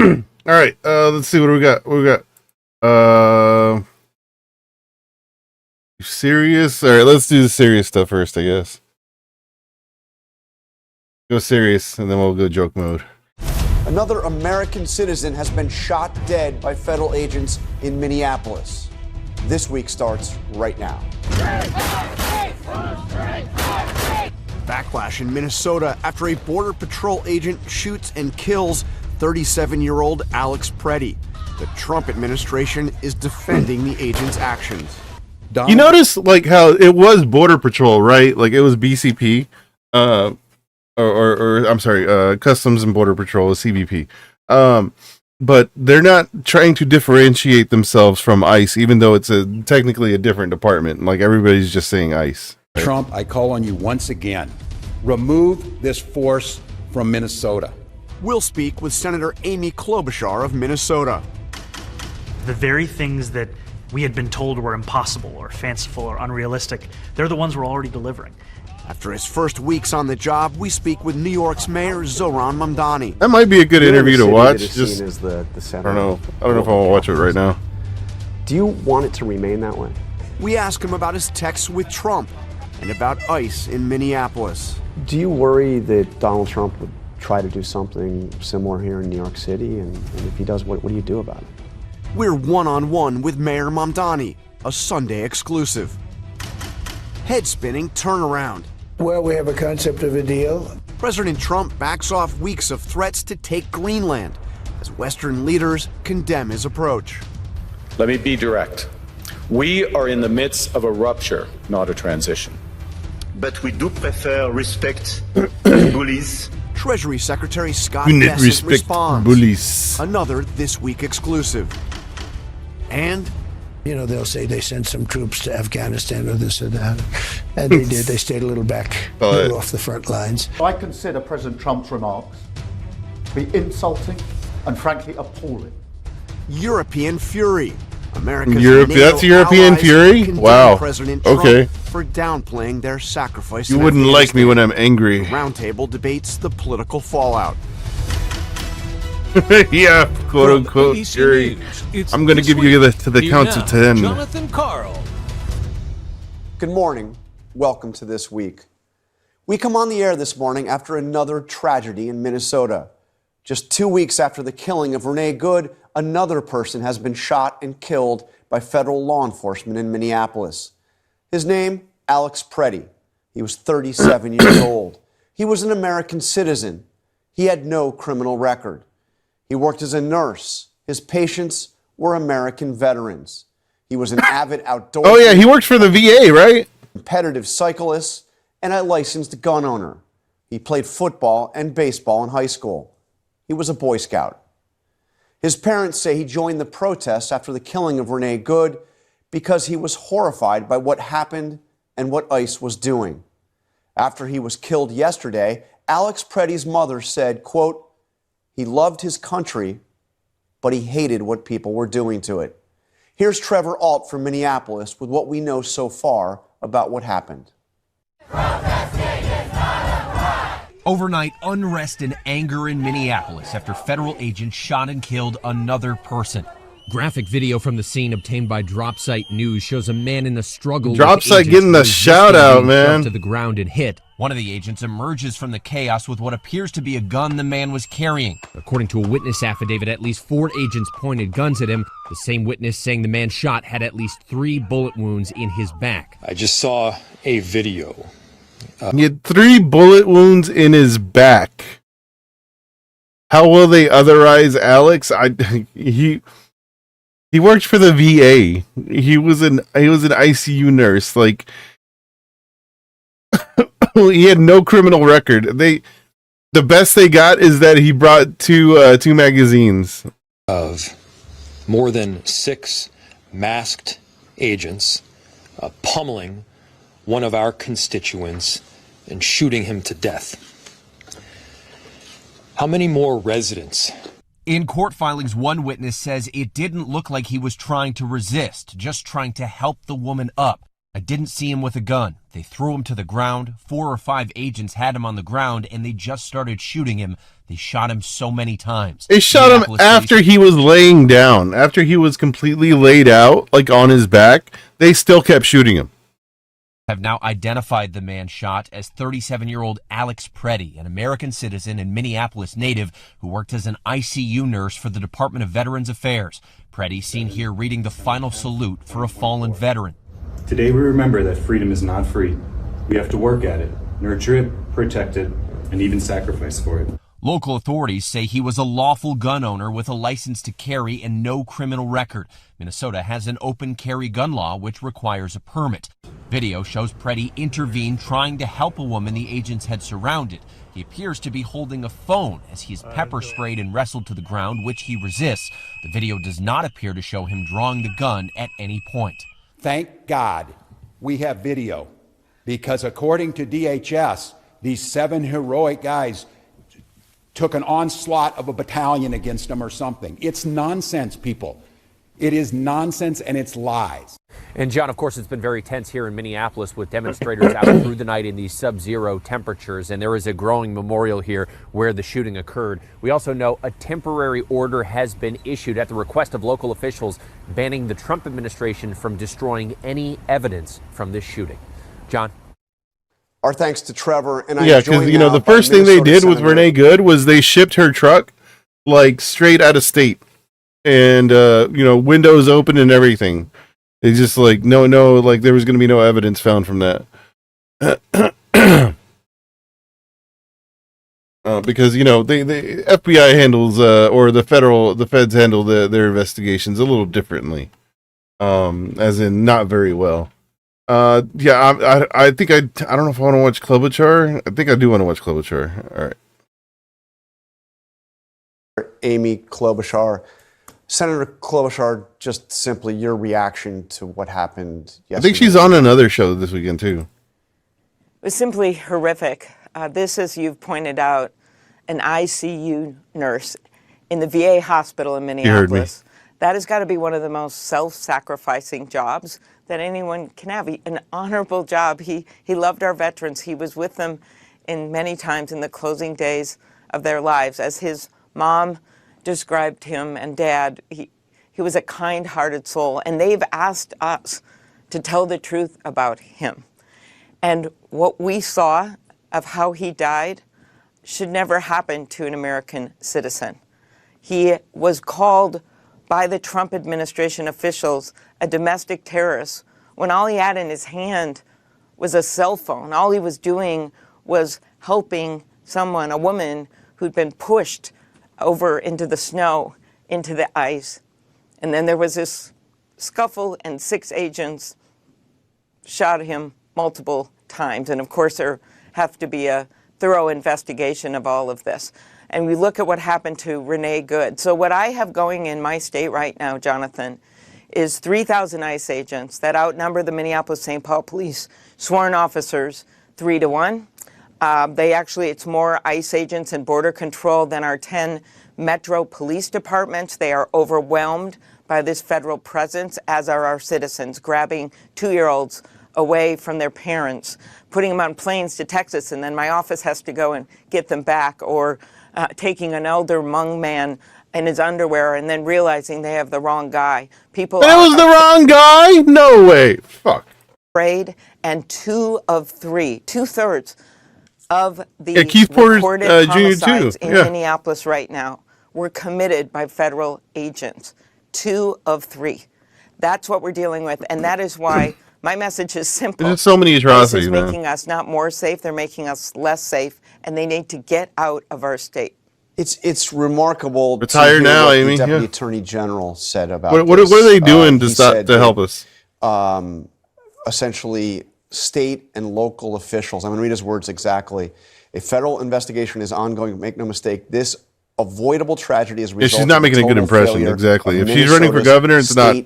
All right, let's see what we got. What we got? Serious? All right, let's do the serious stuff first, I guess. Go serious, and then we'll go joke mode. Another American citizen has been shot dead by federal agents in Minneapolis. This week starts right now. Backlash in Minnesota after a Border Patrol agent shoots and kills 37-year-old Alex Preddy. The Trump administration is defending the agent's actions. You notice like how it was Border Patrol, right? Like it was BCP, or I'm sorry, Customs and Border Patrol is CBP. But they're not trying to differentiate themselves from ICE, even though it's technically a different department. Like everybody's just saying ICE. Right? Trump, I call on you once again. Remove this force from Minnesota. We'll speak with Senator Amy Klobuchar of Minnesota. The very things that we had been told were impossible or fanciful or unrealistic, they're the ones we're already delivering. After his first weeks on the job, we speak with New York's Mayor Zohran Mamdani. That might be a good interview to watch. Just, I don't know if I want to watch it right now. Do you want it to remain that way? We ask him about his texts with Trump and about ICE in Minneapolis. Do you worry that Donald Trump would try to do something similar here in New York City? And if he does, what do you do about it? We're one-on-one with Mayor Mamdani, a Sunday exclusive. Head-spinning turnaround. Well, we have a concept of a deal. President Trump backs off weeks of threats to take Greenland as Western leaders condemn his approach. Let me be direct. We are in the midst of a rupture, not a transition. But we do prefer respect and bullies. Treasury Secretary Scott We need Bessent respect responds. bullies. Another This Week exclusive. And You know, they'll say they sent some troops to Afghanistan or this or that. And they did. They stayed a little back, a little off the front lines. I consider President Trump's remarks to be insulting and frankly appalling. European fury. America's That's European fury? condemn Wow. President Trump Okay. for downplaying their sacrifice. You in wouldn't like me when I'm angry. Roundtable debates the political fallout. Yeah, quote unquote fury. I'm going to give you to the count of 10. Jonathan Carl. Good morning. Welcome to This Week. We come on the air this morning after another tragedy in Minnesota. Just 2 weeks after the killing of Renee Good, another person has been shot and killed by federal law enforcement in Minneapolis. His name, Alex Preddy. He was 37 years old. He was an American citizen. He had no criminal record. He worked as a nurse. His patients were American veterans. He was an avid outdoorsman. Oh, yeah, he worked for the VA, right? Competitive cyclist and a licensed gun owner. He played football and baseball in high school. He was a Boy Scout. His parents say he joined the protests after the killing of Renee Good because he was horrified by what happened and what ICE was doing. After he was killed yesterday, Alex Preddy's mother said, quote, he loved his country, but he hated what people were doing to it. Here's Trevor Alt from Minneapolis with what we know so far about what happened. Overnight unrest and anger in Minneapolis after federal agents shot and killed another person. Graphic video from the scene obtained by Dropsite News shows a man in a struggle. Dropsite getting the shout out, man. To the ground and hit. One of the agents emerges from the chaos with what appears to be a gun the man was carrying. According to a witness affidavit, at least 4 agents pointed guns at him. The same witness saying the man shot had at least 3 bullet wounds in his back. I just saw a video. He had 3 bullet wounds in his back. How will they otherize Alex? He worked for the VA. He was an ICU nurse. Like he had no criminal record. The best they got is that he brought two magazines Of more than 6 masked agents pummeling one of our constituents and shooting him to death. How many more residents? In court filings, one witness says it didn't look like he was trying to resist, just trying to help the woman up. I didn't see him with a gun. They threw him to the ground. 4 or 5 agents had him on the ground, and they just started shooting him. They shot him so many times. They shot him after he was laying down. After he was completely laid out, like on his back, they still kept shooting him. Have now identified the man shot as 37-year-old Alex Preddy, an American citizen and Minneapolis native who worked as an ICU nurse for the Department of Veterans Affairs. Preddy seen here reading the final salute for a fallen veteran. Today we remember that freedom is not free. We have to work at it, nurture it, protect it, and even sacrifice for it. Local authorities say he was a lawful gun owner with a license to carry and no criminal record. Minnesota has an open carry gun law which requires a permit. Video shows Preddy intervened trying to help a woman the agents had surrounded. He appears to be holding a phone as he is pepper sprayed and wrestled to the ground, which he resists. The video does not appear to show him drawing the gun at any point. Thank God we have video, because according to DHS, these 7 heroic guys took an onslaught of a battalion against them or something. It's nonsense, people. It is nonsense and it's lies. And John, of course, it's been very tense here in Minneapolis with demonstrators out through the night in these sub-zero temperatures, and there is a growing memorial here where the shooting occurred. We also know a temporary order has been issued at the request of local officials banning the Trump administration from destroying any evidence from this shooting. John? Our thanks to Trevor. And yeah, because, you know, the first thing they did with Renee Good was they shipped her truck, like, straight out of state. And, you know, windows open and everything. It's just like, no, like, there was going to be no evidence found from that. Because, you know, the FBI handles, or the feds handle their investigations a little differently. As in, not very well. Yeah, I think I don't know if I want to watch Klobuchar. I think I do want to watch Klobuchar. All right. Amy Klobuchar. Senator Klobuchar, just simply your reaction to what happened yesterday. I think she's on another show this weekend, too. It was simply horrific. This, as you've pointed out, an ICU nurse in the VA hospital in Minneapolis. That has got to be one of the most self-sacrificing jobs that anyone can have. An honorable job. He loved our veterans. He was with them in many times in the closing days of their lives. As his mom described him and Dad, he was a kind-hearted soul. And they've asked us to tell the truth about him. And what we saw of how he died should never happen to an American citizen. He was called by the Trump administration officials a domestic terrorist when all he had in his hand was a cell phone. All he was doing was helping someone, a woman who'd been pushed over into the snow, into the ice. And then there was this scuffle and 6 agents shot him multiple times. And of course there have to be a thorough investigation of all of this. And we look at what happened to Renee Good. So what I have going in my state right now, Jonathan, is 3,000 ICE agents that outnumber the Minneapolis-St. Paul police sworn officers 3-1. It's more ICE agents and border control than our 10 metro police departments. They are overwhelmed by this federal presence, as are our citizens, grabbing 2-year-olds away from their parents, putting them on planes to Texas, and then my office has to go and get them back, or taking an elder Hmong man in his underwear and then realizing they have the wrong guy. People That was the wrong guy? No way. Fuck. Afraid, and 2 of 3, 2/3 of the Keith Porter reported Jr. homicides too. in Minneapolis right now were committed by federal agents. 2 of 3. That's what we're dealing with, and that is why my message is simple. There's so many atrocities, This is man. making us not more safe, they're making us less safe, and they need to get out of our state. It's remarkable. Retire to hear now, what Amy. The Deputy Yeah. Attorney General said about What this. are they doing He to stop said to help us? Essentially, state and local officials. I'm going to read his words exactly. A federal investigation is ongoing. Make no mistake. This avoidable tragedy is. Yeah, she's not making a good impression. Exactly. If she's running for governor, it's not.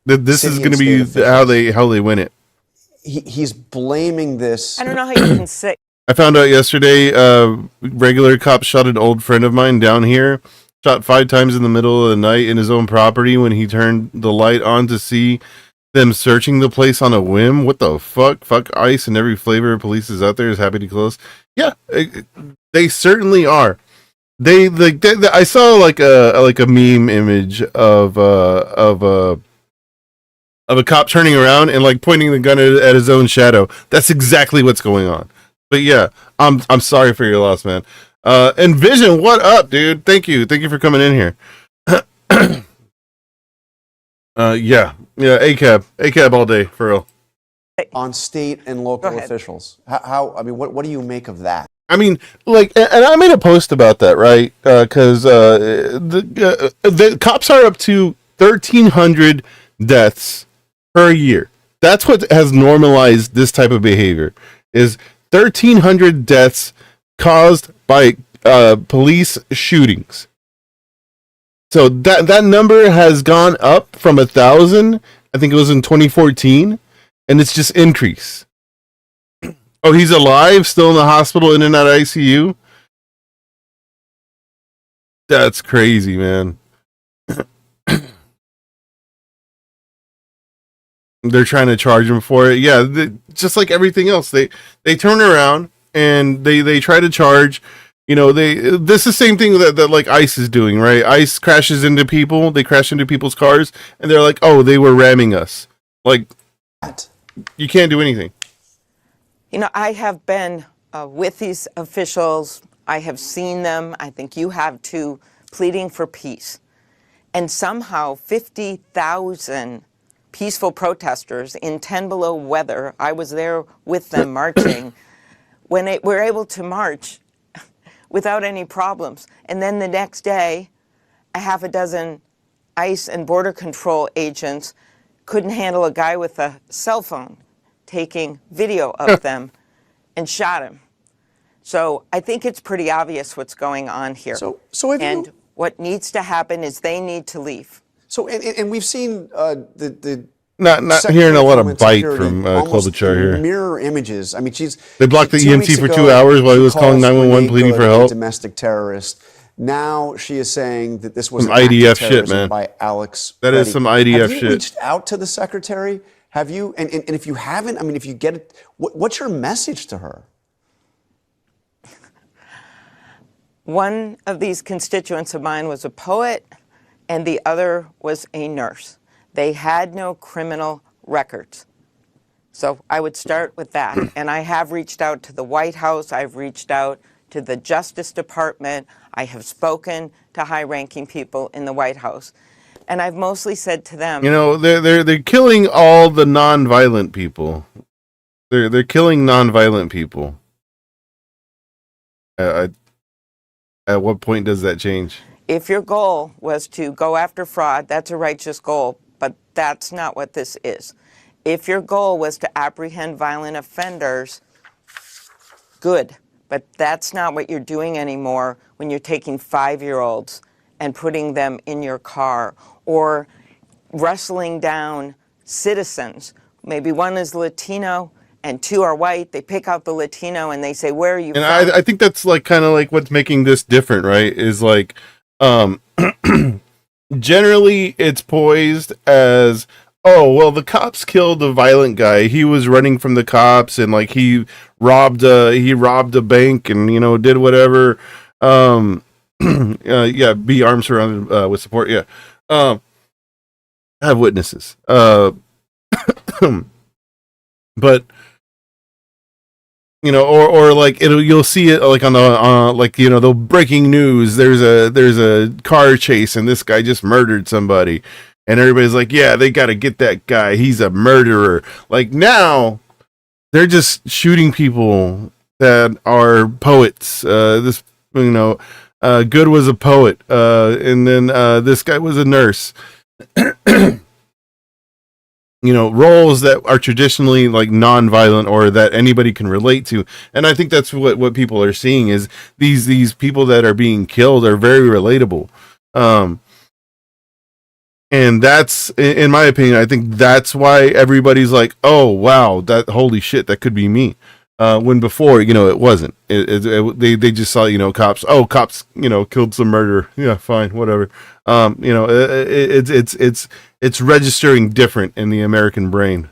This is going to be how they win it. He's blaming this. I don't know how you can say. I found out yesterday, regular cop shot an old friend of mine down here, shot 5 times in the middle of the night in his own property when he turned the light on to see them searching the place on a whim. What the fuck? Fuck ICE and every flavor of police is out there is happy to close. Yeah, they certainly are. They I saw like a meme image of a cop turning around and like pointing the gun at his own shadow. That's exactly what's going on. But yeah, I'm sorry for your loss, man. And Vision, what up, dude? Thank you for coming in here. Yeah, ACAB all day for real. On state and local officials, how? I mean, what do you make of that? I mean, like, and I made a post about that, right? Because the cops are up to 1,300 deaths per year. That's what has normalized this type of behavior. Is 1,300 deaths caused by police shootings. So that number has gone up from 1,000. I think it was in 2014, and it's just increased. Oh, he's alive, still in the hospital, in and out of ICU. That's crazy, man. They're trying to charge him for it. Yeah, just like everything else, they turn around and they try to charge. You know, this is the same thing that like ICE is doing, right? ICE crashes into people, they crash into people's cars, and they're like, "Oh, they were ramming us." Like, you can't do anything. You know, I have been with these officials. I have seen them. I think you have too, pleading for peace. And somehow 50,000 peaceful protesters in 10 below weather, I was there with them marching, when they were able to march without any problems. And then the next day, a half a dozen ICE and Border Control agents couldn't handle a guy with a cell phone taking video of them and shot him. So I think it's pretty obvious what's going on here. And what needs to happen is they need to leave. So, and we've seen the not hearing a lot of bite from Klobuchar here. Mirror images. I mean, they blocked the EMT for 2 hours while he was calling 911 pleading for help. Domestic terrorist. Now she is saying that this was some IDF shit, man. By Alex. That is some IDF shit. Have you reached out to the secretary? Have you? And if you haven't, I mean, if you get it, what's your message to her? One of these constituents of mine was a poet, and the other was a nurse. They had no criminal records. So I would start with that. And I have reached out to the White House. I've reached out to the Justice Department. I have spoken to high-ranking people in the White House. And I've mostly said to them, you know, they're killing all the non-violent people. They're killing non-violent people. At what point does that change? If your goal was to go after fraud, that's a righteous goal, but that's not what this is. If your goal was to apprehend violent offenders, good, but that's not what you're doing anymore when you're taking 5-year-olds and putting them in your car, or wrestling down citizens. Maybe one is Latino and 2 are white. They pick out the Latino and they say, "Where are you from?" And I think that's like kind of like what's making this different, right? Is like, generally it's poised as, oh, well, the cops killed a violent guy. He was running from the cops and like he robbed a bank and, you know, did whatever. Yeah, be arms surrounded with support. Yeah. I have witnesses. But you know, or like you'll see it like on the like, you know, the breaking news. There's a car chase and this guy just murdered somebody, and everybody's like, yeah, they got to get that guy. He's a murderer. Like now, they're just shooting people that are poets. This, you know, Good was a poet, and then this guy was a nurse. You know, roles that are traditionally like non-violent or that anybody can relate to. And I think that's what people are seeing is these people that are being killed are very relatable. And that's, in my opinion, I think that's why everybody's like, oh, wow, that holy shit, that could be me. When before, you know, it wasn't. They just saw, you know, cops, you know, killed some murderer. Yeah, fine, whatever. You know, it's registering different in the American brain.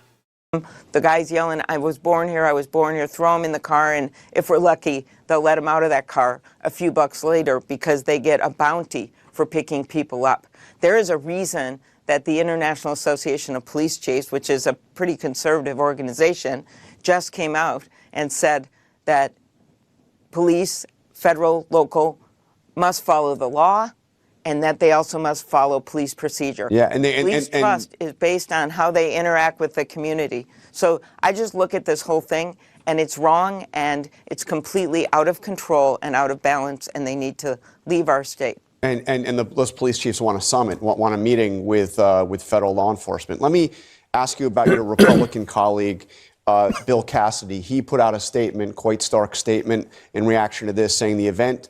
The guy's yelling, I was born here, throw him in the car, and if we're lucky, they'll let him out of that car a few bucks later because they get a bounty for picking people up. There is a reason that the International Association of Police Chiefs, which is a pretty conservative organization, just came out and said that police, federal, local, must follow the law, and that they also must follow police procedure. Yeah, and police trust is based on how they interact with the community. So I just look at this whole thing, and it's wrong, and it's completely out of control and out of balance, and they need to leave our state. And those police chiefs want a summit, want a meeting with federal law enforcement. Let me ask you about your Republican colleague, Bill Cassidy. He put out a statement, quite stark statement, in reaction to this, saying the events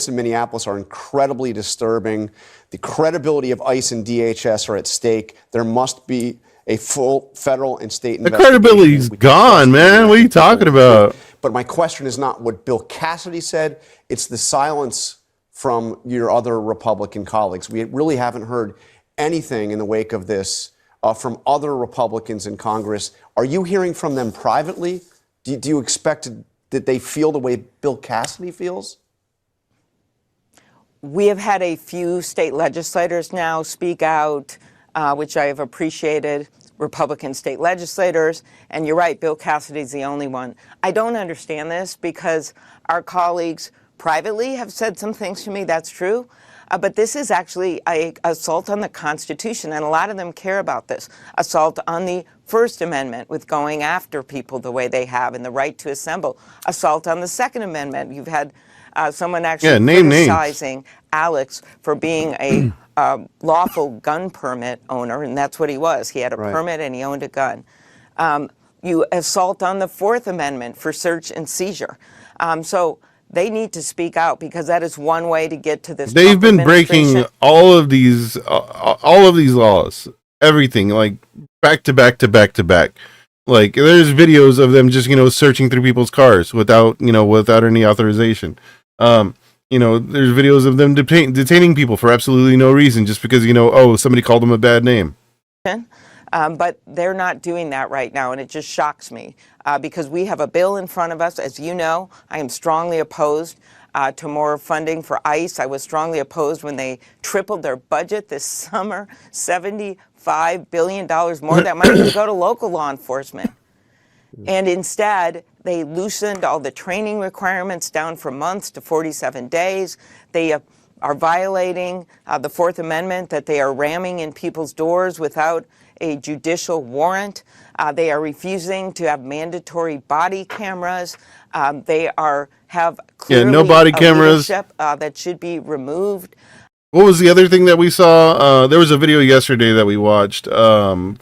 in Minneapolis are incredibly disturbing. The credibility of ICE and DHS are at stake. There must be a full federal and state investigation. The credibility's gone, man. What are you talking about? But my question is not what Bill Cassidy said. It's the silence from your other Republican colleagues. We really haven't heard anything in the wake of this from other Republicans in Congress. Are you hearing from them privately? Do you expect that they feel the way Bill Cassidy feels? We have had a few state legislators now speak out, which I have appreciated, Republican state legislators. And you're right, Bill Cassidy's the only one. I don't understand this because our colleagues privately have said some things to me, that's true. But this is actually an assault on the Constitution, and a lot of them care about this. Assault on the First Amendment with going after people the way they have and the right to assemble. Assault on the Second Amendment. You've had someone actually criticizing Alex for being a lawful gun permit owner, and that's what he was. He had a permit and he owned a gun. You assault on the Fourth Amendment for search and seizure. So they need to speak out because that is one way to get to this. They've been breaking all of these laws, everything, like back to back to back to back. Like there's videos of them just searching through people's cars without any authorization. There's videos of them detaining people for absolutely no reason, just because somebody called them a bad name. But they're not doing that right now, and it just shocks me because we have a bill in front of us. As you know, I am strongly opposed to more funding for ICE. I was strongly opposed when they tripled their budget this summer, $75 billion more. That money could go to local law enforcement. And instead, they loosened all the training requirements down from months to 47 days. They are violating the Fourth Amendment, that they are ramming in people's doors without a judicial warrant. They are refusing to have mandatory body cameras. They have clearly no body cameras that should be removed. What was the other thing that we saw? There was a video yesterday that we watched from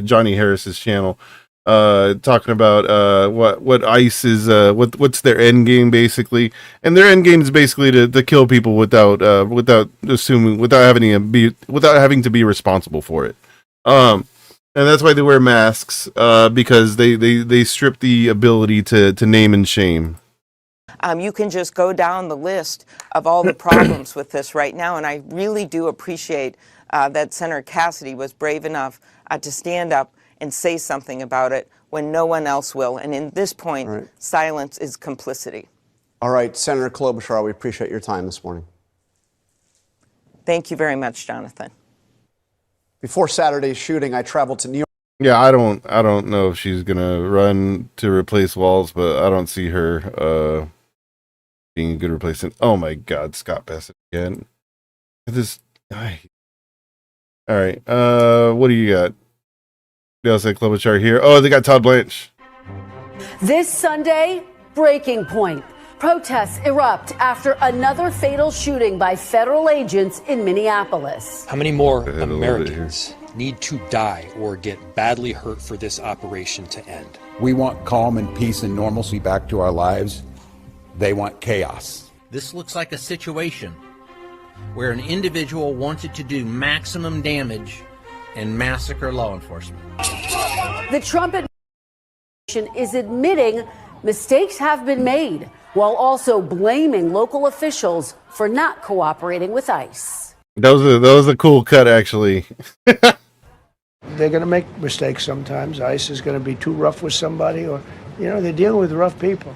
Johnny Harris's channel, talking about what ICE is, what's their end game basically, and their end game is basically to kill people without having to be responsible for it. And that's why they wear masks, because they strip the ability to name and shame. You can just go down the list of all the problems with this right now, and I really do appreciate that Senator Cassidy was brave enough to stand up and say something about it when no one else will. And in this point, silence is complicity. All right, Senator Klobuchar, we appreciate your time this morning. Thank you very much, Jonathan. Before Saturday's shooting, I traveled to New York. Yeah, I don't know if she's gonna run to replace Walz, but I don't see her being a good replacement. Oh my God, Scott Bassett again. This guy. All right, what do you got? They also had Klobuchar here. Oh, they got Todd Blanche. This Sunday, breaking point. Protests erupt after another fatal shooting by federal agents in Minneapolis. How many more Americans need to die or get badly hurt for this operation to end? We want calm and peace and normalcy back to our lives. They want chaos. This looks like a situation where an individual wanted to do maximum damage and massacre law enforcement. The Trump administration is admitting mistakes have been made, while also blaming local officials for not cooperating with ICE. That was a cool cut, actually. They're going to make mistakes sometimes. ICE is going to be too rough with somebody, or, they're dealing with rough people.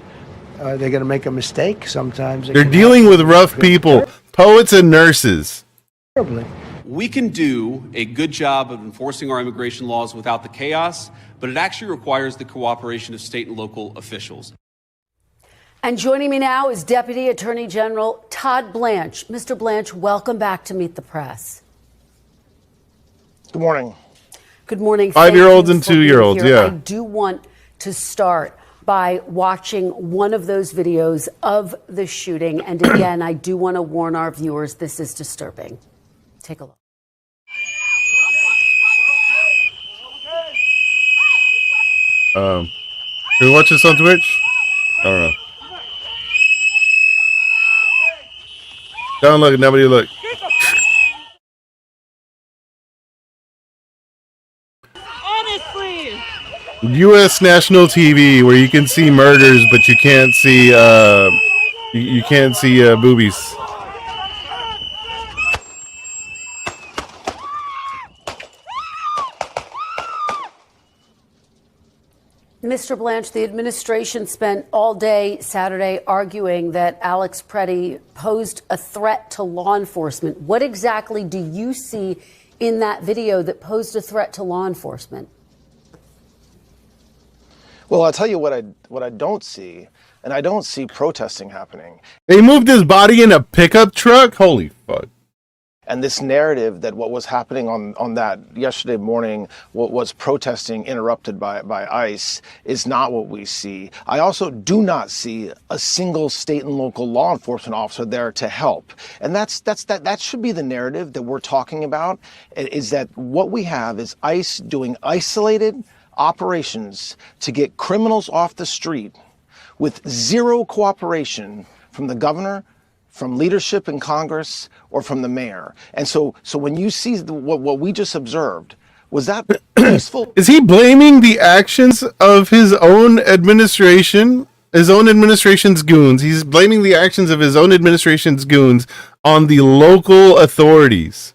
They're going to make a mistake sometimes. They're dealing with rough people, poets and nurses. Terribly. We can do a good job of enforcing our immigration laws without the chaos, but it actually requires the cooperation of state and local officials. And joining me now is Deputy Attorney General Todd Blanche. Mr. Blanche, welcome back to Meet the Press. Good morning. Good morning. 5-year-olds and 2-year-olds, yeah. I do want to start by watching one of those videos of the shooting. And again, I do want to warn our viewers, this is disturbing. Take a look. Can we watch this on Twitch? I don't know. Don't look, nobody look. Honestly. U.S. national TV, where you can see murders, but you can't see you can't see boobies. Mr. Blanche, the administration spent all day Saturday arguing that Alex Preddy posed a threat to law enforcement. What exactly do you see in that video that posed a threat to law enforcement? Well, I'll tell you what I don't see, and I don't see protesting happening. They moved his body in a pickup truck? Holy fuck. And this narrative that what was happening on that yesterday morning, what was protesting interrupted by ICE, is not what we see. I also do not see a single state and local law enforcement officer there to help. And that should be the narrative that we're talking about, is that what we have is ICE doing isolated operations to get criminals off the street with zero cooperation from the governor, from leadership in Congress, or from the mayor. And so when you see what we just observed, was that peaceful? Is he blaming the actions of his own administration, his own administration's goons? He's blaming the actions of his own administration's goons on the local authorities.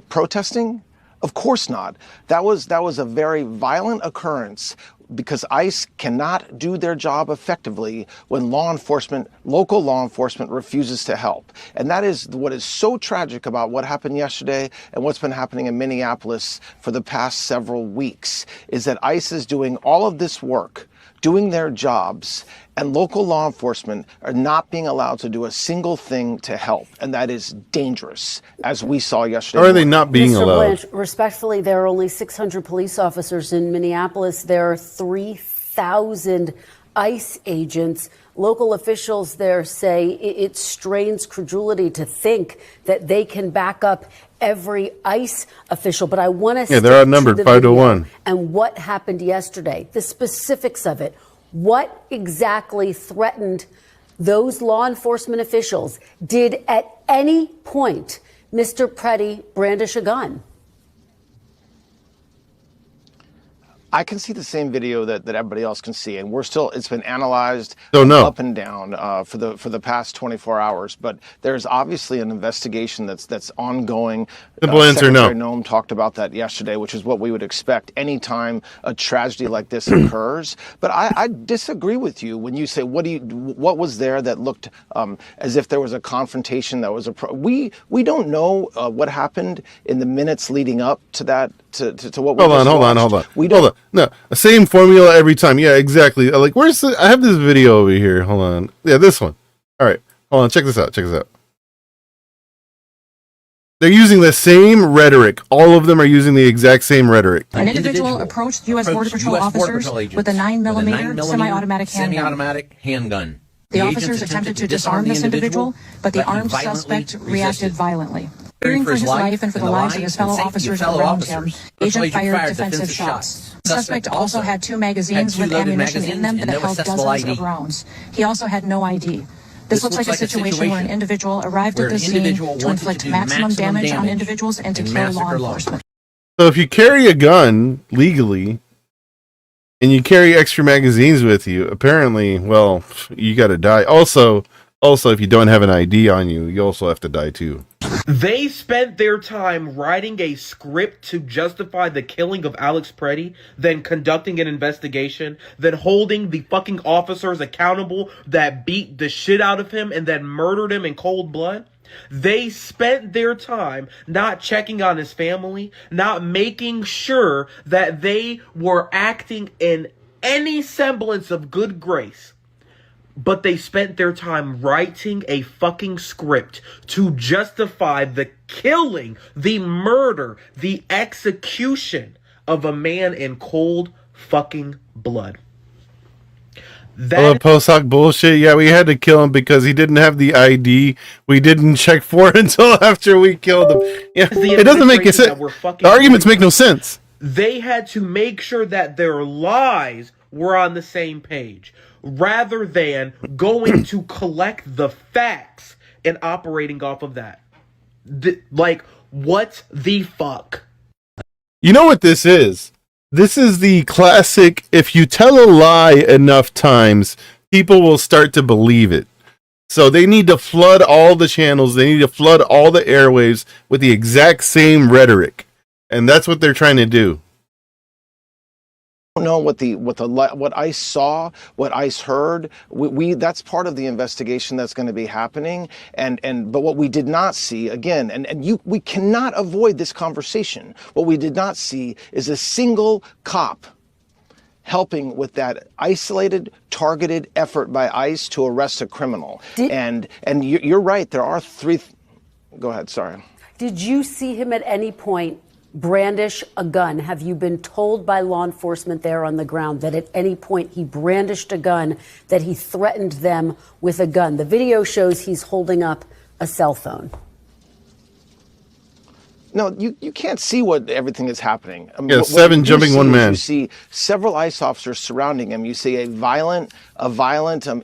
Protesting? Of course not. That was a very violent occurrence, because ICE cannot do their job effectively when local law enforcement refuses to help. And that is what is so tragic about what happened yesterday and what's been happening in Minneapolis for the past several weeks, is that ICE is doing all of this work, doing their jobs, and local law enforcement are not being allowed to do a single thing to help. And that is dangerous, as we saw yesterday. Or are they not being Mr. allowed? Blanche, respectfully, there are only 600 police officers in Minneapolis. There are 3,000 ICE agents. Local officials there say it strains credulity to think that they can back up every ICE official. But I want to they're outnumbered 5-1. And what happened yesterday, the specifics of it. What exactly threatened those law enforcement officials? Did at any point Mr. Preddy brandish a gun? I can see the same video that everybody else can see, and it's been analyzed up and down for the past 24 hours. But there's obviously an investigation that's ongoing. Simple answer, no. Secretary Noem talked about that yesterday, which is what we would expect anytime a tragedy like this occurs. But I disagree with you when you say what was there that looked as if there was a confrontation that was we don't know what happened in the minutes leading up to that to what we just watched. Hold on. We don't. No, same formula every time. Yeah, exactly. Like, I have this video over here. Hold on. Yeah, this one. All right. Hold on. Check this out. They're using the same rhetoric. All of them are using the exact same rhetoric. An individual approached U.S. Border Patrol officers with a 9mm semi-automatic handgun. The officers attempted to disarm this individual, but the armed suspect reacted violently. Fearing for his life and for the lives of his fellow officers around him, agent fired defensive shots. The suspect also had 2 magazines with ammunition in them that held dozens of rounds. He also had no ID. This looks like a situation where an individual arrived at the scene to inflict maximum damage on individuals and to kill law enforcement. So if you carry a gun legally and you carry extra magazines with you, apparently, well, you got to die. Also, if you don't have an ID on you, you also have to die too. They spent their time writing a script to justify the killing of Alex Preddy, then conducting an investigation, then holding the fucking officers accountable that beat the shit out of him and then murdered him in cold blood. They spent their time not checking on his family, not making sure that they were acting in any semblance of good grace. But they spent their time writing a fucking script to justify the killing, the murder, the execution of a man in cold fucking blood. That post hoc bullshit. Yeah, we had to kill him because he didn't have the ID. We didn't check for it until after we killed him. Yeah, it doesn't make sense. The arguments make no sense. They had to make sure that their lies were on the same page, rather than going to collect the facts and operating off of that. Like, what the fuck? You know what this is? This is the classic, if you tell a lie enough times, people will start to believe it. So they need to flood all the channels, they need to flood all the airwaves with the exact same rhetoric. And that's what they're trying to do. Know what ICE saw, what ICE heard. We that's part of the investigation that's going to be happening. But what we did not see, again, we cannot avoid this conversation. What we did not see is a single cop helping with that isolated, targeted effort by ICE to arrest a criminal. And you're right. There are three. Go ahead. Sorry. Did you see him at any point brandish a gun? Have you been told by law enforcement there on the ground that at any point he brandished a gun, that he threatened them with a gun? The video shows he's holding up a cell phone. No, you can't see what everything is happening. I mean, yeah, seven jumping one man. You see several ICE officers surrounding him. You see a violent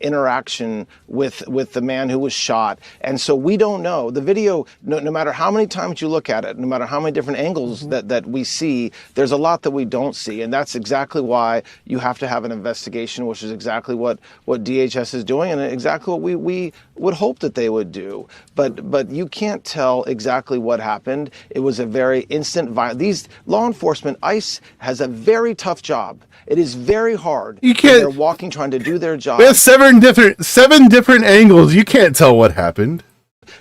interaction with the man who was shot. And so we don't know. The video, no matter how many times you look at it, no matter how many different angles that we see, there's a lot that we don't see. And that's exactly why you have to have an investigation, which is exactly what DHS is doing and exactly what we would hope that they would do. But you can't tell exactly what happened. It was a very instant violence. These law enforcement, ICE has a very tough job. It is very hard. You can't. They're walking, trying to do their job. We have seven different angles. You can't tell what happened.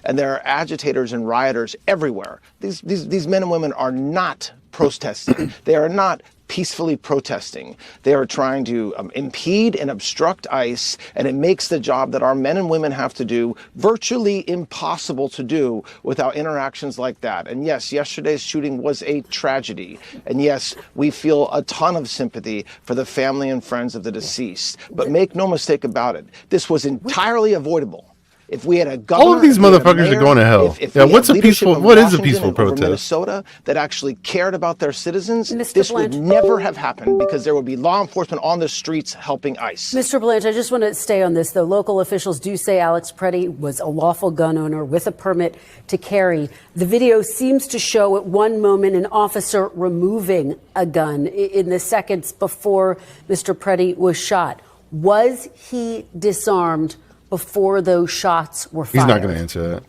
And there are agitators and rioters everywhere. These men and women are not protesting. They are not peacefully protesting. They are trying to impede and obstruct ICE, and it makes the job that our men and women have to do virtually impossible to do without interactions like that. And yes, yesterday's shooting was a tragedy. And yes, we feel a ton of sympathy for the family and friends of the deceased. But make no mistake about it, this was entirely avoidable. If we had a governor, all of these motherfuckers are going to hell. Yeah, what is a peaceful protest? Minnesota that actually cared about their citizens, this would never have happened because there would be law enforcement on the streets helping ICE. Mr. Blanche, I just want to stay on this, though. Local officials do say Alex Preddy was a lawful gun owner with a permit to carry. The video seems to show at one moment an officer removing a gun in the seconds before Mr. Preddy was shot. Was he disarmed before those shots were fired? He's not going to answer that.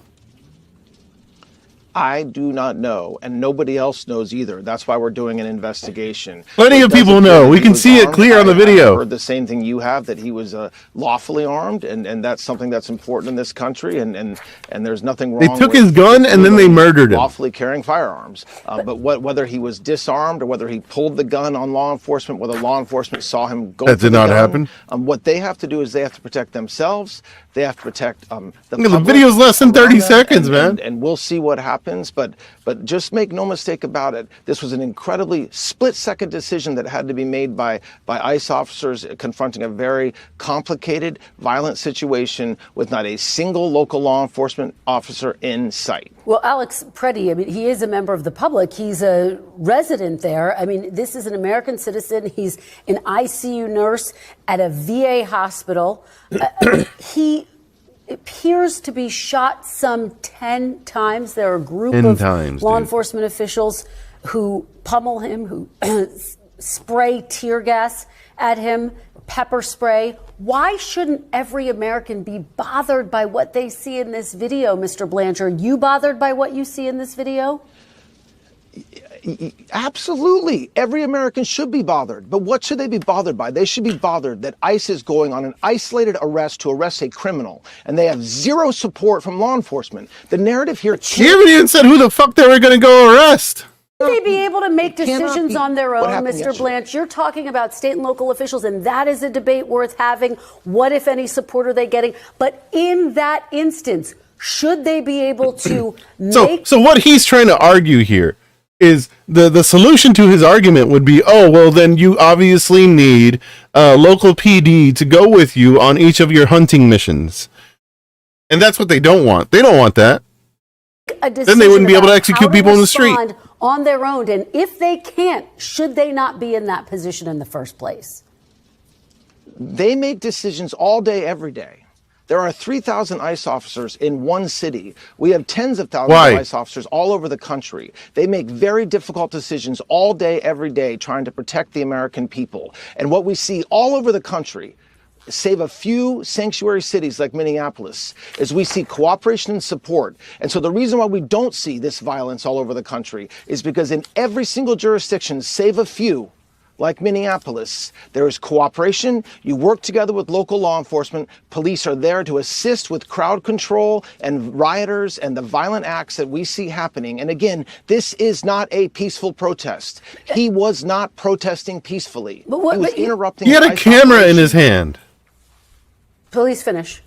I do not know, and nobody else knows either. That's why we're doing an investigation. Plenty of people know. We can see it clear on the video. I heard the same thing you have, that he was lawfully armed, and that's something that's important in this country, and there's nothing wrong. They took his gun and then they murdered him. Lawfully carrying firearms. But whether he was disarmed or whether he pulled the gun on law enforcement, whether law enforcement saw him go that did not happen. What they have to do is they have to protect themselves. They have to protect the video's less than 30 seconds, man. And we'll see what happens. But just make no mistake about it. This was an incredibly split-second decision that had to be made by ICE officers confronting a very complicated, violent situation with not a single local law enforcement officer in sight. Well, Alex Preddy, I mean, he is a member of the public. He's a resident there. I mean, this is an American citizen. He's an ICU nurse at a VA hospital. He appears to be shot some 10 times. There are a group of law enforcement officials who pummel him, who spray tear gas at him, pepper spray. Why shouldn't every American be bothered by what they see in this video, Mr. Blanchard? Are you bothered by what you see in this video? Absolutely. Every American should be bothered. But what should they be bothered by? They should be bothered that ICE is going on an isolated arrest to arrest a criminal, and they have zero support from law enforcement. The narrative here... She haven't even said who the fuck they were going to go arrest. Should they be able to make decisions on their own, Mr. yesterday? Blanche? You're talking about state and local officials, and that is a debate worth having. What, if any, support are they getting? But in that instance, should they be able to make... So what he's trying to argue here is the solution to his argument would be, oh, well, then you obviously need local PD to go with you on each of your hunting missions. And that's what they don't want. They don't want that. Then they wouldn't be able to execute people in the street. On their own. And if they can't, should they not be in that position in the first place? They make decisions all day, every day. There are 3,000 ICE officers in one city. We have tens of thousands of ICE officers all over the country. They make very difficult decisions all day, every day, trying to protect the American people. And what we see all over the country, save a few sanctuary cities like Minneapolis, is we see cooperation and support. And so the reason why we don't see this violence all over the country is because in every single jurisdiction, save a few, like Minneapolis, there is cooperation. You work together with local law enforcement. Police are there to assist with crowd control and rioters and the violent acts that we see happening. And again, this is not a peaceful protest. He was not protesting peacefully. He was interrupting. He had a camera in his hand. Please finish.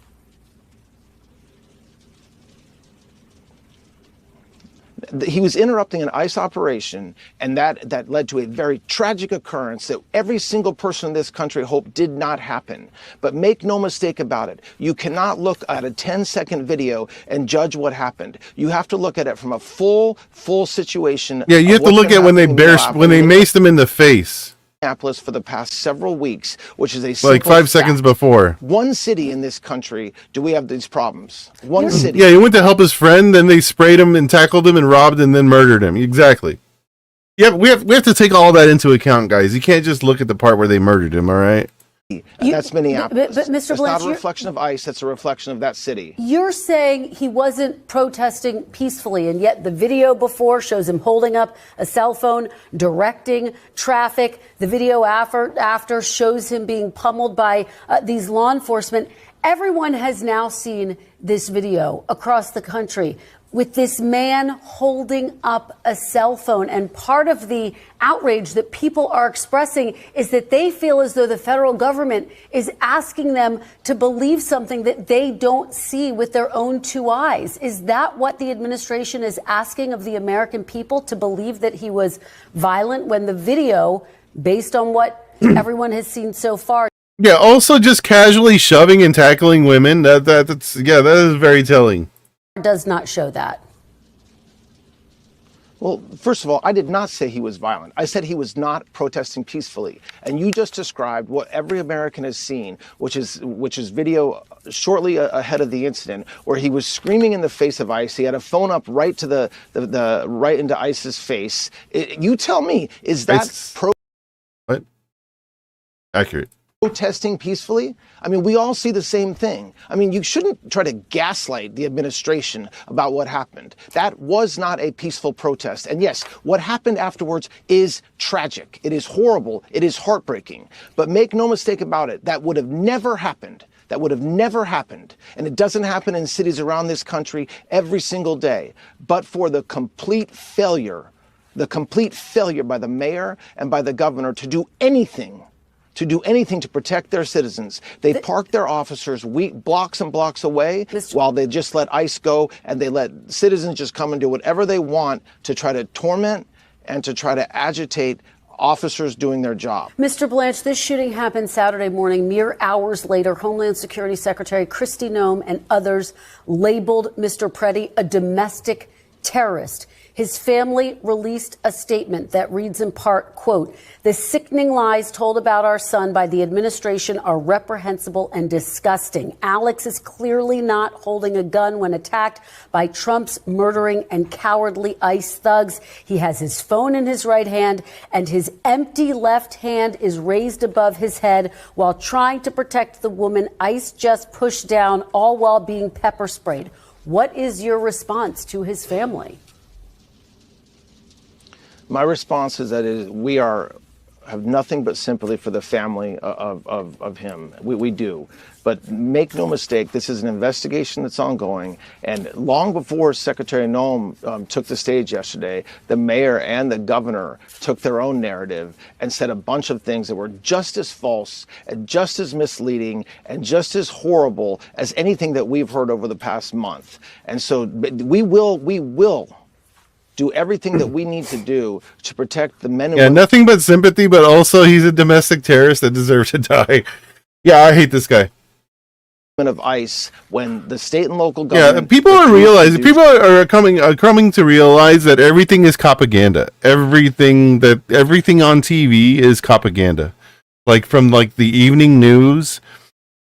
He was interrupting an ICE operation, and that led to a very tragic occurrence that every single person in this country hoped did not happen. But make no mistake about it, you cannot look at a 10-second video and judge what happened. You have to look at it from a full situation. Yeah, you have to look at when they maced him in the face. Minneapolis for the past several weeks, which is a like 5 seconds before. One city in this country do we have these problems. One city. Yeah, he went to help his friend, then they sprayed him and tackled him and robbed and then murdered him. Exactly. Yeah, we have to take all that into account, guys. You can't just look at the part where they murdered him, all right? That's Minneapolis. But Mr. That's Blanch, not a reflection of ICE. That's a reflection of that city. You're saying he wasn't protesting peacefully, and yet the video before shows him holding up a cell phone, directing traffic. The video after shows him being pummeled by these law enforcement. Everyone has now seen this video across the country with this man holding up a cell phone. And part of the outrage that people are expressing is that they feel as though the federal government is asking them to believe something that they don't see with their own two eyes. Is that what the administration is asking of the American people, to believe that he was violent, when the video, based on what everyone has seen so far... Yeah, also just casually shoving and tackling women, that is very telling. Does not show that. Well, first of all, I did not say he was violent. I said he was not protesting peacefully. And you just described what every American has seen, which is video shortly ahead of the incident, where he was screaming in the face of ICE. He had a phone up right to the right into ICE's face. You tell me, is that what? Accurate. Protesting peacefully? I mean, we all see the same thing. I mean, you shouldn't try to gaslight the administration about what happened. That was not a peaceful protest. And yes, what happened afterwards is tragic. It is horrible. It is heartbreaking. But make no mistake about it, that would have never happened. That would have never happened. And it doesn't happen in cities around this country every single day. But for the complete failure by the mayor and by the governor to do anything to protect their citizens. They park their officers blocks and blocks away while they just let ICE go, and they let citizens just come and do whatever they want to try to torment and to try to agitate officers doing their job. Mr. Blanch, this shooting happened Saturday morning. Mere hours later, Homeland Security Secretary Kristi Noem and others labeled Mr. Preddy a domestic terrorist. His family released a statement that reads in part, quote, "The sickening lies told about our son by the administration are reprehensible and disgusting. Alex is clearly not holding a gun when attacked by Trump's murdering and cowardly ICE thugs. He has his phone in his right hand and his empty left hand is raised above his head while trying to protect the woman ICE just pushed down, all while being pepper sprayed." What is your response to his family? My response is that we have nothing but sympathy for the family of him. We do. But make no mistake, this is an investigation that's ongoing. And long before Secretary Noem took the stage yesterday, the mayor and the governor took their own narrative and said a bunch of things that were just as false and just as misleading and just as horrible as anything that we've heard over the past month. And so we will do everything that we need to do to protect the men and women. Nothing but sympathy, but also he's a domestic terrorist that deserves to die. Yeah, I hate this guy. Of ICE when the state and local government. Yeah, people are realizing. People are coming to realize that everything is propaganda. Everything on TV is propaganda. Like from like the evening news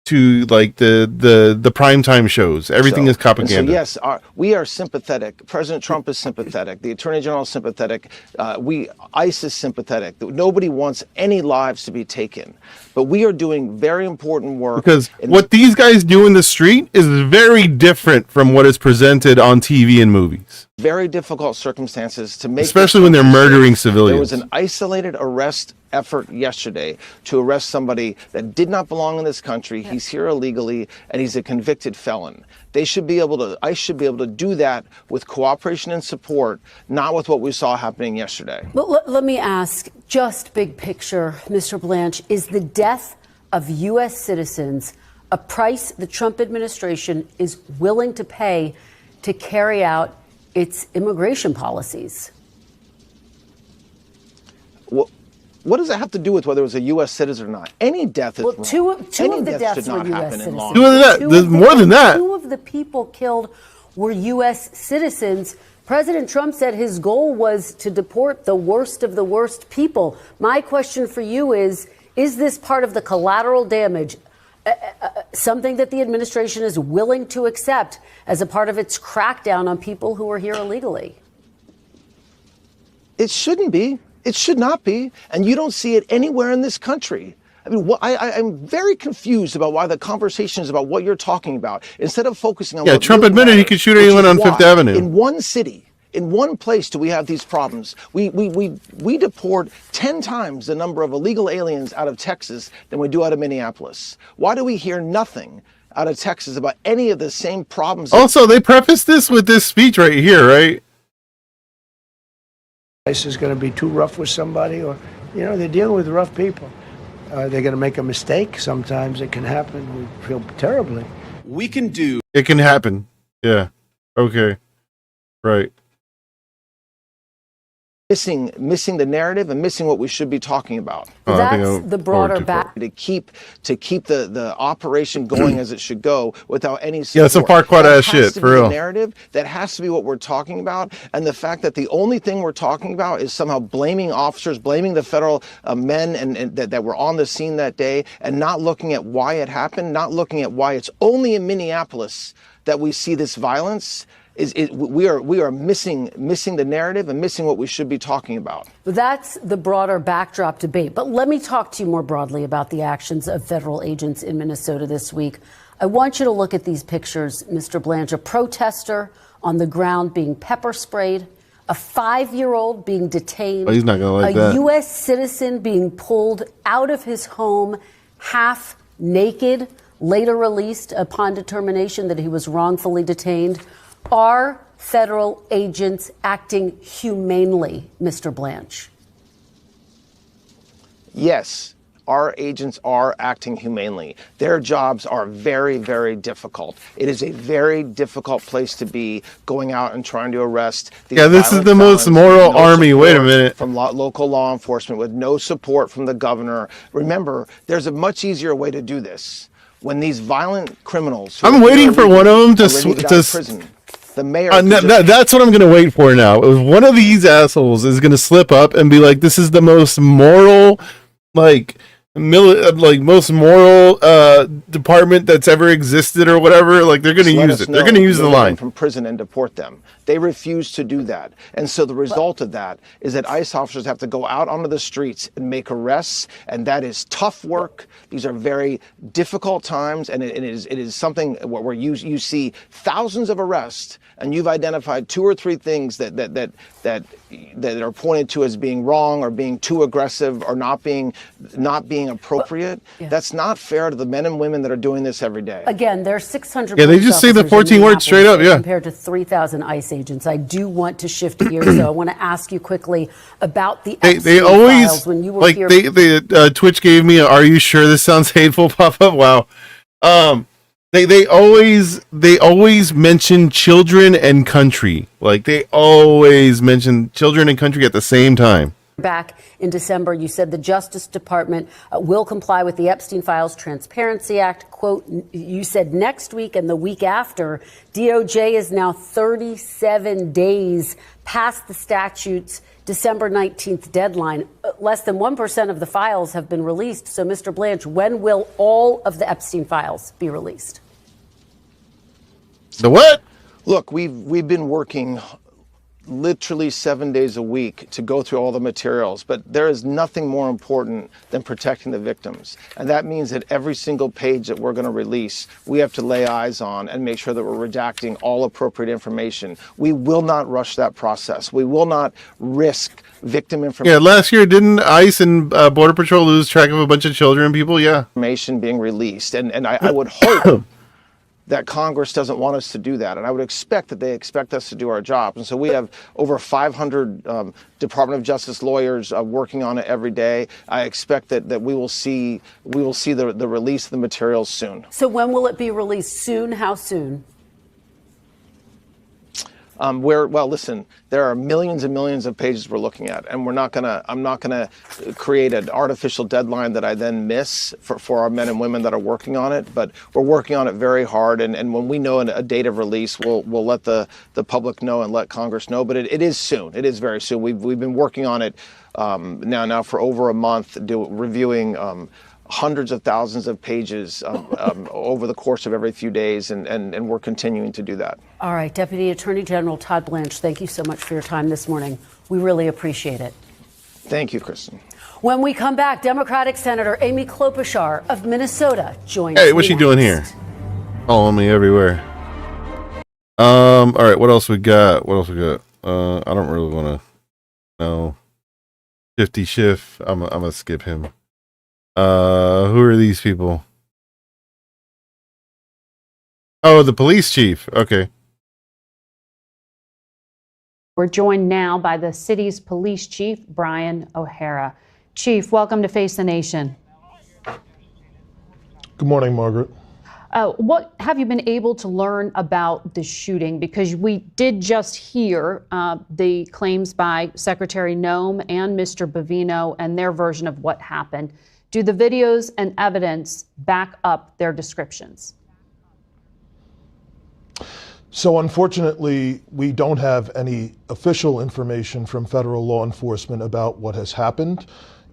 to like the primetime shows. Everything is propaganda. So yes, we are sympathetic. President Trump is sympathetic. The Attorney General is sympathetic. ICE is sympathetic. Nobody wants any lives to be taken. But we are doing very important work. Because what these guys do in the street is very different from what is presented on TV and movies. Very difficult circumstances to make. Especially when they're murdering civilians. There was an isolated arrest effort yesterday to arrest somebody that did not belong in this country. He's here illegally and he's a convicted felon. ICE should be able to do that with cooperation and support, not with what we saw happening yesterday. But let me ask, just big picture, Mr. Blanche, is the death of U.S. citizens a price the Trump administration is willing to pay to carry out its immigration policies? Well, what does that have to do with whether it was a U.S. citizen or not? Any death is wrong. Two of the deaths were U.S. citizens. There's more than that. Two of the people killed were U.S. citizens. President Trump said his goal was to deport the worst of the worst people. My question for you is this part of the collateral damage, something that the administration is willing to accept as a part of its crackdown on people who are here illegally? It shouldn't be. It should not be. And you don't see it anywhere in this country. I mean, I'm very confused about why the conversation is about what you're talking about instead of focusing on. Yeah, Trump admitted he could shoot anyone on Fifth Avenue. In one city, in one place, do we have these problems? We deport 10 times the number of illegal aliens out of Texas than we do out of Minneapolis. Why do we hear nothing out of Texas about any of the same problems? Also, they prefaced this with this speech right here, right? ICE is going to be too rough with somebody, or, they're dealing with rough people. They're going to make a mistake. Sometimes it can happen. We feel terribly. We can do. It can happen. Yeah. Okay. Right. Missing the narrative and missing what we should be talking about. That's the broader back. To keep the operation going as it should go without any support. Yeah, that's some farquad ass shit, for real. The narrative, that has to be what we're talking about. And the fact that the only thing we're talking about is somehow blaming officers, blaming the federal men and that were on the scene that day, and not looking at why it happened, not looking at why it's only in Minneapolis that we see this violence. We are missing the narrative and missing what we should be talking about. That's the broader backdrop debate. But let me talk to you more broadly about the actions of federal agents in Minnesota this week. I want you to look at these pictures, Mr. Blanche. A protester on the ground being pepper sprayed, a 5-year-old being detained, he's not gonna like that. A U.S. citizen being pulled out of his home half naked, later released upon determination that he was wrongfully detained. Are federal agents acting humanely, Mr. Blanche? Yes, our agents are acting humanely. Their jobs are very, very difficult. It is a very difficult place to be, going out and trying to arrest these this is the most moral army. Wait a minute. From local law enforcement, with no support from the governor. Remember, there's a much easier way to do this. When these violent criminals... I'm waiting for one of them to The mayor. That's what I'm going to wait for now. One of these assholes is going to slip up and be like, "This is the most moral, most moral department that's ever existed," or whatever. Like they're going to use it. They're going to use the line from prison and deport them. They refuse to do that, and so the result of that is that ICE officers have to go out onto the streets and make arrests, and that is tough work. These are very difficult times, and it is something where you see thousands of arrests, and you've identified 2 or 3 things that are pointed to as being wrong or being too aggressive or not being appropriate. That's not fair to the men and women that are doing this every day. Again, there's 600. Yeah, they just say the 14 words straight up. Yeah, compared to 3,000 ICE agents. I do want to shift gears, so I want to ask you quickly about the they always files when you were here. Twitch gave me a, "Are you sure this sounds hateful?" pop up. Wow. They always mention children and country. Like they always mention children and country at the same time. Back in December, you said the Justice Department will comply with the Epstein Files Transparency Act. Quote, you said next week and the week after. DOJ is now 37 days past the statute's December 19th deadline. Less than 1% of the files have been released. So, Mr. Blanche, when will all of the Epstein files be released? The what? Look, we've been working literally 7 days a week to go through all the materials, but there is nothing more important than protecting the victims. And that means that every single page that we're going to release, we have to lay eyes on and make sure that we're redacting all appropriate information. We will not rush that process. We will not risk victim information. Yeah, last year didn't ICE and Border Patrol lose track of a bunch of children and people? Yeah. Information being released. And I would hope that Congress doesn't want us to do that. And I would expect that they expect us to do our job. And so we have over 500 Department of Justice lawyers working on it every day. I expect that we will see the release of the materials soon. So when will it be released? Soon? How soon? Well, listen, there are millions and millions of pages we're looking at, and I'm not gonna create an artificial deadline that I then miss for our men and women that are working on it. But we're working on it very hard, and when we know a date of release, we'll let the public know and let Congress know. But it is soon. It is very soon. We've been working on it now for over a month, reviewing hundreds of thousands of pages over the course of every few days, and we're continuing to do that. All right, Deputy Attorney General Todd Blanche, thank you so much for your time this morning. We really appreciate it. Thank you, Kristen. When we come back, Democratic Senator Amy Klobuchar of Minnesota joins Hey, what's she doing here? Following me everywhere. All right, what else we got? I don't really want to know. Shifty Schiff. I'm gonna skip him. Who are these people? Oh, the police chief. Okay. We're joined now by the city's police chief, Brian O'Hara. Chief, welcome to Face the Nation. Good morning, Margaret. What have you been able to learn about the shooting? Because we did just hear the claims by Secretary Noem and Mr. Bavino and their version of what happened. Do the videos and evidence back up their descriptions? So unfortunately, we don't have any official information from federal law enforcement about what has happened.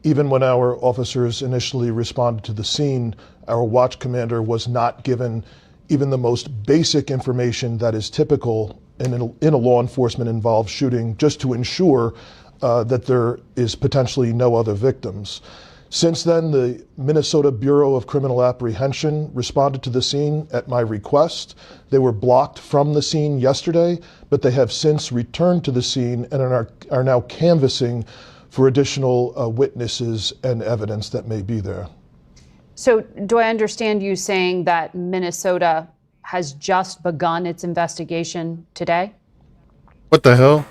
Even when our officers initially responded to the scene, our watch commander was not given even the most basic information that is typical in a law enforcement involved shooting, just to ensure that there is potentially no other victims. Since then, the Minnesota Bureau of Criminal Apprehension responded to the scene at my request. They were blocked from the scene yesterday, but they have since returned to the scene and are now canvassing for additional witnesses and evidence that may be there. So do I understand you saying that Minnesota has just begun its investigation today? What the hell?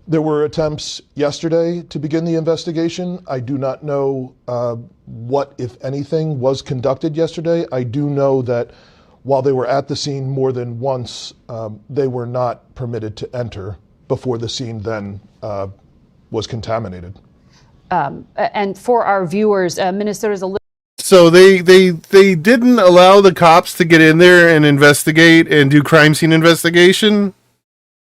There were attempts yesterday to begin the investigation. I do not know what, if anything, was conducted yesterday. I do know that while they were at the scene more than once, they were not permitted to enter before the scene then was contaminated. And for our viewers, Minnesota's a little... So they didn't allow the cops to get in there and investigate and do crime scene investigation.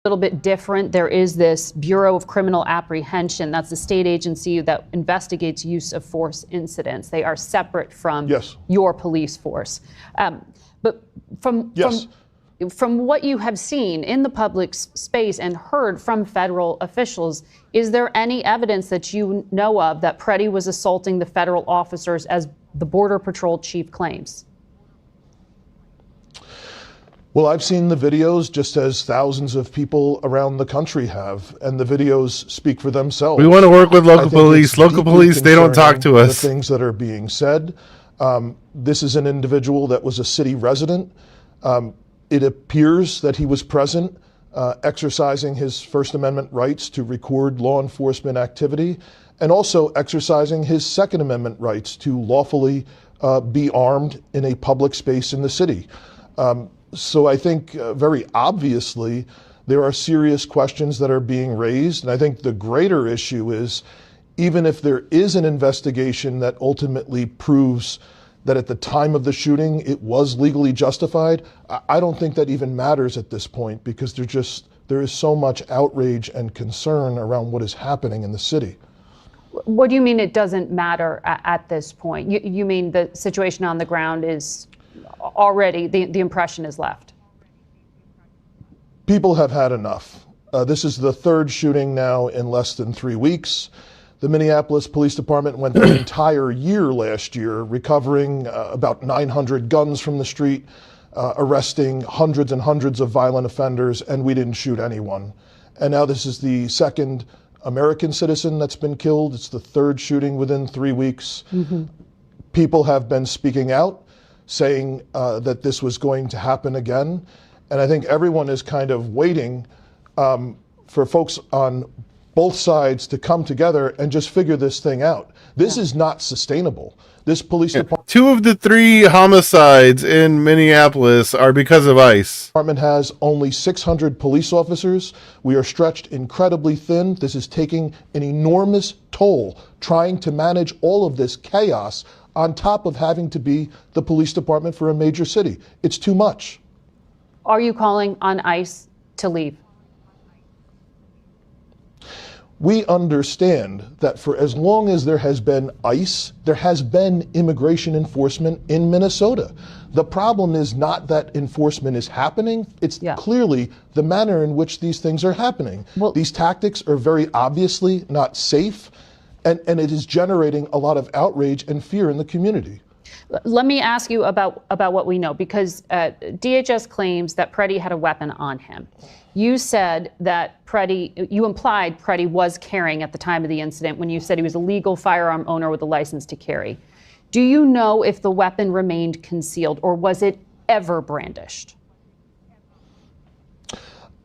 Little bit different. There is this Bureau of Criminal Apprehension. That's the state agency that investigates use of force incidents. They are separate from your police force. But from what you have seen in the public space and heard from federal officials, is there any evidence that you know of that Preddy was assaulting the federal officers as the Border Patrol chief claims? Well, I've seen the videos just as thousands of people around the country have, and the videos speak for themselves. We want to work with local police. Local police, they don't talk to us. The things that are being said. This is an individual that was a city resident. It appears that he was present, exercising his First Amendment rights to record law enforcement activity, and also exercising his Second Amendment rights to lawfully be armed in a public space in the city. So I think very obviously there are serious questions that are being raised. And I think the greater issue is, even if there is an investigation that ultimately proves that at the time of the shooting it was legally justified, I don't think that even matters at this point, because there is so much outrage and concern around what is happening in the city. What do you mean it doesn't matter at this point? You mean the situation on the ground is already, the impression is left? People have had enough. This is the third shooting now in less than 3 weeks. The Minneapolis Police Department went the entire year last year recovering about 900 guns from the street, arresting hundreds and hundreds of violent offenders, and we didn't shoot anyone. And now this is the second American citizen that's been killed. It's the third shooting within 3 weeks. People have been speaking out, saying that this was going to happen again. And I think everyone is kind of waiting for folks on both sides to come together and just figure this thing out. This is not sustainable. This police department... 2 of the 3 homicides in Minneapolis are because of ICE. Department has only 600 police officers. We are stretched incredibly thin. This is taking an enormous toll trying to manage all of this chaos on top of having to be the police department for a major city. It's too much. Are you calling on ICE to leave? We understand that for as long as there has been ICE, there has been immigration enforcement in Minnesota. The problem is not that enforcement is happening, it's clearly the manner in which these things are happening. These tactics are very obviously not safe, and it is generating a lot of outrage and fear in the community. Let me ask you about what we know, because DHS claims that Preddy had a weapon on him. You said that you implied Preddy was carrying at the time of the incident when you said he was a legal firearm owner with a license to carry. Do you know if the weapon remained concealed, or was it ever brandished?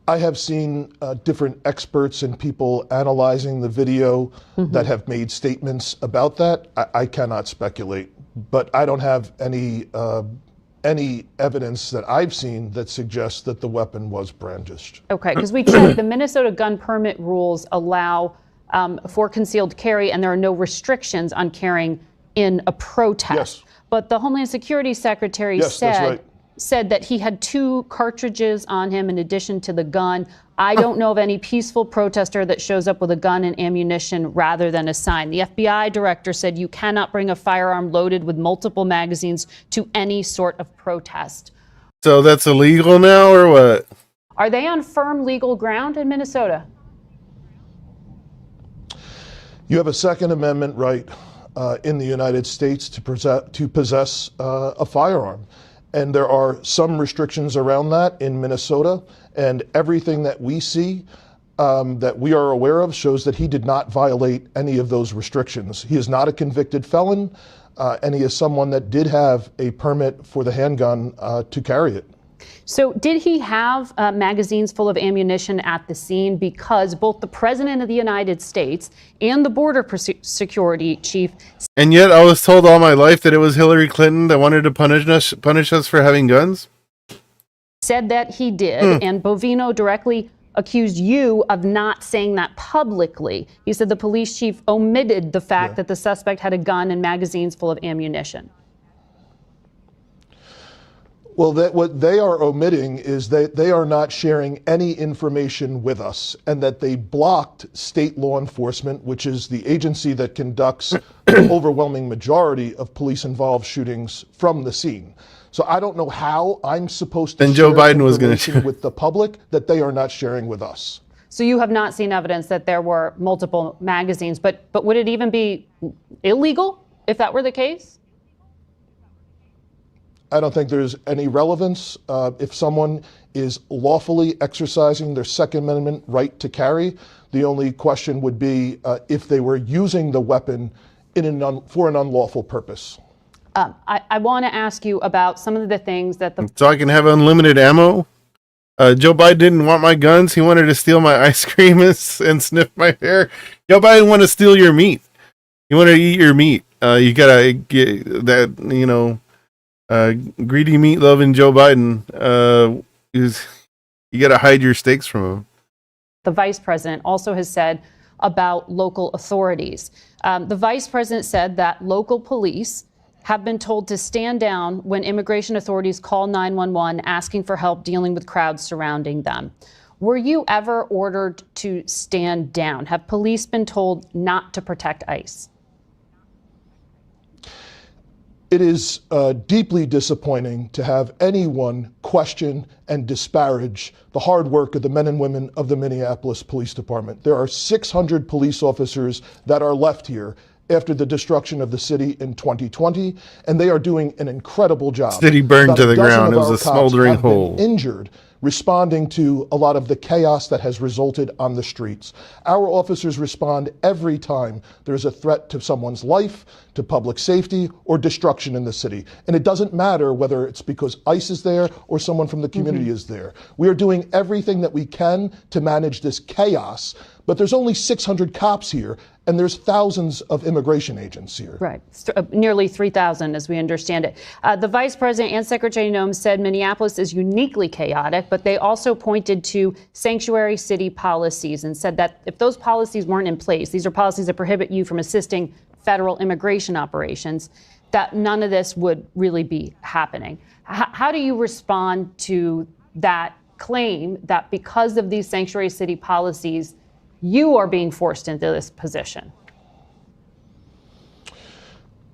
I have seen different experts and people analyzing the video that have made statements about that. I cannot speculate, but I don't have any evidence that I've seen that suggests that the weapon was brandished. Okay, because we checked, the Minnesota gun permit rules allow for concealed carry, and there are no restrictions on carrying in a protest. But the Homeland Security Secretary said that he had 2 cartridges on him in addition to the gun. I don't know of any peaceful protester that shows up with a gun and ammunition rather than a sign. The FBI director said you cannot bring a firearm loaded with multiple magazines to any sort of protest. So that's illegal now, or what? Are they on firm legal ground in Minnesota? You have a Second Amendment right in the United States to possess a firearm. And there are some restrictions around that in Minnesota, and everything that we see that we are aware of shows that he did not violate any of those restrictions. He is not a convicted felon, and he is someone that did have a permit for the handgun to carry it. So did he have magazines full of ammunition at the scene? Because both the President of the United States and the Border Security Chief... And yet I was told all my life that it was Hillary Clinton that wanted to punish us for having guns? ...said that he did, and Bovino directly accused you of not saying that publicly. He said the police chief omitted the fact that the suspect had a gun and magazines full of ammunition. Well, what they are omitting is that they are not sharing any information with us, and that they blocked state law enforcement, which is the agency that conducts the overwhelming majority of police-involved shootings, from the scene. So I don't know how I'm supposed to Then share Joe Biden was gonna information with the public that they are not sharing with us. So you have not seen evidence that there were multiple magazines, but would it even be illegal if that were the case? I don't think there's any relevance. If someone is lawfully exercising their Second Amendment right to carry, the only question would be if they were using the weapon for an unlawful purpose. I want to ask you about some of the things that the... So I can have unlimited ammo? Joe Biden didn't want my guns. He wanted to steal my ice cream and sniff my hair. Joe Biden wanted to steal your meat. He wanted to eat your meat. You gotta get that, greedy meat loving Joe Biden. You gotta hide your steaks from him. The vice president also has said about local authorities. The vice president said that local police have been told to stand down when immigration authorities call 911 asking for help dealing with crowds surrounding them. Were you ever ordered to stand down? Have police been told not to protect ICE? It is deeply disappointing to have anyone question and disparage the hard work of the men and women of the Minneapolis Police Department. There are 600 police officers that are left here after the destruction of the city in 2020, and they are doing an incredible job. City burned to the ground. It was a smoldering hole. Injured, responding to a lot of the chaos that has resulted on the streets. Our officers respond every time there's a threat to someone's life, to public safety, or destruction in the city. And it doesn't matter whether it's because ICE is there or someone from the community is there. We are doing everything that we can to manage this chaos, but there's only 600 cops here, and there's thousands of immigration agents here. Right, nearly 3,000 as we understand it. The vice president and Secretary Noem said Minneapolis is uniquely chaotic, but they also pointed to sanctuary city policies and said that if those policies weren't in place, these are policies that prohibit you from assisting federal immigration operations, that none of this would really be happening. How do you respond to that claim that because of these sanctuary city policies, you are being forced into this position?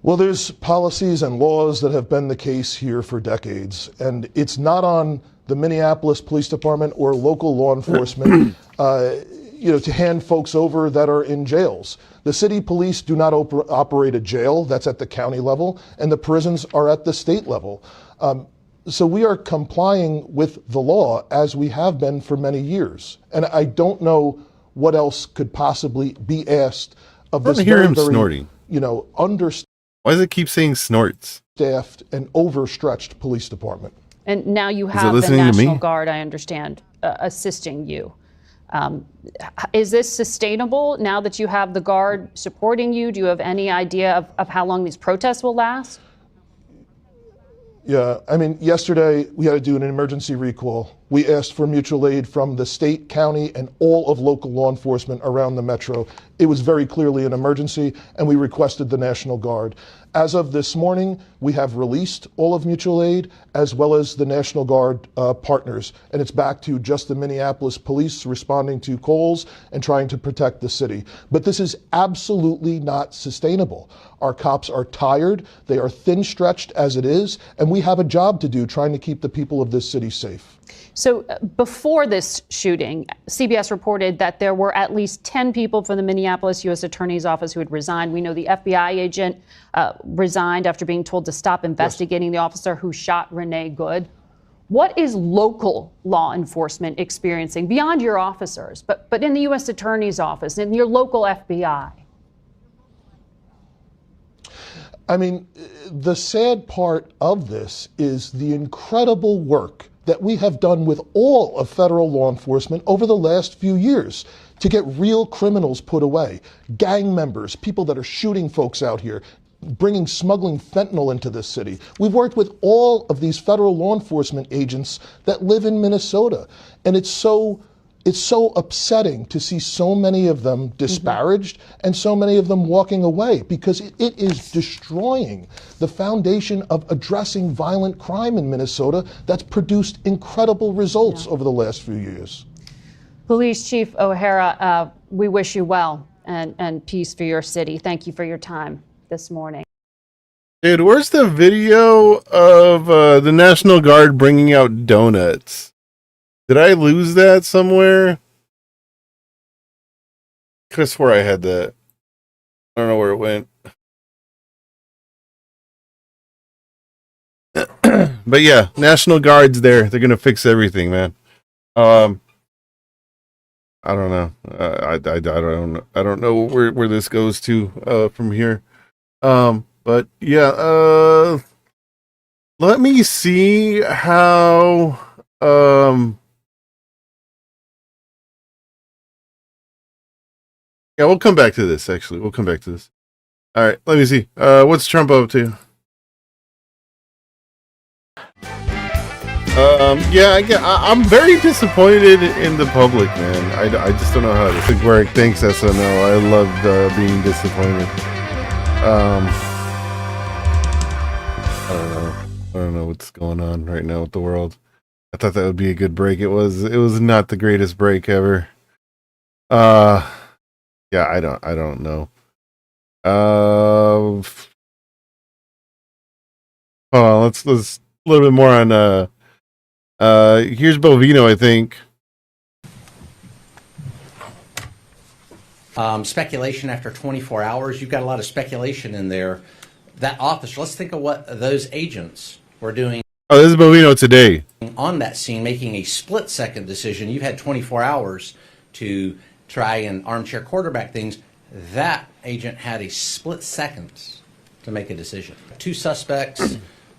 Well, there's policies and laws that have been the case here for decades, and it's not on the Minneapolis Police Department or local law enforcement to hand folks over that are in jails. The city police do not operate a jail. That's at the county level, and the prisons are at the state level. So we are complying with the law as we have been for many years. And I don't know what else could possibly be asked of this very, snorting. Understaffed. Why does it keep saying snorts? Staffed and overstretched police department. And now you have the National Guard, I understand, assisting you. Is this sustainable now that you have the Guard supporting you? Do you have any idea of how long these protests will last? Yeah, I mean, yesterday we had to do an emergency recall. We asked for mutual aid from the state, county, and all of local law enforcement around the metro. It was very clearly an emergency, and we requested the National Guard. As of this morning, we have released all of mutual aid as well as the National Guard partners, and it's back to just the Minneapolis police responding to calls and trying to protect the city. But this is absolutely not sustainable. Our cops are tired, they are thin-stretched as it is, and we have a job to do trying to keep the people of this city safe. So before this shooting, CBS reported that there were at least 10 people from the Minneapolis U.S. Attorney's Office who had resigned. We know the FBI agent resigned after being told to stop investigating the officer who shot Renee Good. What is local law enforcement experiencing beyond your officers, but in the U.S. Attorney's Office, in your local FBI? I mean, the sad part of this is the incredible work that we have done with all of federal law enforcement over the last few years to get real criminals put away, gang members, people that are shooting folks out here, smuggling fentanyl into this city. We've worked with all of these federal law enforcement agents that live in Minnesota, and it's so It's so upsetting to see so many of them disparaged and so many of them walking away, because it is destroying the foundation of addressing violent crime in Minnesota that's produced incredible results over the last few years. Police Chief O'Hara, we wish you well and peace for your city. Thank you for your time this morning. Dude, where's the video of the National Guard bringing out donuts? Did I lose that somewhere? Could have swore I had that. I don't know where it went. But yeah, National Guard's there. They're gonna fix everything, man. I don't know. I don't know where this goes to from here. But yeah, let me see how yeah, we'll come back to this, actually. We'll come back to this. All right, let me see. What's Trump up to? I'm very disappointed in the public, man. I just don't know how this work. Thanks, SNL. I love being disappointed. I don't know what's going on right now with the world. I thought that would be a good break. It was not the greatest break ever. Yeah, I don't know. Hold on, let's a little bit more on here's Bovino, I think. Speculation after 24 hours. You've got a lot of speculation in there. That officer, let's think of what those agents were doing. Oh, this is Bovino today. On that scene, making a split-second decision. You've had 24 hours to try and armchair quarterback things. That agent had a split second to make a decision. Two suspects.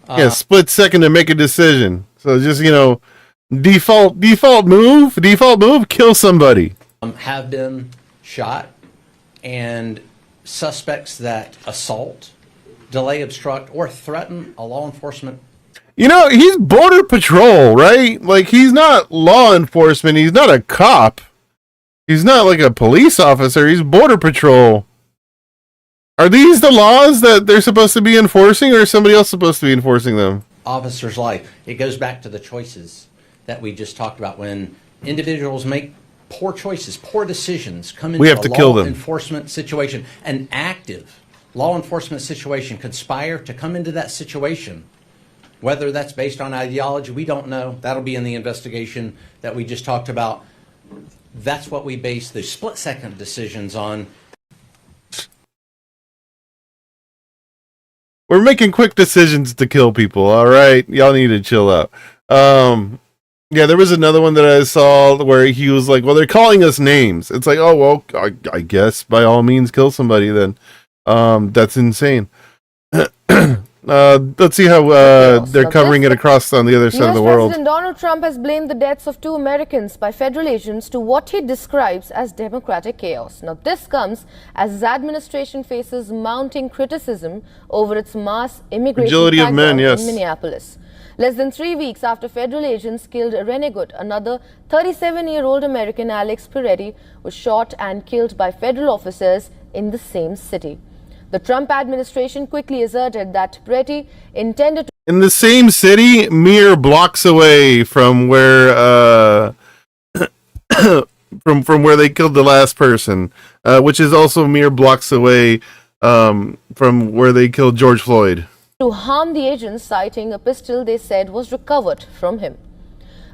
Yeah, split second to make a decision. So just, default move, kill somebody. Have been shot, and suspects that assault, delay, obstruct, or threaten a law enforcement. He's Border Patrol, right? Like, he's not law enforcement. He's not a cop. He's not like a police officer. He's Border Patrol. Are these the laws that they're supposed to be enforcing, or is somebody else supposed to be enforcing them? Officer's life. It goes back to the choices that we just talked about. When individuals make poor choices, poor decisions, come into a law enforcement situation, an active law enforcement situation, conspire to come into that situation. Whether that's based on ideology, we don't know. That'll be in the investigation that we just talked about. That's what we base the split-second decisions on. We're making quick decisions to kill people, all right? Y'all need to chill out. Yeah, there was another one that I saw where he was like, well, they're calling us names. It's like, oh, well, I guess by all means kill somebody then. That's insane. Let's see how they're covering it across on the other side of the world. President Donald Trump has blamed the deaths of 2 Americans by federal agents to what he describes as democratic chaos. Now, this comes as his administration faces mounting criticism over its mass immigration crackdown in Minneapolis. Less than 3 weeks after federal agents killed Renegade, another 37-year-old American, Alex Peretti, was shot and killed by federal officers in the same city. The Trump administration quickly asserted that Peretti intended to... In the same city, mere blocks away from where from where they killed the last person, which is also mere blocks away from where they killed George Floyd. ...to harm the agents, citing a pistol they said was recovered from him.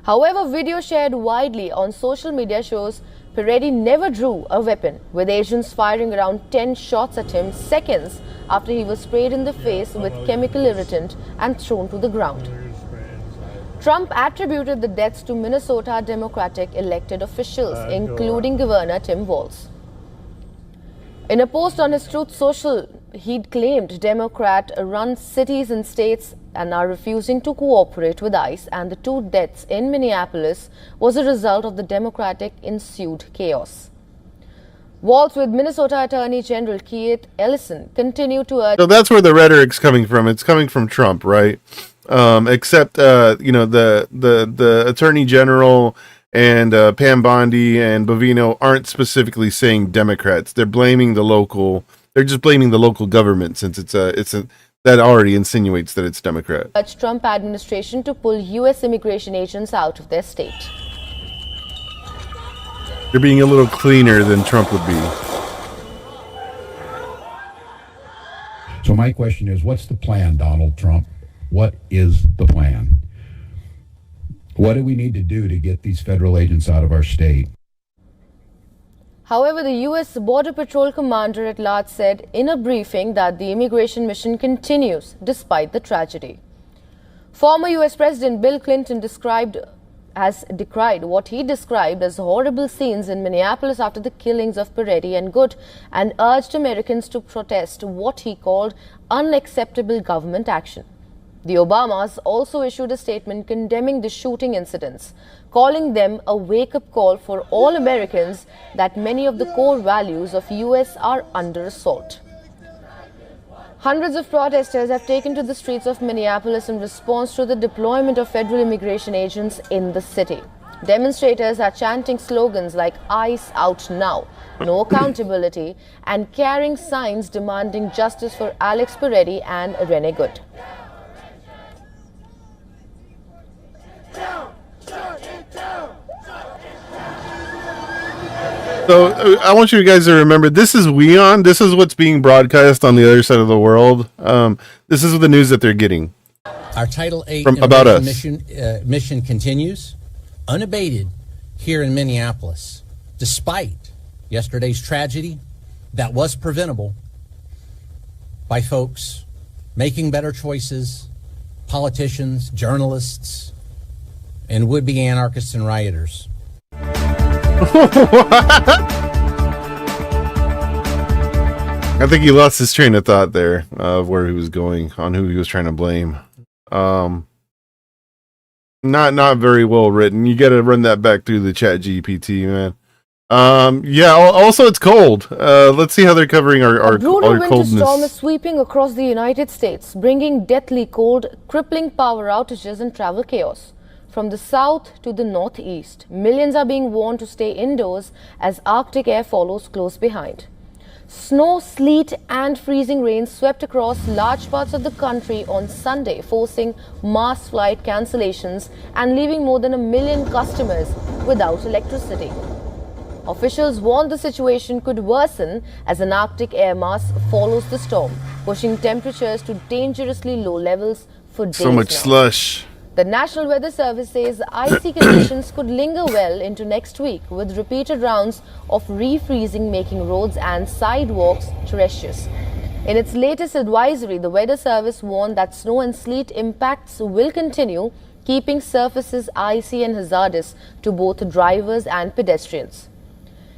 However, video shared widely on social media shows Peretti never drew a weapon, with agents firing around 10 shots at him seconds after he was sprayed in the face with chemical irritant and thrown to the ground. Trump attributed the deaths to Minnesota Democratic elected officials, including Governor Tim Walz. In a post on his Truth Social, he'd claimed Democrat-run cities and states and are refusing to cooperate with ICE, and the 2 deaths in Minneapolis was a result of the Democratic-ensued chaos. Walz, with Minnesota Attorney General Keith Ellison, continued to urge... So that's where the rhetoric's coming from. It's coming from Trump, right? Except, the Attorney General and Pam Bondi and Bovino aren't specifically saying Democrats. They're blaming the local. They're just blaming the local government, since that already insinuates that it's Democrat. Urged Trump administration to pull U.S. immigration agents out of their state. They're being a little cleaner than Trump would be. So my question is, what's the plan, Donald Trump? What is the plan? What do we need to do to get these federal agents out of our state? However, the U.S. Border Patrol commander at large said in a briefing that the immigration mission continues despite the tragedy. Former U.S. President Bill Clinton has decried what he described as horrible scenes in Minneapolis after the killings of Peretti and Good, and urged Americans to protest what he called unacceptable government action. The Obamas also issued a statement condemning the shooting incidents, calling them a wake-up call for all Americans that many of the core values of U.S. are under assault. Hundreds of protesters have taken to the streets of Minneapolis in response to the deployment of federal immigration agents in the city. Demonstrators are chanting slogans like "ICE out now," "No accountability," and carrying signs demanding justice for Alex Peretti and Rene Good. So I want you guys to remember, this is WEON. This is what's being broadcast on the other side of the world. This is the news that they're getting. Our Title 8 about us. mission continues unabated here in Minneapolis, despite yesterday's tragedy that was preventable by folks making better choices, politicians, journalists, and would-be anarchists and rioters. I think he lost his train of thought there of where he was going on who he was trying to blame. Not very well written. You got to run that back through the chat GPT, man. Yeah. Also, it's cold. Let's see how they're covering our brutal winter coldness. storm is sweeping across the United States, bringing deathly cold, crippling power outages and travel chaos. From the south to the northeast, millions are being warned to stay indoors as Arctic air follows close behind. Snow, sleet and freezing rain swept across large parts of the country on Sunday, forcing mass flight cancellations and leaving more than 1 million customers without electricity. Officials warned the situation could worsen as an Arctic air mass follows the storm, pushing temperatures to dangerously low levels for days So much now. slush. The National Weather Service says icy conditions could linger well into next week, with repeated rounds of refreezing making roads and sidewalks treacherous. In its latest advisory, the Weather Service warned that snow and sleet impacts will continue, keeping surfaces icy and hazardous to both drivers and pedestrians.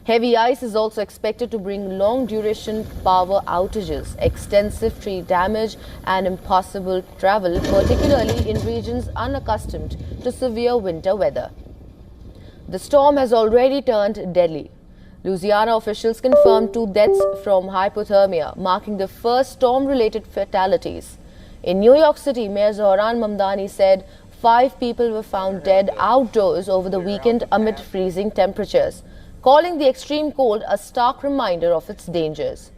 Heavy ice is also expected to bring long-duration power outages, extensive tree damage and impossible travel, particularly in regions unaccustomed to severe winter weather. The storm has already turned deadly. Louisiana officials confirmed 2 deaths from hypothermia, marking the first storm-related fatalities. In New York City, Mayor Zohran Mamdani said 5 people were found dead outdoors over the weekend amid freezing temperatures, calling the extreme cold a stark reminder of its dangers.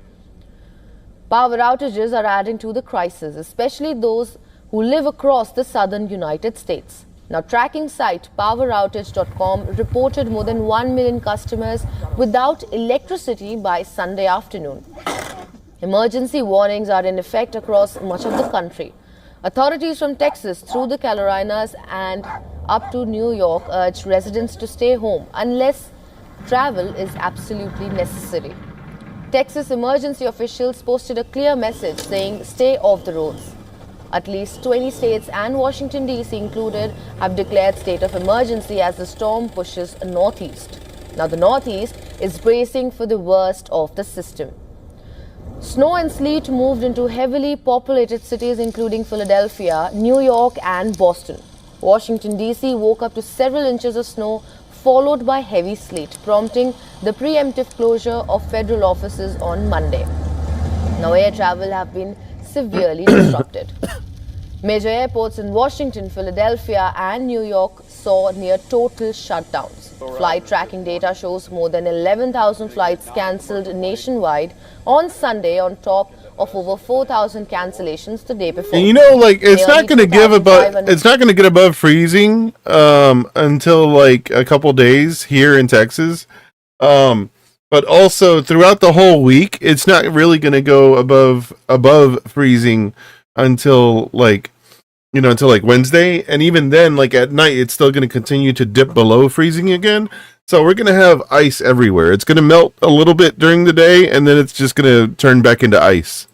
Power outages are adding to the crisis, especially those who live across the southern United States. Now, tracking site poweroutage.com reported more than 1 million customers without electricity by Sunday afternoon. Emergency warnings are in effect across much of the country. Authorities from Texas through the Carolinas and up to New York urged residents to stay home unless travel is absolutely necessary. Texas emergency officials posted a clear message saying stay off the roads. At least 20 states and Washington, D.C. included have declared state of emergency as the storm pushes northeast. Now the northeast is bracing for the worst of the system. Snow and sleet moved into heavily populated cities including Philadelphia, New York and Boston. Washington, D.C. woke up to several inches of snow followed by heavy sleet, prompting the preemptive closure of federal offices on Monday. Now air travel have been severely disrupted. Major airports in Washington, Philadelphia and New York saw near total shutdowns. Flight tracking data shows more than 11,000 flights cancelled nationwide on Sunday, on top of over 4,000 cancellations the day before. And you know, like, it's not going to get above freezing until like a couple days here in Texas. But also throughout the whole week, it's not really going to go above freezing until like Wednesday. And even then, like at night, it's still going to continue to dip below freezing again. So we're going to have ice everywhere. It's going to melt a little bit during the day, and then it's just going to turn back into ice.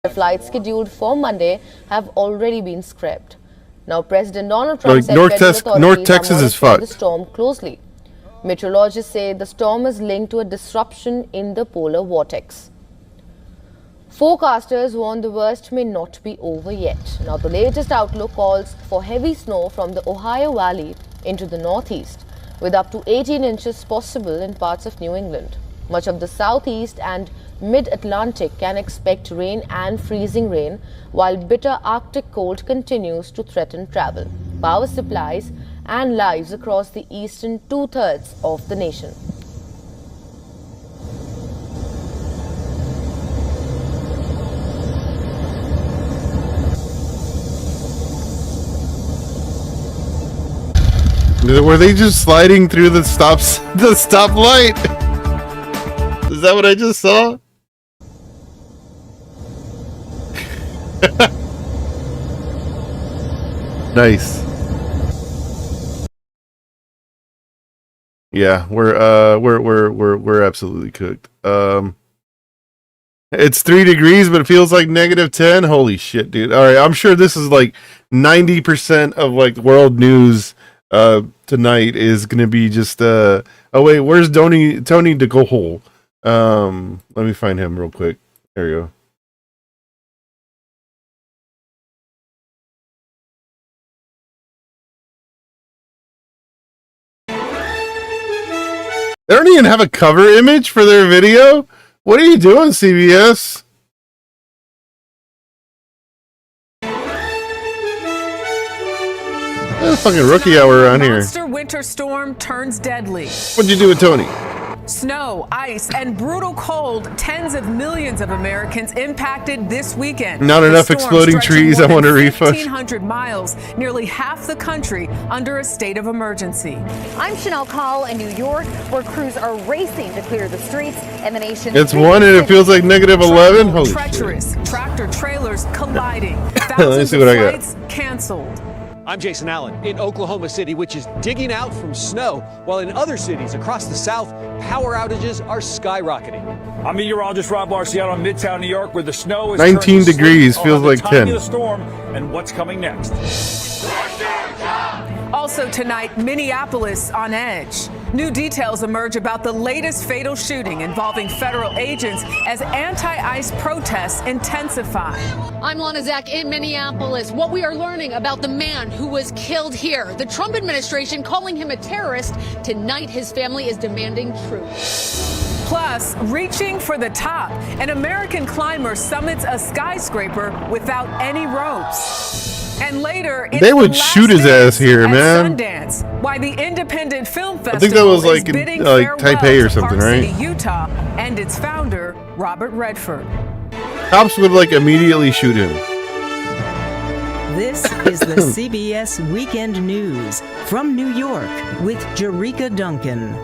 Flights scheduled for Monday have already been scrapped. Now, President Donald Trump said North Texas is fucked. The storm closely. Meteorologists say the storm is linked to a disruption in the polar vortex. Forecasters warn the worst may not be over yet. Now, the latest outlook calls for heavy snow from the Ohio Valley into the northeast, with up to 18 inches possible in parts of New England. Much of the southeast and mid-Atlantic can expect rain and freezing rain, while bitter Arctic cold continues to threaten travel, power supplies, and lives across the eastern two-thirds of the nation. Were they just sliding through the stoplight? Is that what I just saw? Nice. Yeah, we're absolutely cooked. It's 3 degrees, but it feels like -10. Holy shit, dude. All right, I'm sure this is like 90% of like world news tonight is gonna be just oh wait, where's Tony DeCole? Let me find him real quick. There you go. They don't even have a cover image for their video. What are you doing, CBS? There's a fucking rookie hour around here. Monster winter storm turns deadly. What'd you do with Tony? Snow, ice, and brutal cold. Tens of millions of Americans impacted this weekend. Not enough exploding trees. I want a refund. 1,500 miles, nearly half the country under a state of emergency. I'm Chanel Call in New York, where crews are racing to clear the streets and the nation. It's 1 and it feels like -11. Holy treacherous shit. Tractor trailers colliding. Let me see what I got. Flights canceled. I'm Jason Allen in Oklahoma City, which is digging out from snow, while in other cities across the South, power outages are skyrocketing. I'm meteorologist Rob Larcy out on Midtown New York, where the snow is 19 degrees, feels like 10. The storm and what's coming next. Also tonight, Minneapolis on edge. New details emerge about the latest fatal shooting involving federal agents as anti-ICE protests intensify. I'm Lana Zach in Minneapolis. What we are learning about the man who was killed here. The Trump administration calling him a terrorist. Tonight, his family is demanding truth. Plus, reaching for the top. An American climber summits a skyscraper without any ropes. And later, they would shoot his ass here, man. Sundance, why the Independent Film Festival I think that was like in like Taipei or something, right? City, Utah, and its founder, Robert Redford. Cops would like immediately shoot him. This is the CBS Weekend News from New York with Jerika Duncan.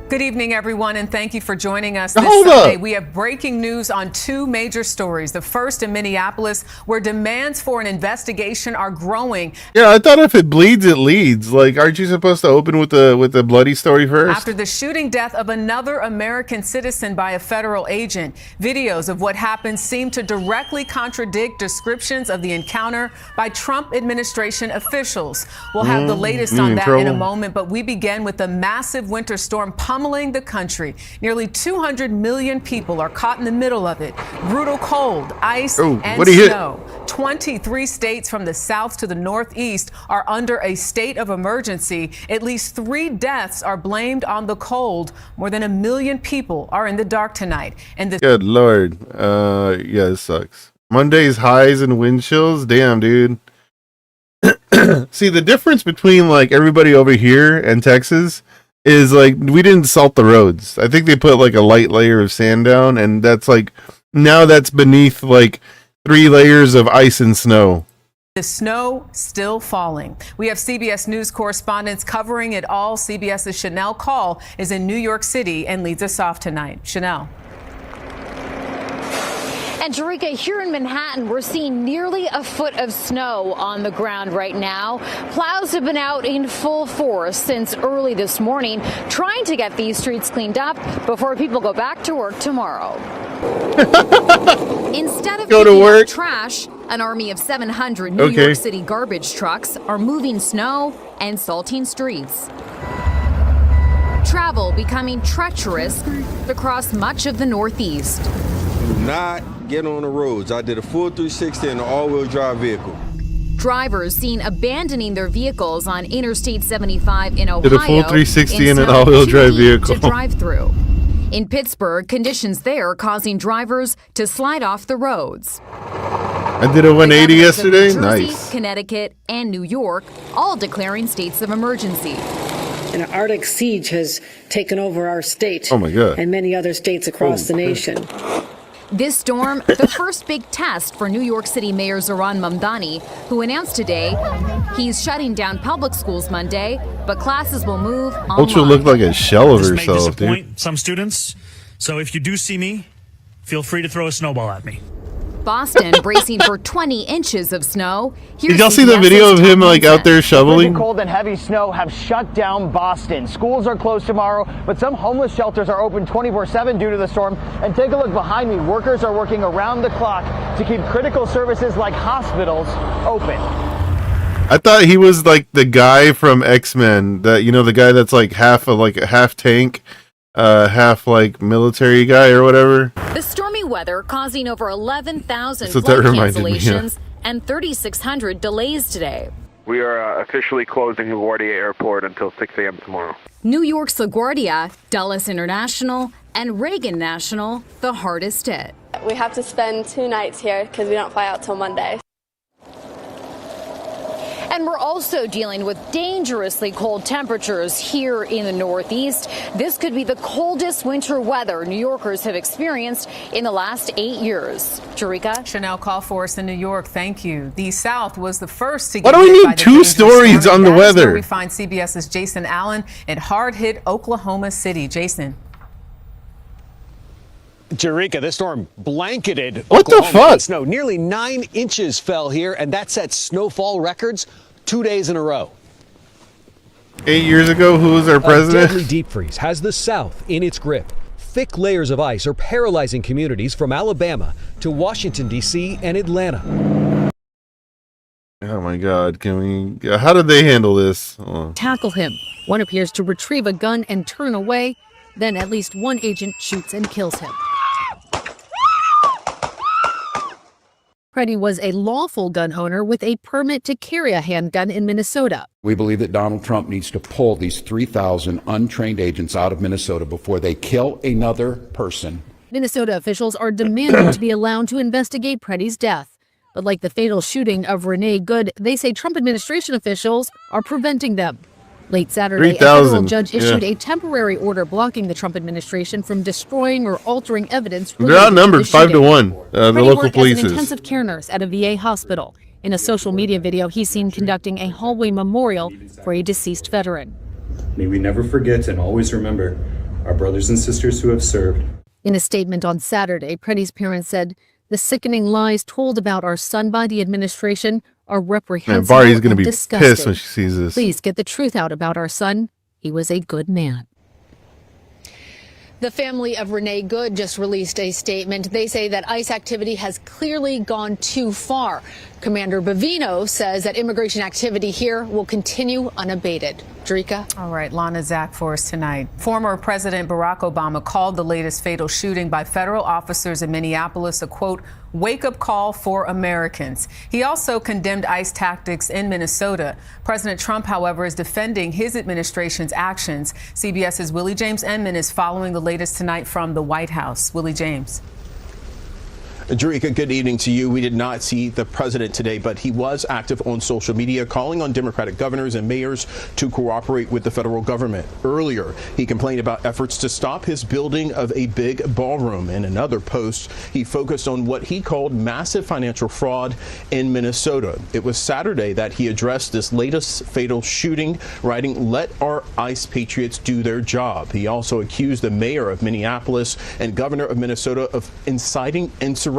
Good evening, everyone, and thank you for joining us this Sunday. We have breaking news on 2 major stories. The first in Minneapolis, where demands for an investigation are growing. Yeah, I thought if it bleeds, it leads. Like, aren't you supposed to open with the bloody story first? After the shooting death of another American citizen by a federal agent, videos of what happened seem to directly contradict descriptions of the encounter by Trump administration officials. We'll have the latest on that in a moment, but we begin with the massive winter storm pummeling the country. Nearly 200 million people are caught in the middle of it. Brutal cold, ice, and snow. 23 states from the south to the northeast are under a state of emergency. At least 3 deaths are blamed on the cold. More than 1 million people are in the dark tonight. And the Good Lord. Yeah, it sucks. Monday's highs and wind chills. Damn, dude. See, the difference between like everybody over here and Texas is like we didn't salt the roads. I think they put like a light layer of sand down, and that's like now that's beneath like 3 layers of ice and snow. The snow still falling. We have CBS News correspondents covering it all. CBS's Chanel Call is in New York City and leads us off tonight. Chanel. And Jerika, here in Manhattan, we're seeing nearly a foot of snow on the ground right now. Plows have been out in full force since early this morning, trying to get these streets cleaned up before people go back to work tomorrow. Instead of picking up trash, an army of 700 New York City garbage trucks are moving snow and salting streets. Travel becoming treacherous across much of the Northeast. Do not get on the roads. I did a full 360 in an all-wheel drive vehicle. Drivers seen abandoning their vehicles on Interstate 75 in Ohio. Did a full 360 in an all-wheel drive vehicle. To drive through. In Pittsburgh, conditions there causing drivers to slide off the roads. I did a 180 yesterday. Jersey, Nice. Connecticut, and New York all declaring states of emergency. An Arctic siege has taken over our state. Oh my God. And many other states across the nation. This storm, the first big test for New York City Mayor Zohran Mamdani, who announced today he's shutting down public schools Monday, but classes will move online. Ultra looked like a shell of This may herself, disappoint dude. some students, so if you do see me, feel free to throw a snowball at me. Boston bracing for 20 inches of snow. Did y'all see the video of him like out there shoveling? Cold and heavy snow have shut down Boston. Schools are closed tomorrow, but some homeless shelters are open 24/7 due to the storm. And take a look behind me. Workers are working around the clock to keep critical services like hospitals open. I thought he was like the guy from X-Men, that the guy that's like half a half tank, half like military guy or whatever. The stormy weather causing over 11,000 That's what flight that reminded me, cancellations and 3,600 delays today. We are officially closing LaGuardia Airport until 6 a.m. tomorrow. New York's LaGuardia, Dulles International, and Reagan National the hardest hit. We have to spend 2 nights here because we don't fly out till Monday. And we're also dealing with dangerously cold temperatures here in the Northeast. This could be the coldest winter weather New Yorkers have experienced in the last 8 years. Jerika? Chanel Call for us in New York. Thank you. The South was the first to Why get do we hit by need the 2 dangerous stories storm. on the That is where weather? we find CBS's Jason Allen in hard-hit Oklahoma City. Jason. Jerika, this storm blanketed What the Oklahoma fuck? with snow. Nearly 9 inches fell here, and that set snowfall records 2 days in a row. 8 years ago, who was our A president? deadly deep freeze has the South in its grip. Thick layers of ice are paralyzing communities from Alabama to Washington, D.C. and Atlanta. Oh my God! Can we? How did they handle this? Oh. Tackle him. One appears to retrieve a gun and turn away. Then at least one agent shoots and kills him. Preddy was a lawful gun owner with a permit to carry a handgun in Minnesota. We believe that Donald Trump needs to pull these 3,000 untrained agents out of Minnesota before they kill another person. Minnesota officials are demanding to be allowed to investigate Preddy's death. But like the fatal shooting of Renee Good, they say Trump administration officials are preventing them. Late Saturday, a federal judge issued a temporary order blocking the Trump administration from destroying or altering evidence. They're outnumbered 5-1. The Preddy local worked police as an is. intensive care nurse at a VA hospital. In a social media video, he's seen conducting a hallway memorial for a deceased veteran. May we never forget and always remember our brothers and sisters who have served. In a statement on Saturday, Preddy's parents said, "The sickening lies told about our son by the administration are reprehensible Man, Barty's gonna and be disgusting. pissed when she sees this. Please get the truth out about our son. He was a good man." The family of Renee Good just released a statement. They say that ICE activity has clearly gone too far. Commander Bavino says that immigration activity here will continue unabated. Jerika? All right, Lana Zach for us tonight. Former President Barack Obama called the latest fatal shooting by federal officers in Minneapolis a, quote, wake-up call for Americans. He also condemned ICE tactics in Minnesota. President Trump, however, is defending his administration's actions. CBS's Willie James Enman is following the latest tonight from the White House. Willie James. Jerika, good evening to you. We did not see the president today, but he was active on social media, calling on Democratic governors and mayors to cooperate with the federal government. Earlier, he complained about efforts to stop his building of a big ballroom. In another post, he focused on what he called massive financial fraud in Minnesota. It was Saturday that he addressed this latest fatal shooting, writing, "Let our ICE patriots do their job." He also accused the mayor of Minneapolis and governor of Minnesota of inciting insurrection.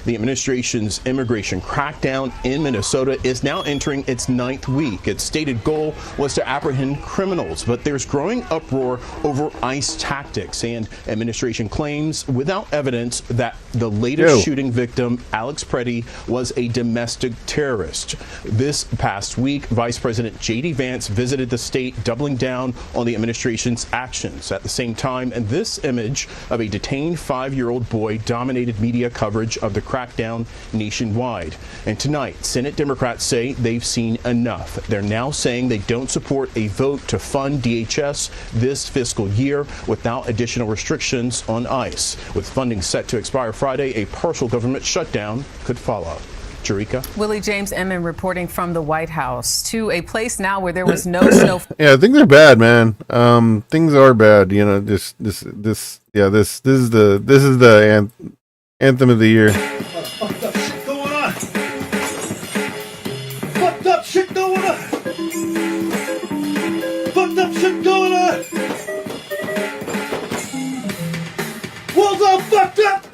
The administration's immigration crackdown in Minnesota is now entering its 9th week. Its stated goal was to apprehend criminals, but there's growing uproar over ICE tactics, and administration claims without evidence that the latest shooting victim, Alex Preddy, was a domestic terrorist. This past week, Vice President J.D. Vance visited the state, doubling down on the administration's actions. At the same time, and this image of a detained 5-year-old boy dominated media coverage of the crackdown nationwide. And tonight, Senate Democrats say they've seen enough. They're now saying they don't support a vote to fund DHS this fiscal year without additional restrictions on ICE. With funding set to expire Friday, a partial government shutdown could follow. Jerika. Willie James Emmon reporting from the White House to a place now where there was no snow. Yeah, things are bad, man. Things are bad. You know, this is the anthem of the year. Fucked up shit going on. Fucked up shit going on. Fucked up shit going on. Walls all fucked up.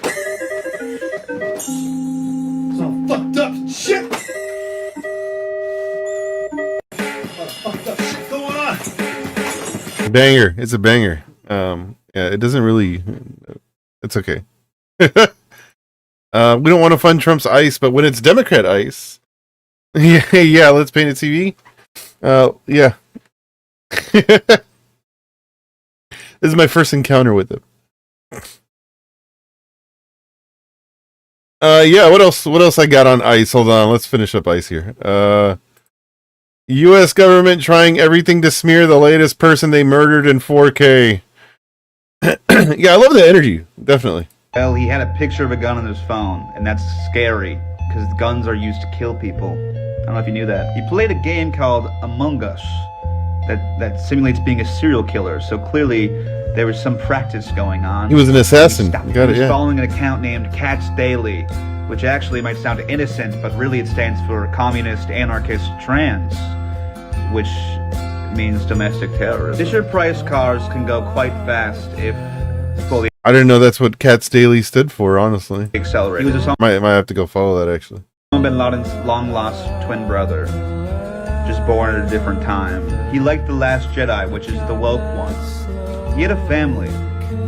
It's all fucked up shit. Fucked up shit going on. Banger. It's a banger. Yeah, it doesn't really. It's okay. We don't want to fund Trump's ICE, but when it's Democrat ICE, yeah, let's paint a TV. Yeah. This is my first encounter with it. Yeah, what else? What else I got on ICE? Hold on, let's finish up ICE here. U.S. government trying everything to smear the latest person they murdered in 4K. Yeah, I love the energy, definitely. Well, he had a picture of a gun on his phone, and that's scary, because guns are used to kill people. I don't know if you knew that. He played a game called Among Us that simulates being a serial killer, so clearly there was some practice going on. He was an assassin. He Got it, was yeah. following an account named Cats Daily, which actually might sound innocent, but really it stands for Communist Anarchist Trans, which means domestic terrorism. Fisher-Price cars can go quite fast if fully I didn't know that's what Cats Daily stood for, honestly. accelerated. He was Might have to go follow that, actually. Osama bin Laden's long-lost twin brother, just born at a different time. He liked The Last Jedi, which is the woke one. He had a family,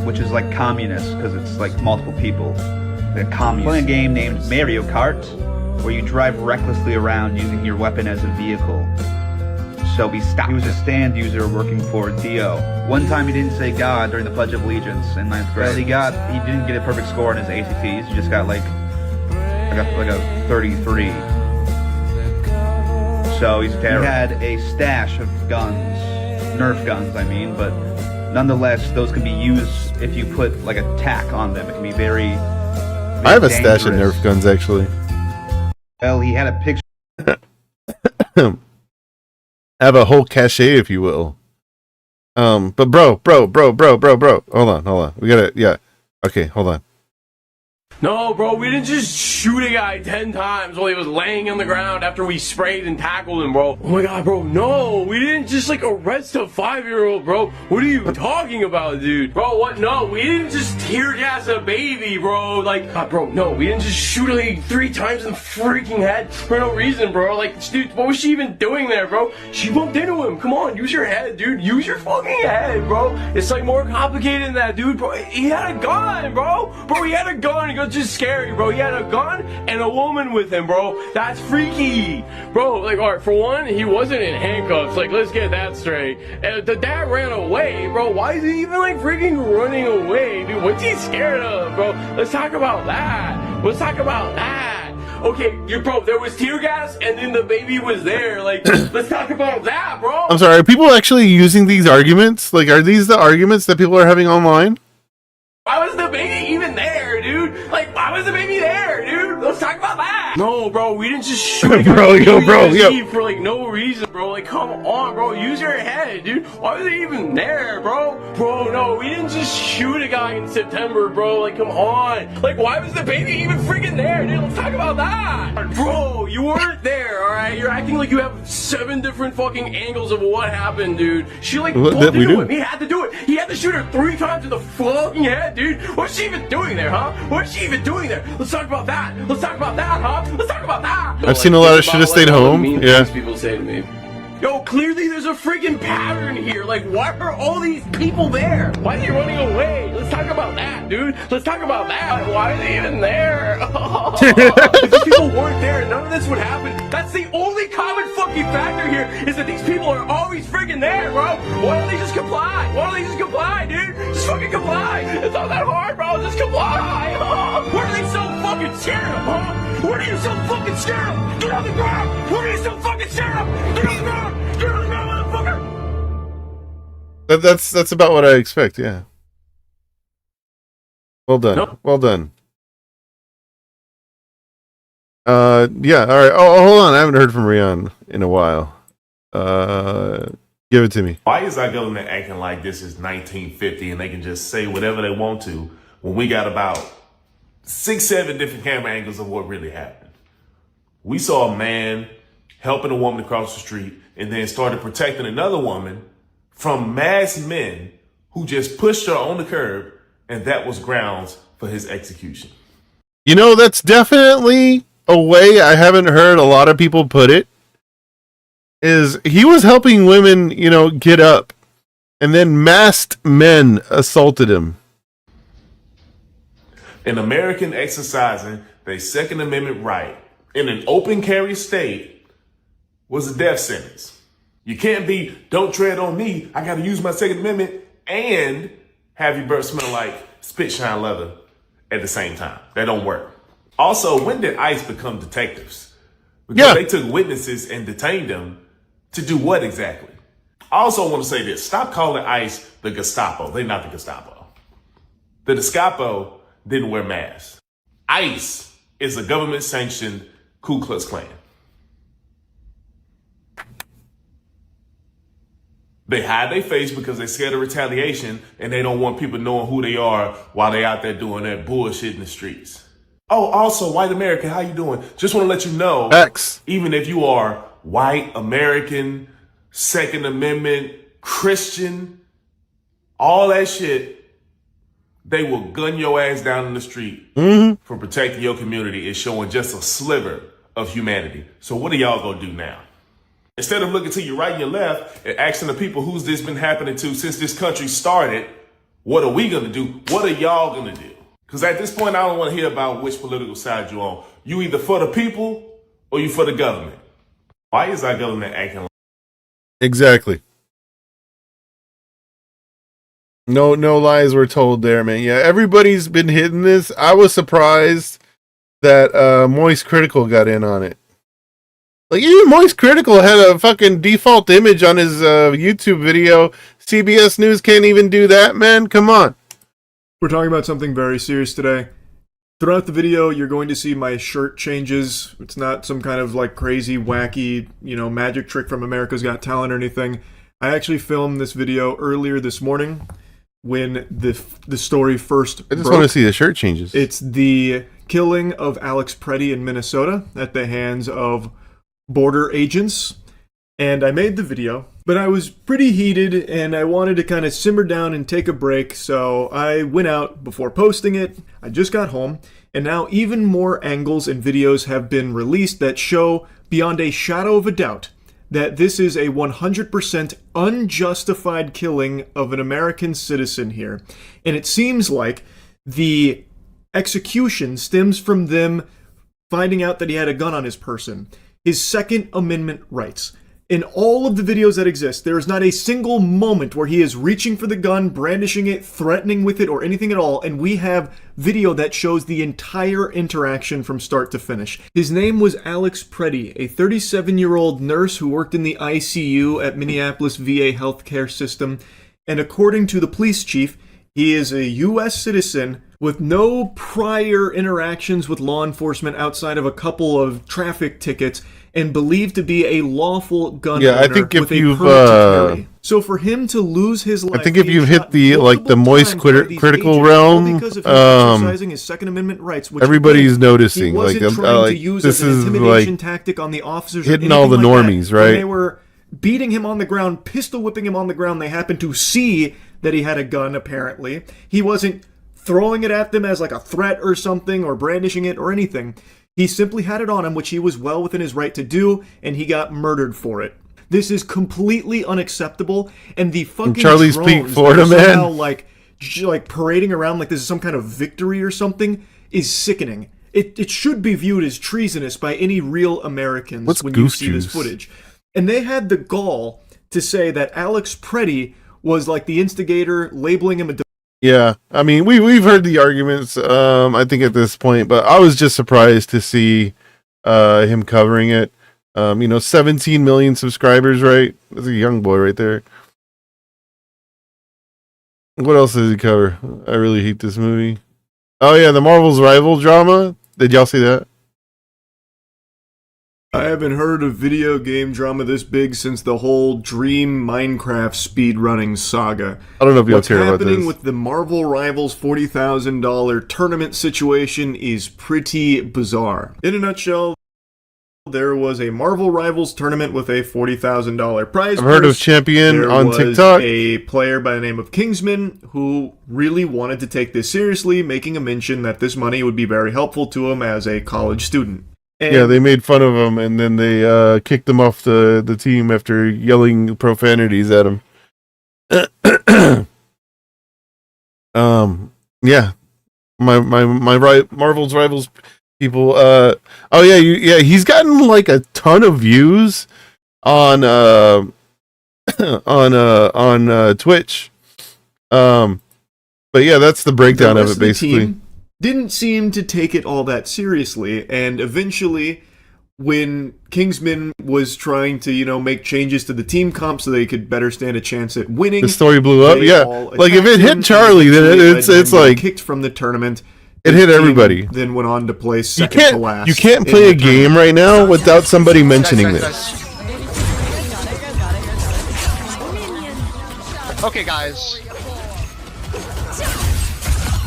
which is like communist, because it's like multiple people. They're communist. Playing a game named Mario Kart, where you drive recklessly around using your weapon as a vehicle. So he stopped. He was a stand user working for Dio. One time he didn't say God during the Pledge of Allegiance in 9th grade. He didn't get a perfect score on his ACTs. He just got like a 33. So he's terrible. He had a stash of guns, Nerf guns, I mean, but nonetheless, those can be used if you put like a tack on them. It can be very I have a stash of Nerf guns, actually. Well, he had a picture. Have a whole cache, if you will. But bro. Hold on. We gotta, yeah. Okay, hold on. No, bro, we didn't just shoot a guy 10 times while he was laying on the ground after we sprayed and tackled him, bro. Oh my god, bro, no, we didn't just, like, arrest a 5-year-old, bro. What are you talking about, dude? Bro, what? No, we didn't just tear gas a baby, bro. Like, bro, no, we didn't just shoot her, like, 3 times in the freaking head for no reason, bro. Like, dude, what was she even doing there, bro? She bumped into him. Come on, use your head, dude. Use your fucking head, bro. It's, like, more complicated than that, dude, bro. He had a gun, bro. Bro, he had a gun. He goes, just scary, bro. He had a gun and a woman with him, bro. That's freaky, bro. Like, all right, for one, he wasn't in handcuffs. Like, let's get that straight. And the dad ran away, bro. Why is he even like freaking running away, dude? What's he scared of, bro? Let's talk about that. Let's talk about that. Okay, bro, there was tear gas and then the baby was there. Like, let's talk about that, bro. I'm sorry, are people actually using these arguments? Like, are these the arguments that people are having online? Why was the baby even there, dude? Like, why was the baby there? No, bro, we didn't just shoot a guy for like no reason, bro. Like, come on, bro, use your head, dude. Why was he even there, bro? Bro, no, we didn't just shoot a guy in September, bro. Like, come on. Like, why was the baby even freaking there, dude? Let's talk about that. Bro, you weren't there, all right? You're acting like you have 7 different fucking angles of what happened, dude. She like pulled into him. He had to do it. He had to shoot her 3 times in the fucking head, dude. What's she even doing there, huh? What's she even doing there? Let's talk about that. Let's talk about that, huh? Let's talk about that. I've seen a lot of shit have stayed home. Yeah. People say to me, yo, clearly there's a freaking pattern here. Like, why are all these people there? Why are they running away? Let's talk about that, dude. Let's talk about that. Why are they even there? If these people weren't there, none of this would happen. That's the only common fucking factor here, is that these people are always freaking there, bro. Why don't they just comply? Why don't they just comply, dude? Just fucking comply. It's not that hard, bro. Just comply. What are they so fucking scared of, huh? What are you so fucking scared of? Get on the ground. What are you so fucking scared of? Get on the ground. Get on the ground, motherfucker. That's about what I expect. Yeah. Well done. Nope. Well done. Yeah. All right. Oh, hold on. I haven't heard from Rian in a while. Give it to me. Why is our government acting like this is 1950 and they can just say whatever they want to when we got about 6, 7 different camera angles of what really happened? We saw a man helping a woman across the street and then started protecting another woman from masked men who just pushed her on the curb, and that was grounds for his execution. You know, that's definitely a way I haven't heard a lot of people put it. Is he was helping women, you know, get up, and then masked men assaulted him. An American exercising their Second Amendment right in an open carry state was a death sentence. You can't be, don't tread on me, I gotta use my Second Amendment, and have your breath smell like spit shine leather at the same time. That don't work. Also, when did ICE become detectives? Because they took witnesses and detained them to do what exactly? I also want to say this, stop calling ICE the Gestapo. They're not the Gestapo. The Gestapo didn't wear masks. ICE is a government-sanctioned Ku Klux Klan. They hide their face because they're scared of retaliation and they don't want people knowing who they are while they're out there doing that bullshit in the streets. Oh, also, white American, how you doing? Just want to let you know, even if you are white, American, Second Amendment, Christian, all that shit, they will gun your ass down in the street for protecting your community and showing just a sliver of humanity. So what are y'all gonna do now? Instead of looking to your right and your left and asking the people who's this been happening to since this country started, what are we gonna do? What are y'all gonna do? Because at this point, I don't want to hear about which political side you're on. You either for the people or you for the government. Why is our government acting like Exactly. No lies were told there, man. Yeah, everybody's been hitting this. I was surprised that Moist Critical got in on it. Like, even Moist Critical had a fucking default image on his YouTube video. CBS News can't even do that, man. Come on. We're talking about something very serious today. Throughout the video, you're going to see my shirt changes. It's not some kind of like crazy, wacky, magic trick from America's Got Talent or anything. I actually filmed this video earlier this morning when the story first I just want to see the shirt changes. It's the killing of Alex Preddy in Minnesota at the hands of border agents. And I made the video, but I was pretty heated and I wanted to kind of simmer down and take a break. So I went out before posting it. I just got home, and now even more angles and videos have been released that show beyond a shadow of a doubt that this is a 100% unjustified killing of an American citizen here. And it seems like the execution stems from them finding out that he had a gun on his person. His Second Amendment rights. In all of the videos that exist, there is not a single moment where he is reaching for the gun, brandishing it, threatening with it, or anything at all, and we have video that shows the entire interaction from start to finish. His name was Alex Preddy, a 37-year-old nurse who worked in the ICU at Minneapolis VA healthcare system, and according to the police chief, he is a U.S. citizen with no prior interactions with law enforcement outside of a couple of traffic tickets, and believed to be a lawful gun owner I think if with a you've permit to carry. So for him to lose his life, I think if you've hit the moist critical realm, because of him exercising his Second Amendment rights, which everybody's again, noticing. he wasn't trying to use this as an is intimidation tactic on the officers, hitting or all the anything like normies, that. right? When they were beating him on the ground, pistol whipping him on the ground. They happened to see that he had a gun. Apparently, he wasn't throwing it at them as like a threat or something, or brandishing it or anything. He simply had it on him, which he was well within his right to do, and he got murdered for it. This is completely unacceptable, and the fucking Charlie's drones Peak, Florida, that are somehow, man, like parading around like this is some kind of victory or something, is sickening. It should be viewed as treasonous by any real Americans when you see this footage. And they had the gall to say that Alex Preddy was like the instigator, labeling him a... Yeah, I mean, we've heard the arguments, I think at this point, but I was just surprised to see him covering it. 17 million subscribers, right? That's a young boy right there. What else does he cover? I really hate this movie. Oh yeah, the Marvel's Rival drama. Did y'all see that? I haven't heard of video game drama this big since the whole Dream Minecraft speedrunning saga. I don't know if y'all care about this. What's happening with the Marvel Rivals $40,000 tournament situation is pretty bizarre. In a nutshell, there was a Marvel Rivals tournament with a $40,000 prize. I've heard of Champion on TikTok. A player by the name of Kingsman who really wanted to take this seriously, making a mention that this money would be very helpful to him as a college student. And yeah, they made fun of him, and then they kicked him off the team after yelling profanities at him. Yeah, my Marvel's Rivals people. Oh yeah, he's gotten like a ton of views on on Twitch. But yeah, that's the breakdown of it basically. Didn't seem to take it all that seriously, and eventually when Kingsman was trying to, make changes to the team comp so they could better stand a chance at winning, the story blew up. Yeah, like if it hit Charlie, then it's like kicked from the tournament. It hit everybody. Then went on to play second to last. You can't play a game right now without somebody mentioning this. Okay, guys.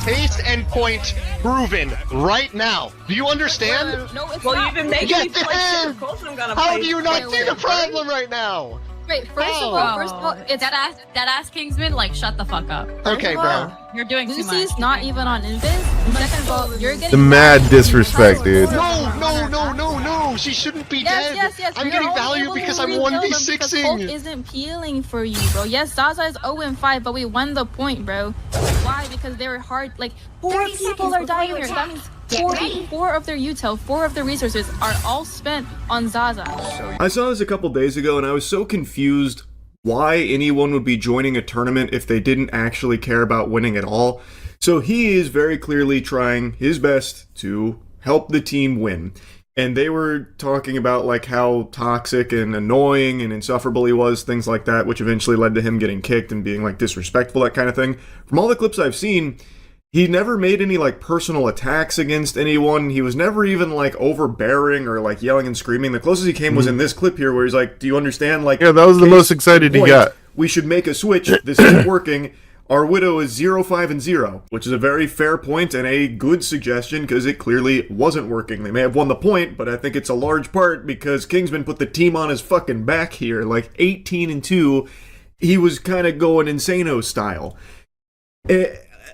Pace and point proven right now. Do you understand? No, it's not. You've been making me play shit. Of course I'm gonna play. How do you not see the problem right now? Wait, first of all, it's that ass Kingsman, like, shut the fuck up. Okay, bro. You're doing too much. Lucy's not even on Invis. Second of all, you're getting the mad disrespect, dude. No. She shouldn't be dead. Yes. I'm getting value because I'm 1v6ing. Hope isn't peeling for you, bro. Yes, Zaza is 0-5, but we won the point, bro. Why? Because they were hard. Like, 4 people are dying here. That means 4 of their util, 4 of their resources are all spent on Zaza. I saw this a couple days ago, and I was so confused why anyone would be joining a tournament if they didn't actually care about winning at all. So he is very clearly trying his best to help the team win. And they were talking about like how toxic and annoying and insufferable he was, things like that, which eventually led to him getting kicked and being like disrespectful, that kind of thing. From all the clips I've seen, he never made any like personal attacks against anyone. He was never even like overbearing or like yelling and screaming. The closest he came was in this clip here where he's like, do you understand? Like, yeah, that was the most excited he got. We should make a switch. This isn't working. Our widow is 0-5-0, which is a very fair point and a good suggestion because it clearly wasn't working. They may have won the point, but I think it's a large part because Kingsman put the team on his fucking back here. Like 18-2, he was kind of going Insano style.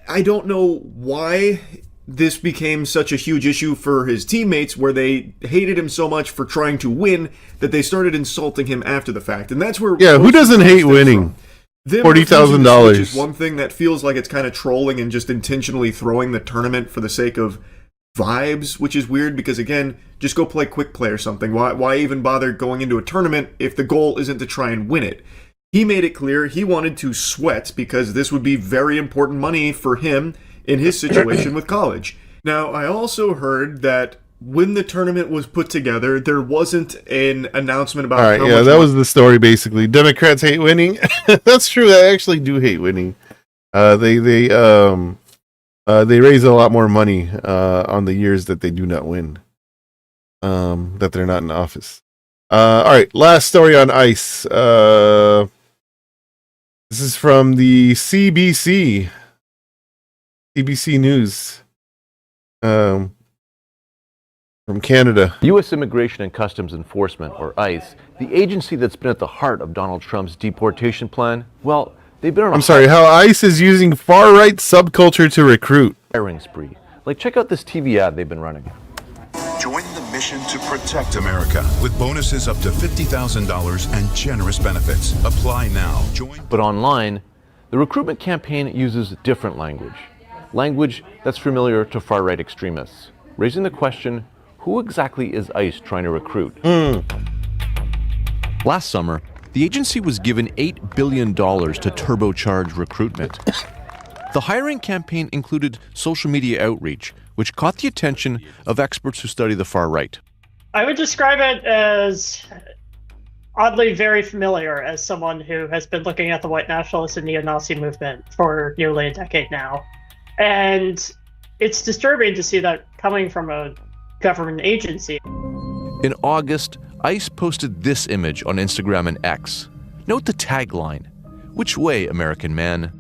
I don't know why this became such a huge issue for his teammates where they hated him so much for trying to win that they started insulting him after the fact. And that's where... Yeah, who doesn't hate winning? $40,000. Which is one thing that feels like it's kind of trolling and just intentionally throwing the tournament for the sake of vibes, which is weird because, again, just go play quick play or something. Why even bother going into a tournament if the goal isn't to try and win it? He made it clear he wanted to sweat because this would be very important money for him in his situation with college. Now, I also heard that when the tournament was put together, there wasn't an announcement about how much that was the story, basically. Democrats hate winning. That's true. I actually do hate winning. They they raise a lot more money on the years that they do not win, that they're not in office. All right, last story on ICE. This is from the CBC News, from Canada. U.S. Immigration and Customs Enforcement, or ICE, the agency that's been at the heart of Donald Trump's deportation plan, well, they've been on how ICE is using far-right subculture to recruit. Hiring spree. Like, check out this TV ad they've been running. Join the mission to protect America with bonuses up to $50,000 and generous benefits. Apply now. But online, the recruitment campaign uses different language that's familiar to far-right extremists, raising the question, who exactly is ICE trying to recruit? Last summer, the agency was given $8 billion to turbocharge recruitment. The hiring campaign included social media outreach, which caught the attention of experts who study the far right. I would describe it as oddly very familiar as someone who has been looking at the white nationalist and neo-Nazi movement for nearly a decade now. And it's disturbing to see that coming from a government agency. In August, ICE posted this image on Instagram and X. Note the tagline, "Which way, American man?"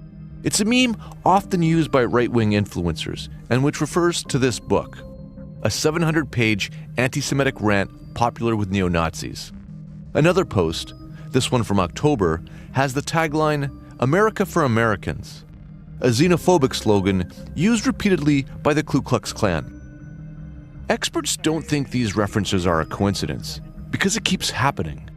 It's a meme often used by right-wing influencers, and which refers to this book, a 700-page anti-Semitic rant popular with neo-Nazis. Another post, this one from October, has the tagline, "America for Americans," a xenophobic slogan used repeatedly by the Ku Klux Klan. Experts don't think these references are a coincidence, because it keeps happening.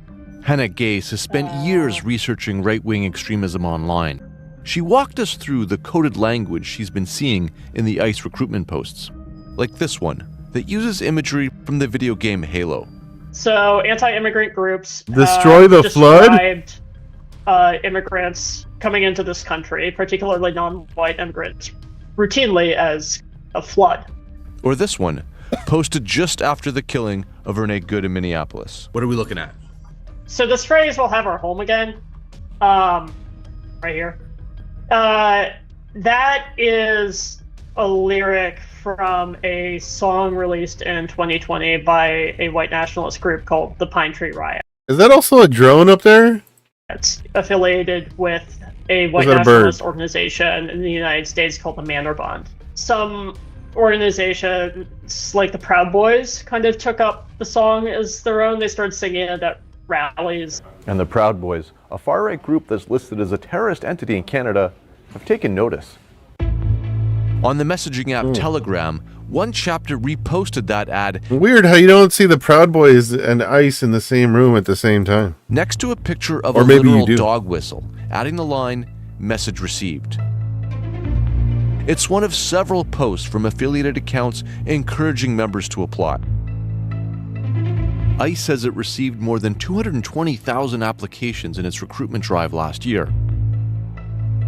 Hannah Gase has spent years researching right-wing extremism online. She walked us through the coded language she's been seeing in the ICE recruitment posts, like this one, that uses imagery from the video game Halo. So anti-immigrant groups Destroy the flood? described immigrants coming into this country, particularly non-white immigrants, routinely as a flood. Or this one, posted just after the killing of Renee Good in Minneapolis. What are we looking at? So this phrase, "we'll have our home again," right here, that is a lyric from a song released in 2020 by a white nationalist group called the Pine Tree Riot. Is that also a drone up there? It's affiliated with a white that a nationalist organization in the United States called the Manor Bond. Some organizations like the Proud Boys kind of took up the song as their own. They started singing it at rallies. And the Proud Boys, a far-right group that's listed as a terrorist entity in Canada, have taken notice. On the messaging app Telegram, one chapter reposted that ad. Weird how you don't see the Proud Boys and ICE in the same room at the same time. Next to a picture of Or a maybe you literal do. dog whistle, adding the line, "Message received." It's one of several posts from affiliated accounts encouraging members to apply. ICE says it received more than 220,000 applications in its recruitment drive last year.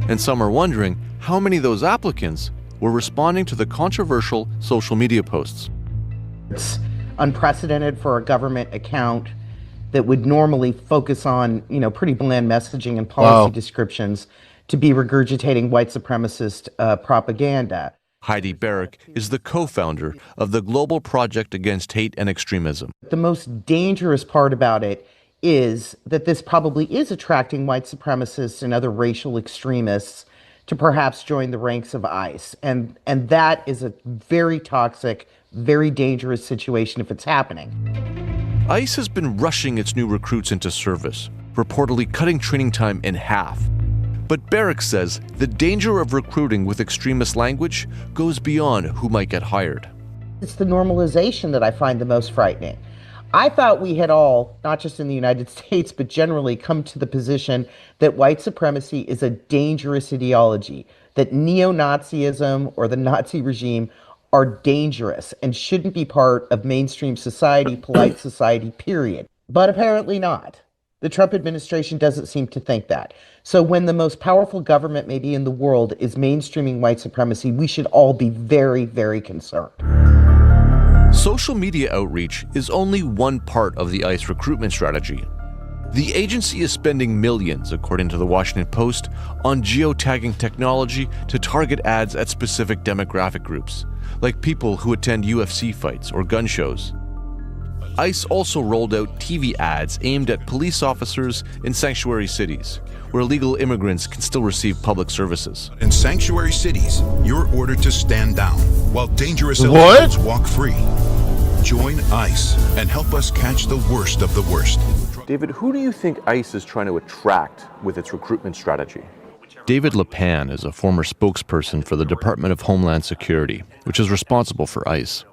And some are wondering how many of those applicants were responding to the controversial social media posts. It's unprecedented for a government account that would normally focus on, pretty bland messaging and policy descriptions to be regurgitating white supremacist propaganda. Heidi Barrick is the co-founder of the Global Project Against Hate and Extremism. The most dangerous part about it is that this probably is attracting white supremacists and other racial extremists to perhaps join the ranks of ICE. And that is a very toxic, very dangerous situation if it's happening. ICE has been rushing its new recruits into service, reportedly cutting training time in half. But Barrick says the danger of recruiting with extremist language goes beyond who might get hired. It's the normalization that I find the most frightening. I thought we had all, not just in the United States, but generally come to the position that white supremacy is a dangerous ideology, that neo-Nazism or the Nazi regime are dangerous and shouldn't be part of mainstream society, polite society, period. But apparently not. The Trump administration doesn't seem to think that. So when the most powerful government maybe in the world is mainstreaming white supremacy, we should all be very, very concerned. Social media outreach is only one part of the ICE recruitment strategy. The agency is spending millions, according to the Washington Post, on geotagging technology to target ads at specific demographic groups, like people who attend UFC fights or gun shows. ICE also rolled out TV ads aimed at police officers in sanctuary cities, where illegal immigrants can still receive public services. In sanctuary cities, you're ordered to stand down while dangerous illegals walk free. Join ICE and help us catch the worst of the worst. David, who do you think ICE is trying to attract with its recruitment strategy? David LePan is a former spokesperson for the Department of Homeland Security, which is responsible for ICE.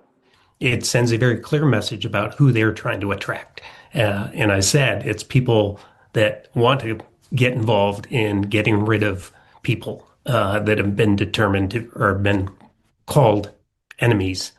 It sends a very clear message about who they're trying to attract. And I said, it's people that want to get involved in getting rid of people that have been determined to, or been called enemies,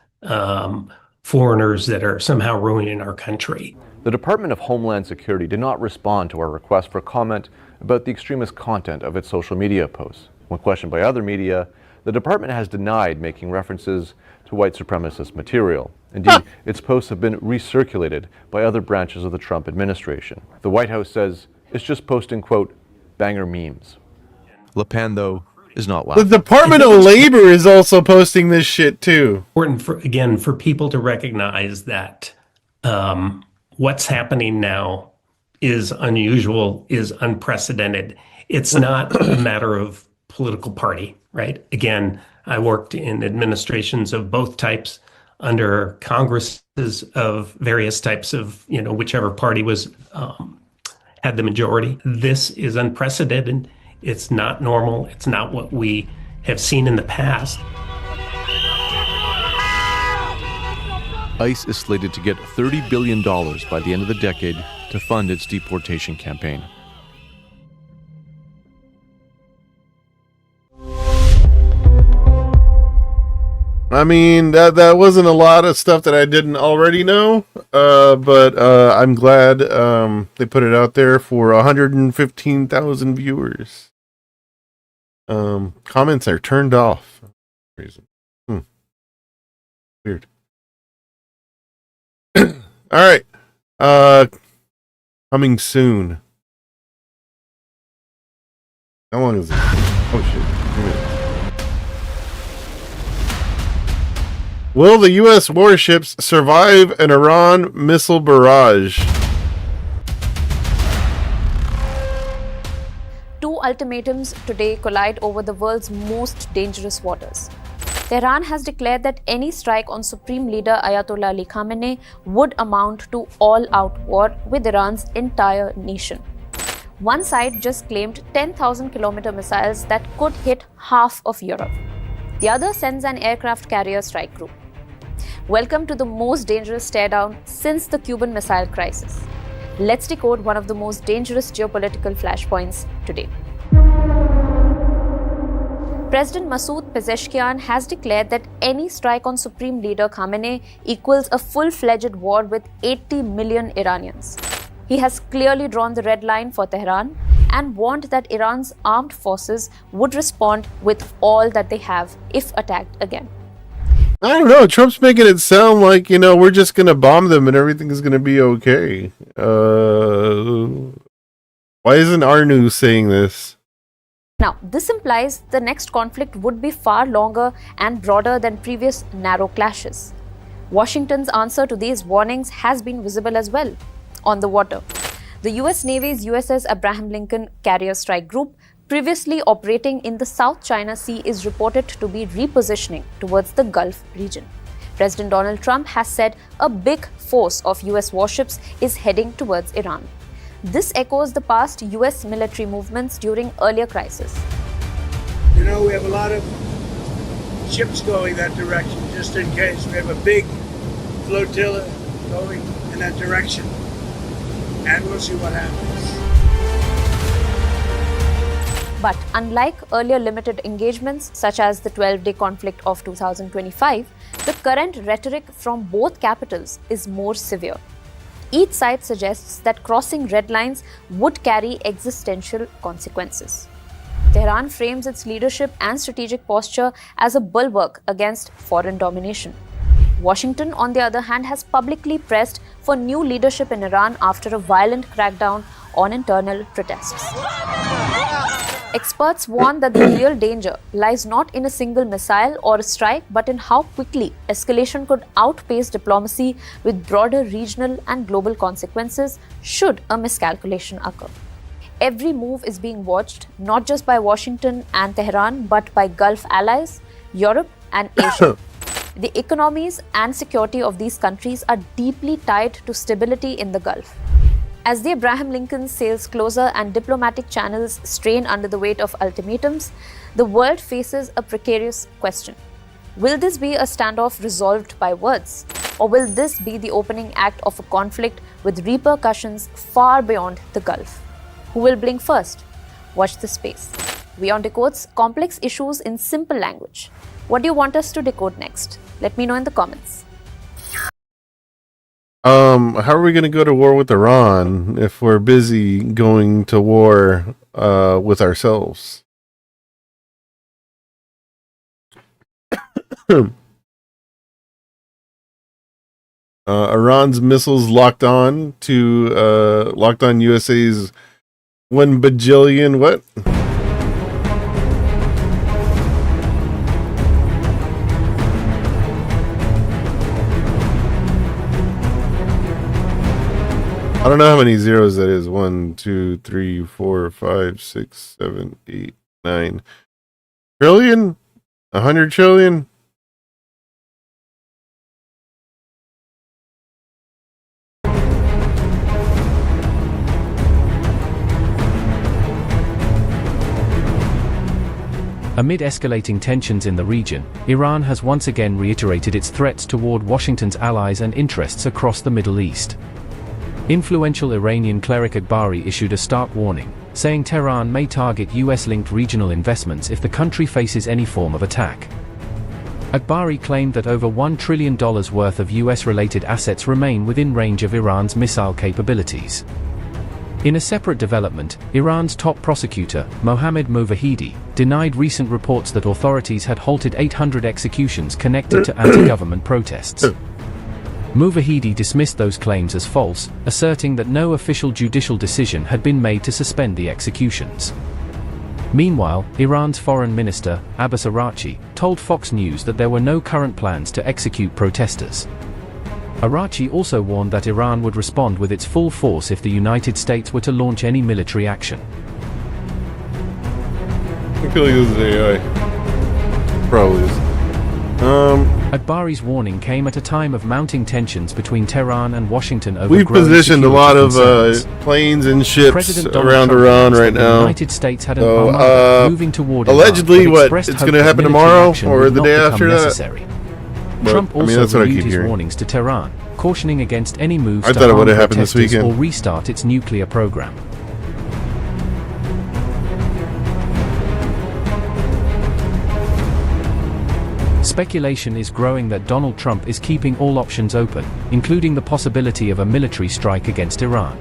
foreigners that are somehow ruining our country. The Department of Homeland Security did not respond to our request for comment about the extremist content of its social media posts. When questioned by other media, the department has denied making references to white supremacist material. Indeed, its posts have been recirculated by other branches of the Trump administration. The White House says it's just posting, quote, banger memes. LePan, though, is not laughing. The Department of Labor is also posting this shit, too. Important, for people to recognize that what's happening now is unusual, is unprecedented. It's not a matter of political party, right? Again, I worked in administrations of both types, under Congresses of various types of, whichever party was had the majority. This is unprecedented. It's not normal. It's not what we have seen in the past. ICE is slated to get $30 billion by the end of the decade to fund its deportation campaign. I mean, that wasn't a lot of stuff that I didn't already know, but I'm glad they put it out there for 115,000 viewers. Comments are turned off for some reason. Weird. All right. Coming soon. How long is this? Oh shit. Will the U.S. warships survive an Iran missile barrage? Two ultimatums today collide over the world's most dangerous waters. Tehran has declared that any strike on Supreme Leader Ayatollah Ali Khamenei would amount to all-out war with Iran's entire nation. One side just claimed 10,000-kilometer missiles that could hit half of Europe. The other sends an aircraft carrier strike group. Welcome to the most dangerous stare-down since the Cuban Missile Crisis. Let's decode one of the most dangerous geopolitical flashpoints today. President Masoud Pezeshkian has declared that any strike on Supreme Leader Khamenei equals a full-fledged war with 80 million Iranians. He has clearly drawn the red line for Tehran and warned that Iran's armed forces would respond with all that they have if attacked again. I don't know. Trump's making it sound like, we're just going to bomb them and everything is going to be okay. Why isn't our news saying this? Now, this implies the next conflict would be far longer and broader than previous narrow clashes. Washington's answer to these warnings has been visible as well. On the water, the US Navy's USS Abraham Lincoln Carrier Strike Group, previously operating in the South China Sea, is reported to be repositioning towards the Gulf region. President Donald Trump has said a big force of US warships is heading towards Iran. This echoes the past US military movements during earlier crises. We have a lot of ships going that direction just in case. We have a big flotilla going in that direction. And we'll see what happens. But unlike earlier limited engagements, such as the 12-day conflict of 2025, the current rhetoric from both capitals is more severe. Each side suggests that crossing red lines would carry existential consequences. Tehran frames its leadership and strategic posture as a bulwark against foreign domination. Washington, on the other hand, has publicly pressed for new leadership in Iran after a violent crackdown on internal protests. Experts warn that the real danger lies not in a single missile or a strike, but in how quickly escalation could outpace diplomacy with broader regional and global consequences should a miscalculation occur. Every move is being watched not just by Washington and Tehran, but by Gulf allies, Europe and Asia. The economies and security of these countries are deeply tied to stability in the Gulf. As the Abraham Lincoln sails closer and diplomatic channels strain under the weight of ultimatums, the world faces a precarious question. Will this be a standoff resolved by words? Or will this be the opening act of a conflict with repercussions far beyond the Gulf? Who will blink first? Watch this space. WION decodes complex issues in simple language. What do you want us to decode next? Let me know in the comments. How are we going to go to war with Iran if we're busy going to war with ourselves? Iran's missiles locked on USA's 1 bajillion what? I don't know how many zeros that is. 1, 2, 3, 4, 5, 6, 7, 8, 9 trillion? 100 trillion? Amid escalating tensions in the region, Iran has once again reiterated its threats toward Washington's allies and interests across the Middle East. Influential Iranian cleric Akbari issued a stark warning, saying Tehran may target US-linked regional investments if the country faces any form of attack. Akbari claimed that over $1 trillion worth of US-related assets remain within range of Iran's missile capabilities. In a separate development, Iran's top prosecutor, Mohammad Movahedi, denied recent reports that authorities had halted 800 executions connected to anti-government protests. Movahedi dismissed those claims as false, asserting that no official judicial decision had been made to suspend the executions. Meanwhile, Iran's foreign minister, Abbas Araghchi, told Fox News that there were no current plans to execute protesters. Araghchi also warned that Iran would respond with its full force if the United States were to launch any military action. I feel like this is AI. Probably is. Akbari's warning came at a time of mounting tensions between Tehran and Washington over We've positioned a lot of planes and ships around Iran right now. The United States had an armada moving toward allegedly, Iran, what it's going to happen tomorrow or the day after that. Trump also renewed his warnings to Tehran, cautioning against any moves to harm protesters or restart its nuclear program. Speculation is growing that Donald Trump is keeping all options open, including the possibility of a military strike against Iran.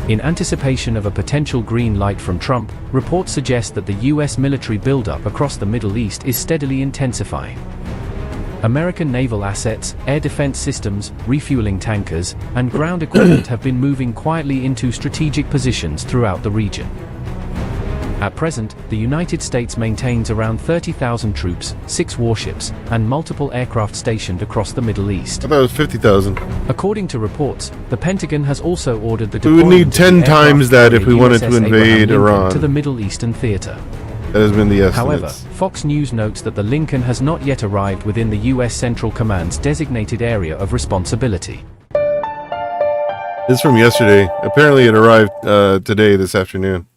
In anticipation of a potential green light from Trump, reports suggest that the US military buildup across the Middle East is steadily intensifying. American naval assets, air defense systems, refueling tankers, and ground equipment have been moving quietly into strategic positions throughout the region. At present, the United States maintains around 30,000 troops, 6 warships, and multiple aircraft stationed across the Middle East. I thought it was 50,000. According to reports, the Pentagon has also ordered the we would need 10 times that if we wanted to USS invade Iran. To the Middle Eastern theater. That has been the estimate. However, Fox News notes that the Lincoln has not yet arrived within the U.S. Central Command's designated area of responsibility. This is from yesterday. Apparently it arrived today, this afternoon.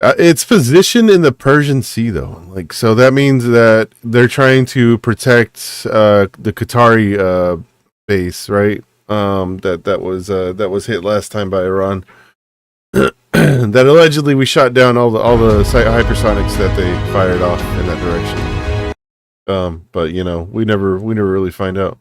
It's positioned in the Persian Sea, though. Like, so that means that they're trying to protect the Qatari base, right? That was hit last time by Iran. That allegedly we shot down all the hypersonics that they fired off in that direction. But you know, we never really find out.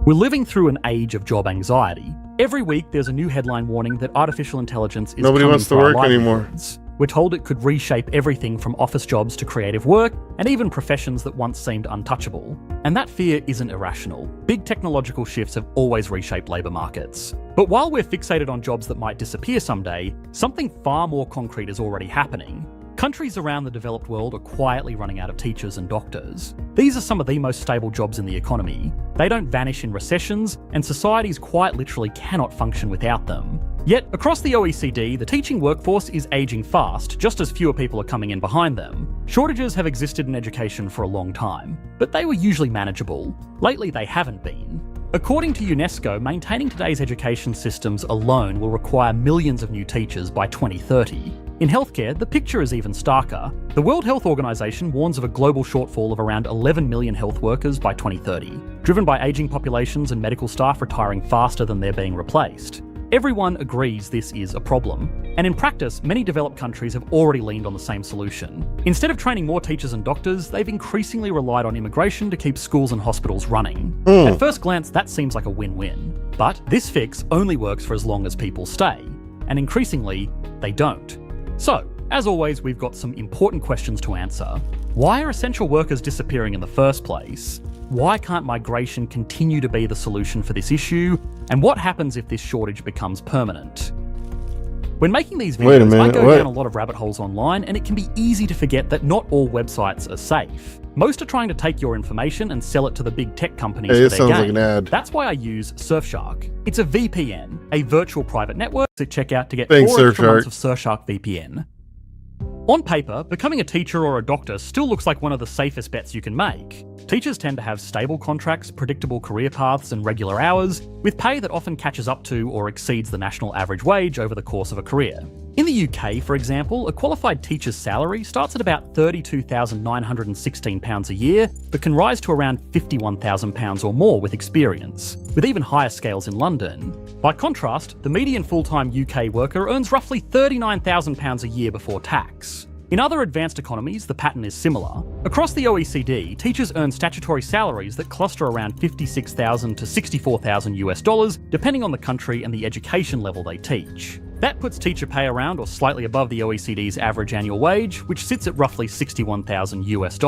We're living through an age of job anxiety. Every week there's a new headline warning that artificial intelligence is nobody coming wants to for our work anymore. livelihoods. We're told it could reshape everything from office jobs to creative work, and even professions that once seemed untouchable. And that fear isn't irrational. Big technological shifts have always reshaped labour markets. But while we're fixated on jobs that might disappear someday, something far more concrete is already happening. Countries around the developed world are quietly running out of teachers and doctors. These are some of the most stable jobs in the economy. They don't vanish in recessions, and societies quite literally cannot function without them. Yet, across the OECD, the teaching workforce is ageing fast, just as fewer people are coming in behind them. Shortages have existed in education for a long time, but they were usually manageable. Lately, they haven't been. According to UNESCO, maintaining today's education systems alone will require millions of new teachers by 2030. In healthcare, the picture is even starker. The World Health Organization warns of a global shortfall of around 11 million health workers by 2030, driven by aging populations and medical staff retiring faster than they're being replaced. Everyone agrees this is a problem, and in practice, many developed countries have already leaned on the same solution. Instead of training more teachers and doctors, they've increasingly relied on immigration to keep schools and hospitals running. At first glance, that seems like a win-win. But this fix only works for as long as people stay, and increasingly, they don't. So, as always, we've got some important questions to answer. Why are essential workers disappearing in the first place? Why can't migration continue to be the solution for this issue? And what happens if this shortage becomes permanent? When making these videos, I go down a lot of rabbit holes online, and it can be easy to forget that not all websites are safe. Most are trying to take your information and sell it to the big tech companies for their gain. Like an ad. That's why I use Surfshark. It's a VPN, a virtual private network to check out to get 4 extra months of Surfshark VPN. On paper, becoming a teacher or a doctor still looks like one of the safest bets you can make. Teachers tend to have stable contracts, predictable career paths, and regular hours, with pay that often catches up to or exceeds the national average wage over the course of a career. In the UK, for example, a qualified teacher's salary starts at about £32,916 a year, but can rise to around £51,000 or more with experience, with even higher scales in London. By contrast, the median full-time UK worker earns roughly £39,000 a year before tax. In other advanced economies, the pattern is similar. Across the OECD, teachers earn statutory salaries that cluster around $56,000 to $64,000 US, depending on the country and the education level they teach. That puts teacher pay around or slightly above the OECD's average annual wage, which sits at roughly $61,000 US.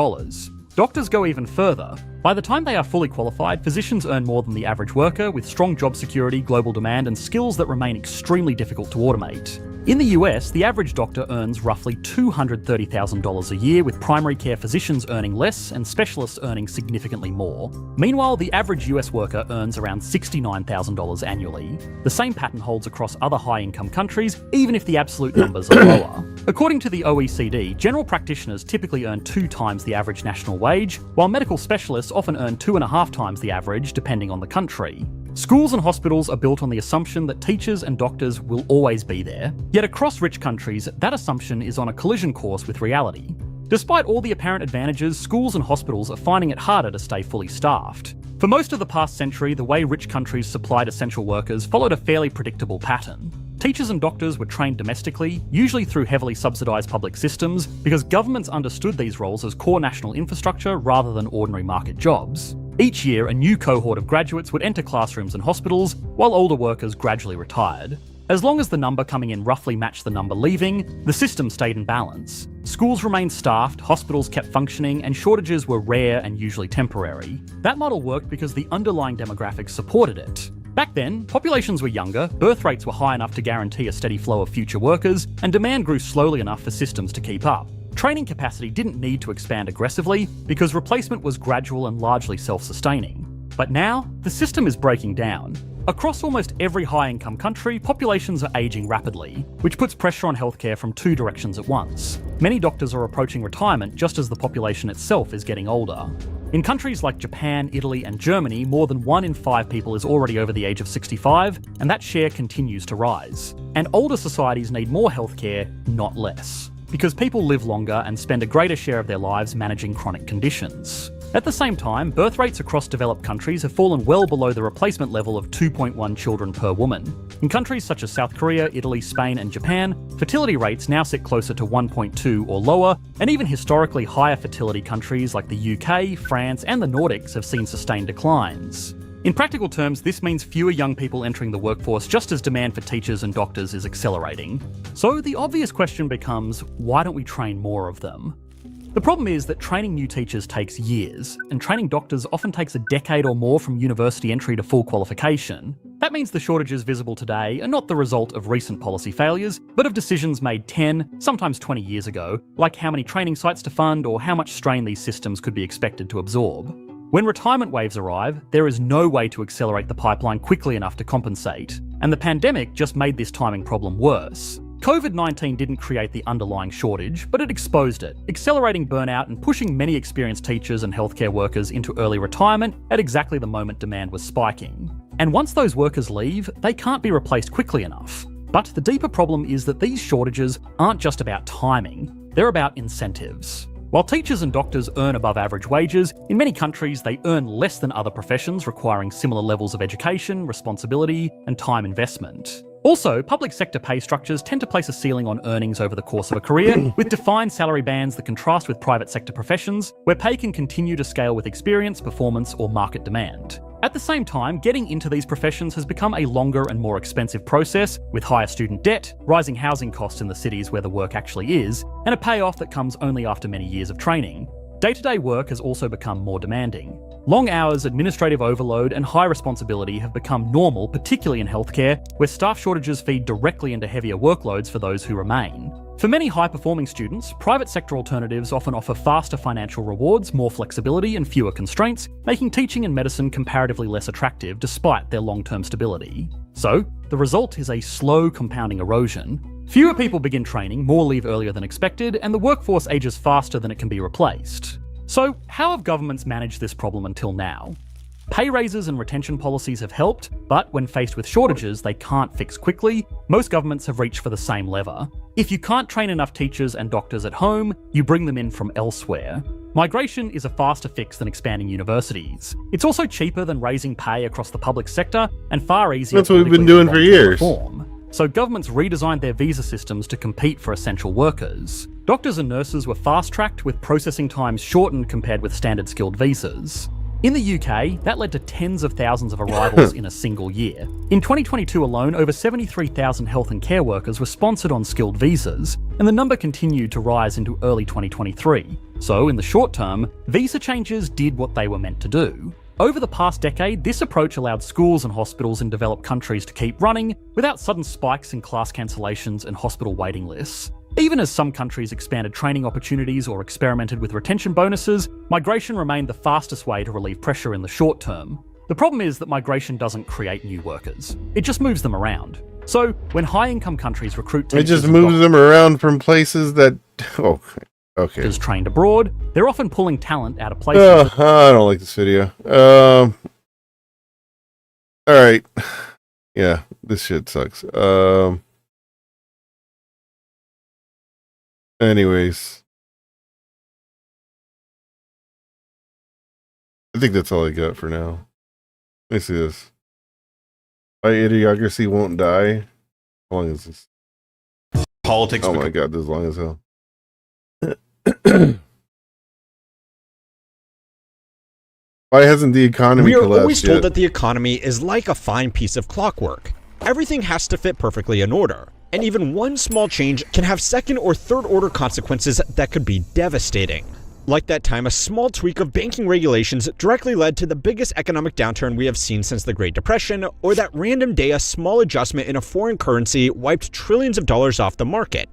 Doctors go even further. By the time they are fully qualified, physicians earn more than the average worker, with strong job security, global demand, and skills that remain extremely difficult to automate. In the US, the average doctor earns roughly $230,000 a year, with primary care physicians earning less and specialists earning significantly more. Meanwhile, the average US worker earns around $69,000 annually. The same pattern holds across other high-income countries, even if the absolute numbers are lower. According to the OECD, general practitioners typically earn 2 times the average national wage, while medical specialists often earn 2.5 times the average, depending on the country. Schools and hospitals are built on the assumption that teachers and doctors will always be there. Yet across rich countries, that assumption is on a collision course with reality. Despite all the apparent advantages, schools and hospitals are finding it harder to stay fully staffed. For most of the past century, the way rich countries supplied essential workers followed a fairly predictable pattern. Teachers and doctors were trained domestically, usually through heavily subsidised public systems, because governments understood these roles as core national infrastructure rather than ordinary market jobs. Each year, a new cohort of graduates would enter classrooms and hospitals, while older workers gradually retired. As long as the number coming in roughly matched the number leaving, the system stayed in balance. Schools remained staffed, hospitals kept functioning, and shortages were rare and usually temporary. That model worked because the underlying demographics supported it. Back then, populations were younger, birth rates were high enough to guarantee a steady flow of future workers, and demand grew slowly enough for systems to keep up. Training capacity didn't need to expand aggressively because replacement was gradual and largely self-sustaining. But now, the system is breaking down. Across almost every high-income country, populations are aging rapidly, which puts pressure on healthcare from 2 directions at once. Many doctors are approaching retirement just as the population itself is getting older. In countries like Japan, Italy, and Germany, more than 1 in 5 people is already over the age of 65, and that share continues to rise. And older societies need more healthcare, not less, because people live longer and spend a greater share of their lives managing chronic conditions. At the same time, birth rates across developed countries have fallen well below the replacement level of 2.1 children per woman. In countries such as South Korea, Italy, Spain, and Japan, fertility rates now sit closer to 1.2 or lower, and even historically higher fertility countries like the UK, France, and the Nordics have seen sustained declines. In practical terms, this means fewer young people entering the workforce just as demand for teachers and doctors is accelerating. So the obvious question becomes, why don't we train more of them? The problem is that training new teachers takes years, and training doctors often takes a decade or more from university entry to full qualification. That means the shortages visible today are not the result of recent policy failures, but of decisions made 10, sometimes 20 years ago, like how many training sites to fund or how much strain these systems could be expected to absorb. When retirement waves arrive, there is no way to accelerate the pipeline quickly enough to compensate, and the pandemic just made this timing problem worse. COVID-19 didn't create the underlying shortage, but it exposed it, accelerating burnout and pushing many experienced teachers and healthcare workers into early retirement at exactly the moment demand was spiking. And once those workers leave, they can't be replaced quickly enough. But the deeper problem is that these shortages aren't just about timing, they're about incentives. While teachers and doctors earn above average wages, in many countries they earn less than other professions requiring similar levels of education, responsibility, and time investment. Also, public sector pay structures tend to place a ceiling on earnings over the course of a career, with defined salary bands that contrast with private sector professions, where pay can continue to scale with experience, performance, or market demand. At the same time, getting into these professions has become a longer and more expensive process, with higher student debt, rising housing costs in the cities where the work actually is, and a payoff that comes only after many years of training. Day-to-day work has also become more demanding. Long hours, administrative overload, and high responsibility have become normal, particularly in healthcare, where staff shortages feed directly into heavier workloads for those who remain. For many high-performing students, private sector alternatives often offer faster financial rewards, more flexibility, and fewer constraints, making teaching and medicine comparatively less attractive despite their long-term stability. So, the result is a slow compounding erosion. Fewer people begin training, more leave earlier than expected, and the workforce ages faster than it can be replaced. So, how have governments managed this problem until now? Pay raises and retention policies have helped, but when faced with shortages they can't fix quickly, most governments have reached for the same lever. If you can't train enough teachers and doctors at home, you bring them in from elsewhere. Migration is a faster fix than expanding universities. It's also cheaper than raising pay across the public sector and far easier. That's what we've been doing for years. So governments redesigned their visa systems to compete for essential workers. Doctors and nurses were fast-tracked with processing times shortened compared with standard skilled visas. In the UK, that led to tens of thousands of arrivals in a single year. In 2022 alone, over 73,000 health and care workers were sponsored on skilled visas, and the number continued to rise into early 2023. So in the short term, visa changes did what they were meant to do. Over the past decade, this approach allowed schools and hospitals in developed countries to keep running without sudden spikes in class cancellations and hospital waiting lists. Even as some countries expanded training opportunities or experimented with retention bonuses, migration remained the fastest way to relieve pressure in the short term. The problem is that migration doesn't create new workers. It just moves them around. So, when high-income countries recruit teachers... It just moves them around from places that... Oh, okay. ...trained abroad, they're often pulling talent out of places... I don't like this video. Alright. Yeah, this shit sucks. Anyways, I think that's all I got for now. Let me see this. My idiocracy won't die. How long is this? Politics. Oh my god, this is long as hell. Why hasn't the economy collapsed? We are always told yet? that the economy is like a fine piece of clockwork. Everything has to fit perfectly in order. And even one small change can have second or third order consequences that could be devastating. Like that time a small tweak of banking regulations directly led to the biggest economic downturn we have seen since the Great Depression, or that random day a small adjustment in a foreign currency wiped trillions of dollars off the market.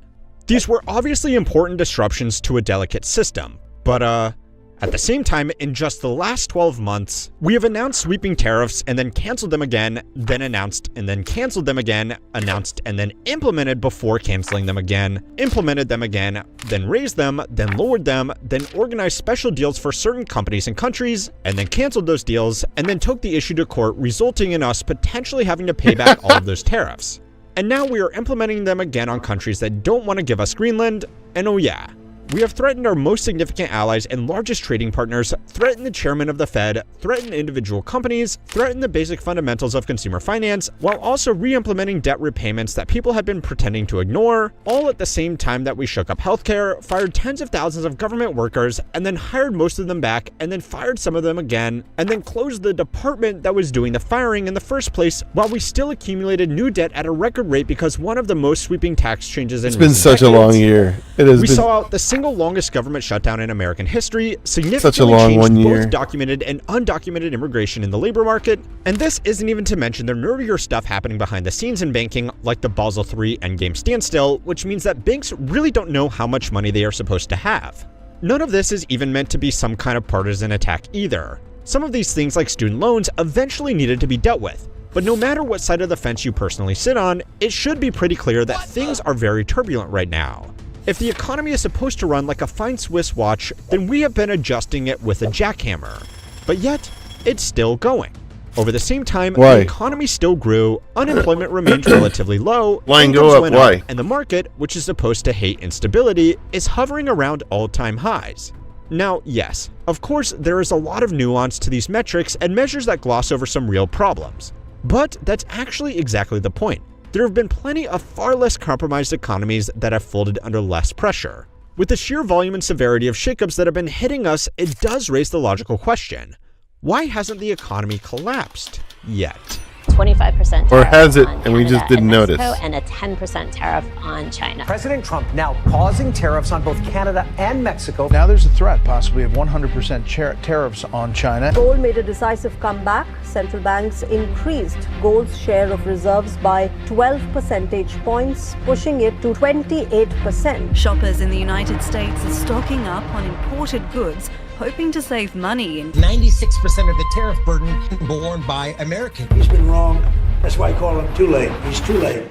These were obviously important disruptions to a delicate system, but at the same time, in just the last 12 months, we have announced sweeping tariffs and then canceled them again, then announced and then canceled them again, announced and then implemented before canceling them again, implemented them again, then raised them, then lowered them, then organized special deals for certain companies and countries, and then canceled those deals, and then took the issue to court, resulting in us potentially having to pay back all of those tariffs. And now we are implementing them again on countries that don't want to give us Greenland, and oh yeah, We have threatened our most significant allies and largest trading partners, threatened the chairman of the Fed, threatened individual companies, threatened the basic fundamentals of consumer finance, while also re-implementing debt repayments that people had been pretending to ignore, all at the same time that we shook up healthcare, fired tens of thousands of government workers, and then hired most of them back, and then fired some of them again, and then closed the department that was doing the firing in the first place, while we still accumulated new debt at a record rate because one of the most sweeping tax changes in It's been such a long year. It has we been saw the single longest government shutdown in American history, such a significantly long changed 1 year. both documented and undocumented immigration in the labor market, and this isn't even to mention the nerdier stuff happening behind the scenes in banking, like the Basel III endgame standstill, which means that banks really don't know how much money they are supposed to have. None of this is even meant to be some kind of partisan attack either. Some of these things, like student loans, eventually needed to be dealt with. But no matter what side of the fence you personally sit on, it should be pretty clear that things are very turbulent right now. If the economy is supposed to run like a fine Swiss watch, then we have been adjusting it with a jackhammer. But yet, it's still going. Over the same time, Why? the economy still grew, unemployment remained relatively low, Line go incomes up, went why? and the market, which is supposed to hate instability, is hovering around all-time highs. Now, yes, of course, there is a lot of nuance to these metrics and measures that gloss over some real problems. But that's actually exactly the point. There have been plenty of far less compromised economies that have folded under less pressure. With the sheer volume and severity of shakeups that have been hitting us, it does raise the logical question: why hasn't the economy collapsed yet? 25% Or has it, on and we just Canada didn't and notice? Mexico, and a 10% tariff on China. President Trump now pausing tariffs on both Canada and Mexico. Now there's a threat possibly of 100% tariffs on China. Gold made a decisive comeback. Central banks increased gold's share of reserves by 12 percentage points, pushing it to 28%. Shoppers in the United States are stocking up on imported goods, hoping to save money. 96% of the tariff burden borne by Americans. He's been wrong. That's why I call him too late. He's too late.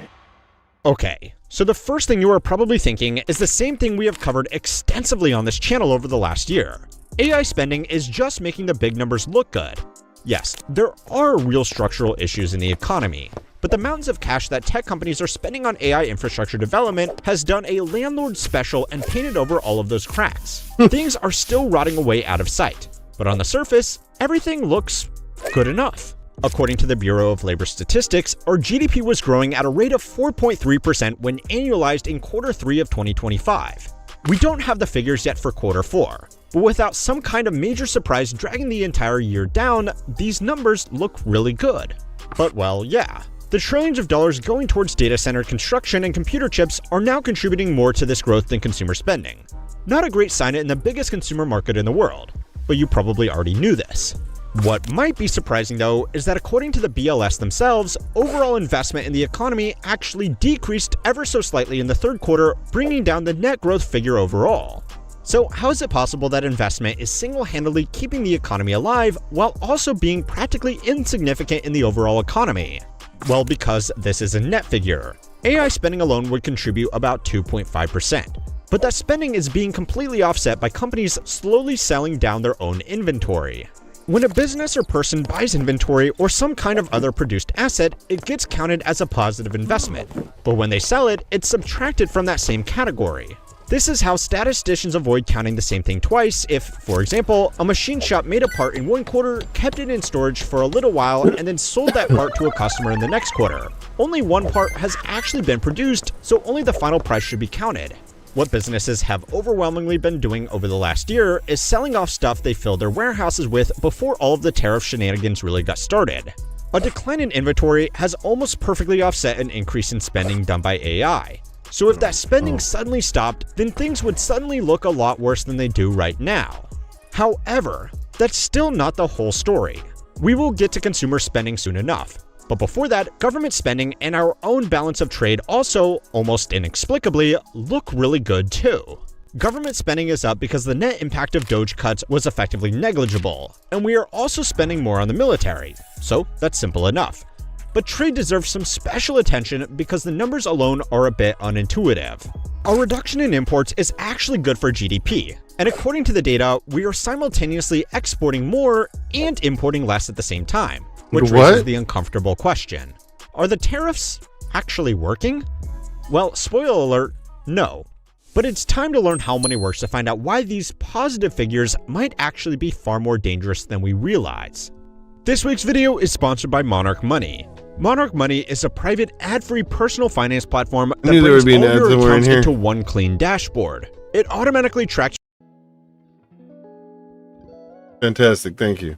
Okay, so the first thing you are probably thinking is the same thing we have covered extensively on this channel over the last year. AI spending is just making the big numbers look good. Yes, there are real structural issues in the economy, but the mountains of cash that tech companies are spending on AI infrastructure development has done a landlord special and painted over all of those cracks. Things are still rotting away out of sight, but on the surface, everything looks good enough. According to the Bureau of Labor Statistics, our GDP was growing at a rate of 4.3% when annualized in Q3 of 2025. We don't have the figures yet for Q4, but without some kind of major surprise dragging the entire year down, these numbers look really good. But well, yeah. The trillions of dollars going towards data center construction and computer chips are now contributing more to this growth than consumer spending. Not a great sign in the biggest consumer market in the world, but you probably already knew this. What might be surprising though is that according to the BLS themselves, overall investment in the economy actually decreased ever so slightly in the third quarter, bringing down the net growth figure overall. So how is it possible that investment is single-handedly keeping the economy alive while also being practically insignificant in the overall economy? Well, because this is a net figure. AI spending alone would contribute about 2.5%, but that spending is being completely offset by companies slowly selling down their own inventory. When a business or person buys inventory or some kind of other produced asset, it gets counted as a positive investment, but when they sell it, it's subtracted from that same category. This is how statisticians avoid counting the same thing twice if, for example, a machine shop made a part in one quarter, kept it in storage for a little while, and then sold that part to a customer in the next quarter. Only one part has actually been produced, so only the final price should be counted. What businesses have overwhelmingly been doing over the last year is selling off stuff they filled their warehouses with before all of the tariff shenanigans really got started. A decline in inventory has almost perfectly offset an increase in spending done by AI. So if that spending suddenly stopped, then things would suddenly look a lot worse than they do right now. However, that's still not the whole story. We will get to consumer spending soon enough. But before that, government spending and our own balance of trade also, almost inexplicably, look really good too. Government spending is up because the net impact of Doge cuts was effectively negligible, and we are also spending more on the military, so that's simple enough. But trade deserves some special attention because the numbers alone are a bit unintuitive. A reduction in imports is actually good for GDP, and according to the data, we are simultaneously exporting more and importing less at the same time. Which raises the uncomfortable question. Are the tariffs actually working? Well, spoiler alert, no. But it's time to learn how money works to find out why these positive figures might actually be far more dangerous than we realize. This week's video is sponsored by Monarch Money. Monarch Money is a private ad-free personal finance platform that brings all your accounts into one clean dashboard. It automatically tracks. Fantastic, thank you.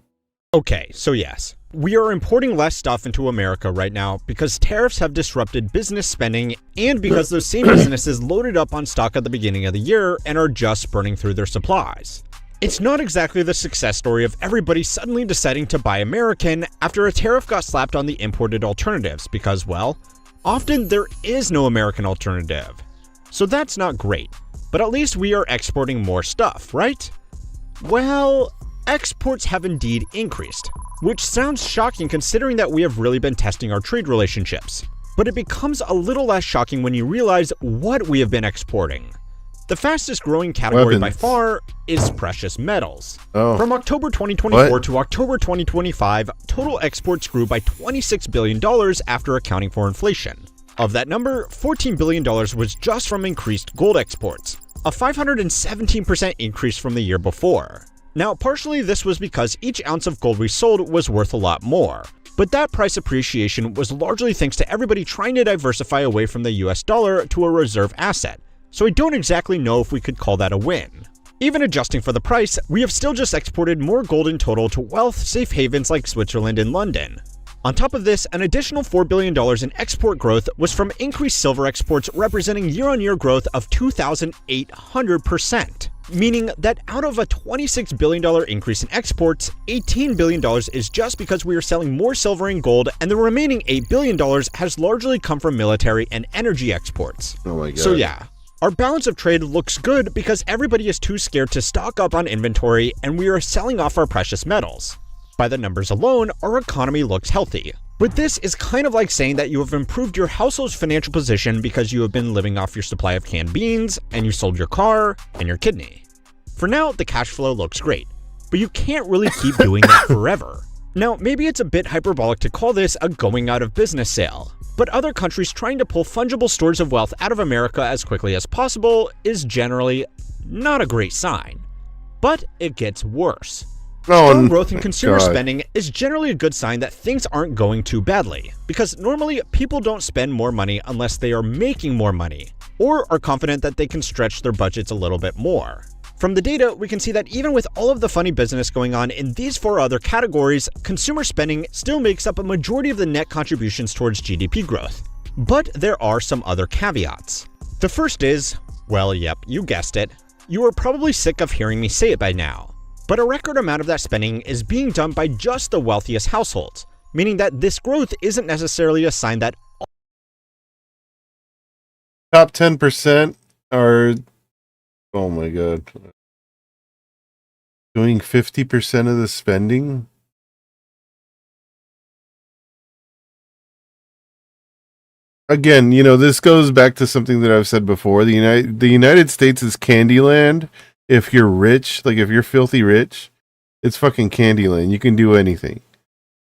Okay, so yes, we are importing less stuff into America right now because tariffs have disrupted business spending and because those same businesses loaded up on stock at the beginning of the year and are just burning through their supplies. It's not exactly the success story of everybody suddenly deciding to buy American after a tariff got slapped on the imported alternatives because, well, often there is no American alternative. So that's not great, but at least we are exporting more stuff, right? Well, exports have indeed increased, which sounds shocking considering that we have really been testing our trade relationships. But it becomes a little less shocking when you realize what we have been exporting. The fastest growing category by far is precious metals. From October 2024 to October 2025, total exports grew by $26 billion after accounting for inflation. Of that number, $14 billion was just from increased gold exports, a 517% increase from the year before. Now, partially this was because each ounce of gold we sold was worth a lot more, but that price appreciation was largely thanks to everybody trying to diversify away from the US dollar to a reserve asset, so I don't exactly know if we could call that a win. Even adjusting for the price, we have still just exported more gold in total to wealth safe havens like Switzerland and London. On top of this, an additional $4 billion in export growth was from increased silver exports representing year-on-year growth of 2,800%. Meaning that out of a $26 billion increase in exports, $18 billion is just because we are selling more silver and gold, and the remaining $8 billion has largely come from military and energy exports. Oh my god. So yeah, our balance of trade looks good because everybody is too scared to stock up on inventory and we are selling off our precious metals. By the numbers alone, our economy looks healthy. But this is kind of like saying that you have improved your household's financial position because you have been living off your supply of canned beans, and you sold your car, and your kidney. For now, the cash flow looks great, but you can't really keep doing that forever. Now, maybe it's a bit hyperbolic to call this a going out of business sale, but other countries trying to pull fungible stores of wealth out of America as quickly as possible is generally not a great sign. But it gets worse. Strong growth in consumer spending is generally a good sign that things aren't going too badly, because normally people don't spend more money unless they are making more money, or are confident that they can stretch their budgets a little bit more. From the data, we can see that even with all of the funny business going on in these four other categories, consumer spending still makes up a majority of the net contributions towards GDP growth. But there are some other caveats. The first is, well, yep, you guessed it. You are probably sick of hearing me say it by now. But a record amount of that spending is being done by just the wealthiest households, meaning that this growth isn't necessarily a sign that top 10% are, oh my god, doing 50% of the spending. Again, you know, this goes back to something that I've said before. The United States is Candyland. If you're rich, like if you're filthy rich, it's fucking Candyland. You can do anything.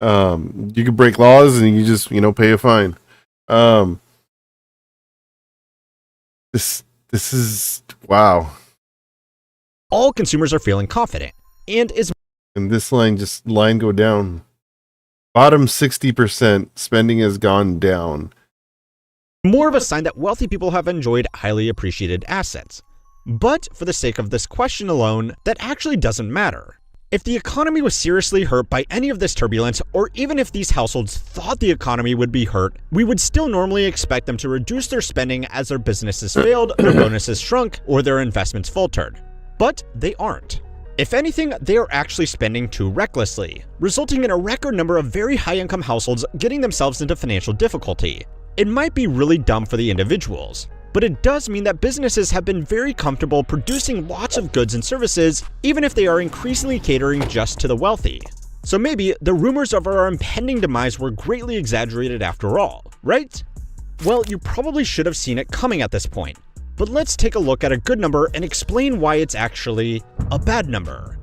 You can break laws and you just, you know, pay a fine. This is wow. All consumers are feeling confident, and this line go down. Bottom 60% spending has gone down. More of a sign that wealthy people have enjoyed highly appreciated assets. But for the sake of this question alone, that actually doesn't matter. If the economy was seriously hurt by any of this turbulence, or even if these households thought the economy would be hurt, we would still normally expect them to reduce their spending as their businesses failed, their bonuses shrunk, or their investments faltered. But they aren't. If anything, they are actually spending too recklessly, resulting in a record number of very high-income households getting themselves into financial difficulty. It might be really dumb for the individuals, but it does mean that businesses have been very comfortable producing lots of goods and services, even if they are increasingly catering just to the wealthy. So maybe the rumors of our impending demise were greatly exaggerated after all, right? Well, you probably should have seen it coming at this point, but let's take a look at a good number and explain why it's actually a bad number.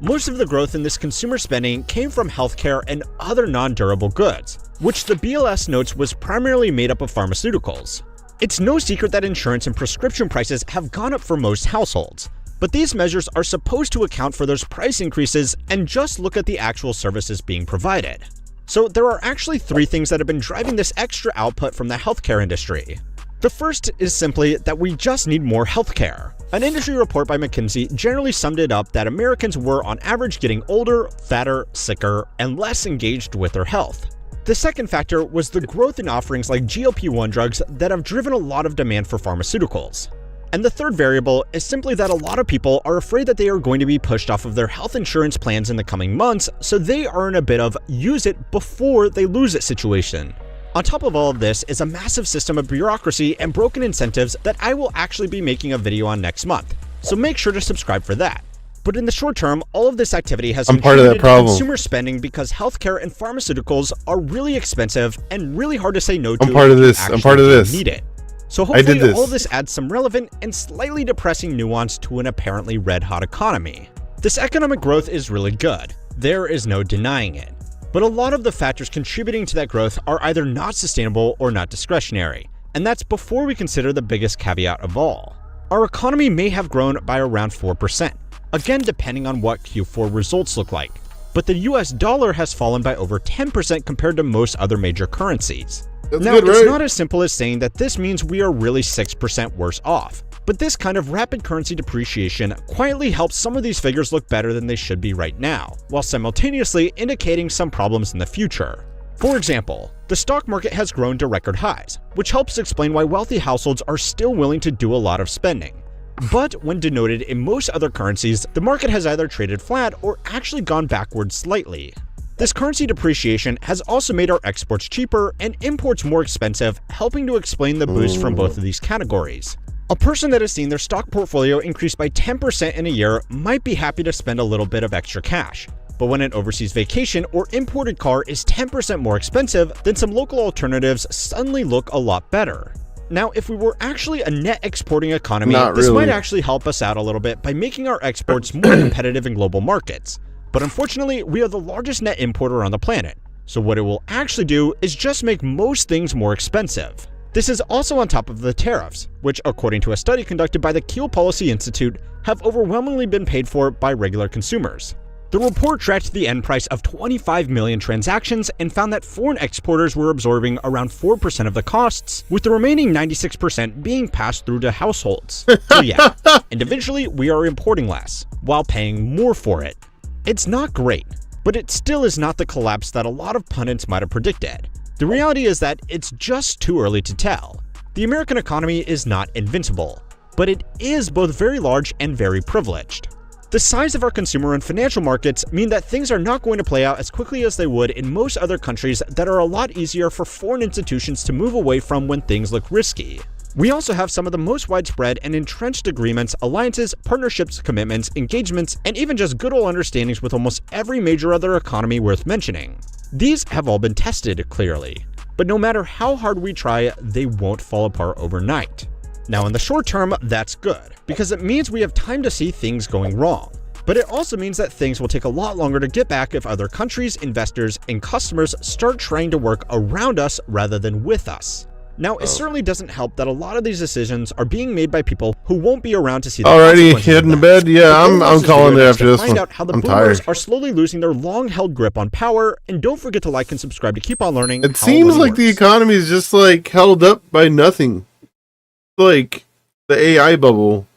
Most of the growth in this consumer spending came from healthcare and other non-durable goods, which the BLS notes was primarily made up of pharmaceuticals. It's no secret that insurance and prescription prices have gone up for most households, but these measures are supposed to account for those price increases and just look at the actual services being provided. So there are actually 3 things that have been driving this extra output from the healthcare industry. The first is simply that we just need more healthcare. An industry report by McKinsey generally summed it up that Americans were on average getting older, fatter, sicker, and less engaged with their health. The second factor was the growth in offerings like GLP-1 drugs that have driven a lot of demand for pharmaceuticals. And the third variable is simply that a lot of people are afraid that they are going to be pushed off of their health insurance plans in the coming months, so they are in a bit of use it before they lose it situation. On top of all of this is a massive system of bureaucracy and broken incentives that I will actually be making a video on next month, so make sure to subscribe for that. But in the short term, all of this activity has contributed to consumer spending because healthcare and pharmaceuticals are really expensive and really hard to say no to. I'm part of this. Need it. So hopefully all of this adds some relevant and slightly depressing nuance to an apparently red-hot economy. This economic growth is really good. There is no denying it. But a lot of the factors contributing to that growth are either not sustainable or not discretionary. And that's before we consider the biggest caveat of all. Our economy may have grown by around 4%, again depending on what Q4 results look like. But the US dollar has fallen by over 10% compared to most other major currencies. Now, it's not as simple as saying that this means we are really 6% worse off, but this kind of rapid currency depreciation quietly helps some of these figures look better than they should be right now, while simultaneously indicating some problems in the future. For example, the stock market has grown to record highs, which helps explain why wealthy households are still willing to do a lot of spending. But when denoted in most other currencies, the market has either traded flat or actually gone backwards slightly. This currency depreciation has also made our exports cheaper and imports more expensive, helping to explain the boost from both of these categories. A person that has seen their stock portfolio increase by 10% in a year might be happy to spend a little bit of extra cash. But when an overseas vacation or imported car is 10% more expensive, then some local alternatives suddenly look a lot better. Now, if we were actually a net exporting economy, this might actually help us out a little bit by making our exports more competitive in global markets. But unfortunately, we are the largest net importer on the planet, so what it will actually do is just make most things more expensive. This is also on top of the tariffs, which according to a study conducted by the Kiel Policy Institute, have overwhelmingly been paid for by regular consumers. The report tracked the end price of 25 million transactions and found that foreign exporters were absorbing around 4% of the costs, with the remaining 96% being passed through to households. So yeah, individually we are importing less, while paying more for it. It's not great, but it still is not the collapse that a lot of pundits might have predicted. The reality is that it's just too early to tell. The American economy is not invincible, but it is both very large and very privileged. The size of our consumer and financial markets mean that things are not going to play out as quickly as they would in most other countries that are a lot easier for foreign institutions to move away from when things look risky. We also have some of the most widespread and entrenched agreements, alliances, partnerships, commitments, engagements, and even just good old understandings with almost every major other economy worth mentioning. These have all been tested, clearly. But no matter how hard we try, they won't fall apart overnight. Now in the short term, that's good, because it means we have time to see things going wrong. But it also means that things will take a lot longer to get back if other countries, investors, and customers start trying to work around us rather than with us. Now, it certainly doesn't help that a lot of these decisions are being made by people who won't be around to see the already heading to bed. Yeah, I'm calling it after this one. Find out how the boomers are slowly losing their long-held grip on power, and don't forget to like and subscribe to keep on learning. It seems like the economy is just like held up by nothing. Like the AI bubble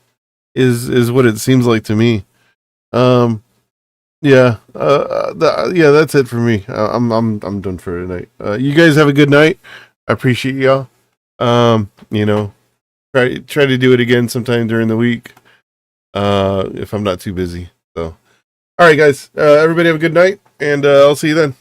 is what it seems like to me. Yeah, that's it for me. I'm done for tonight. You guys have a good night. I appreciate y'all. Try to do it again sometime during the week. If I'm not too busy. So, all right, guys. Everybody have a good night, and I'll see you then.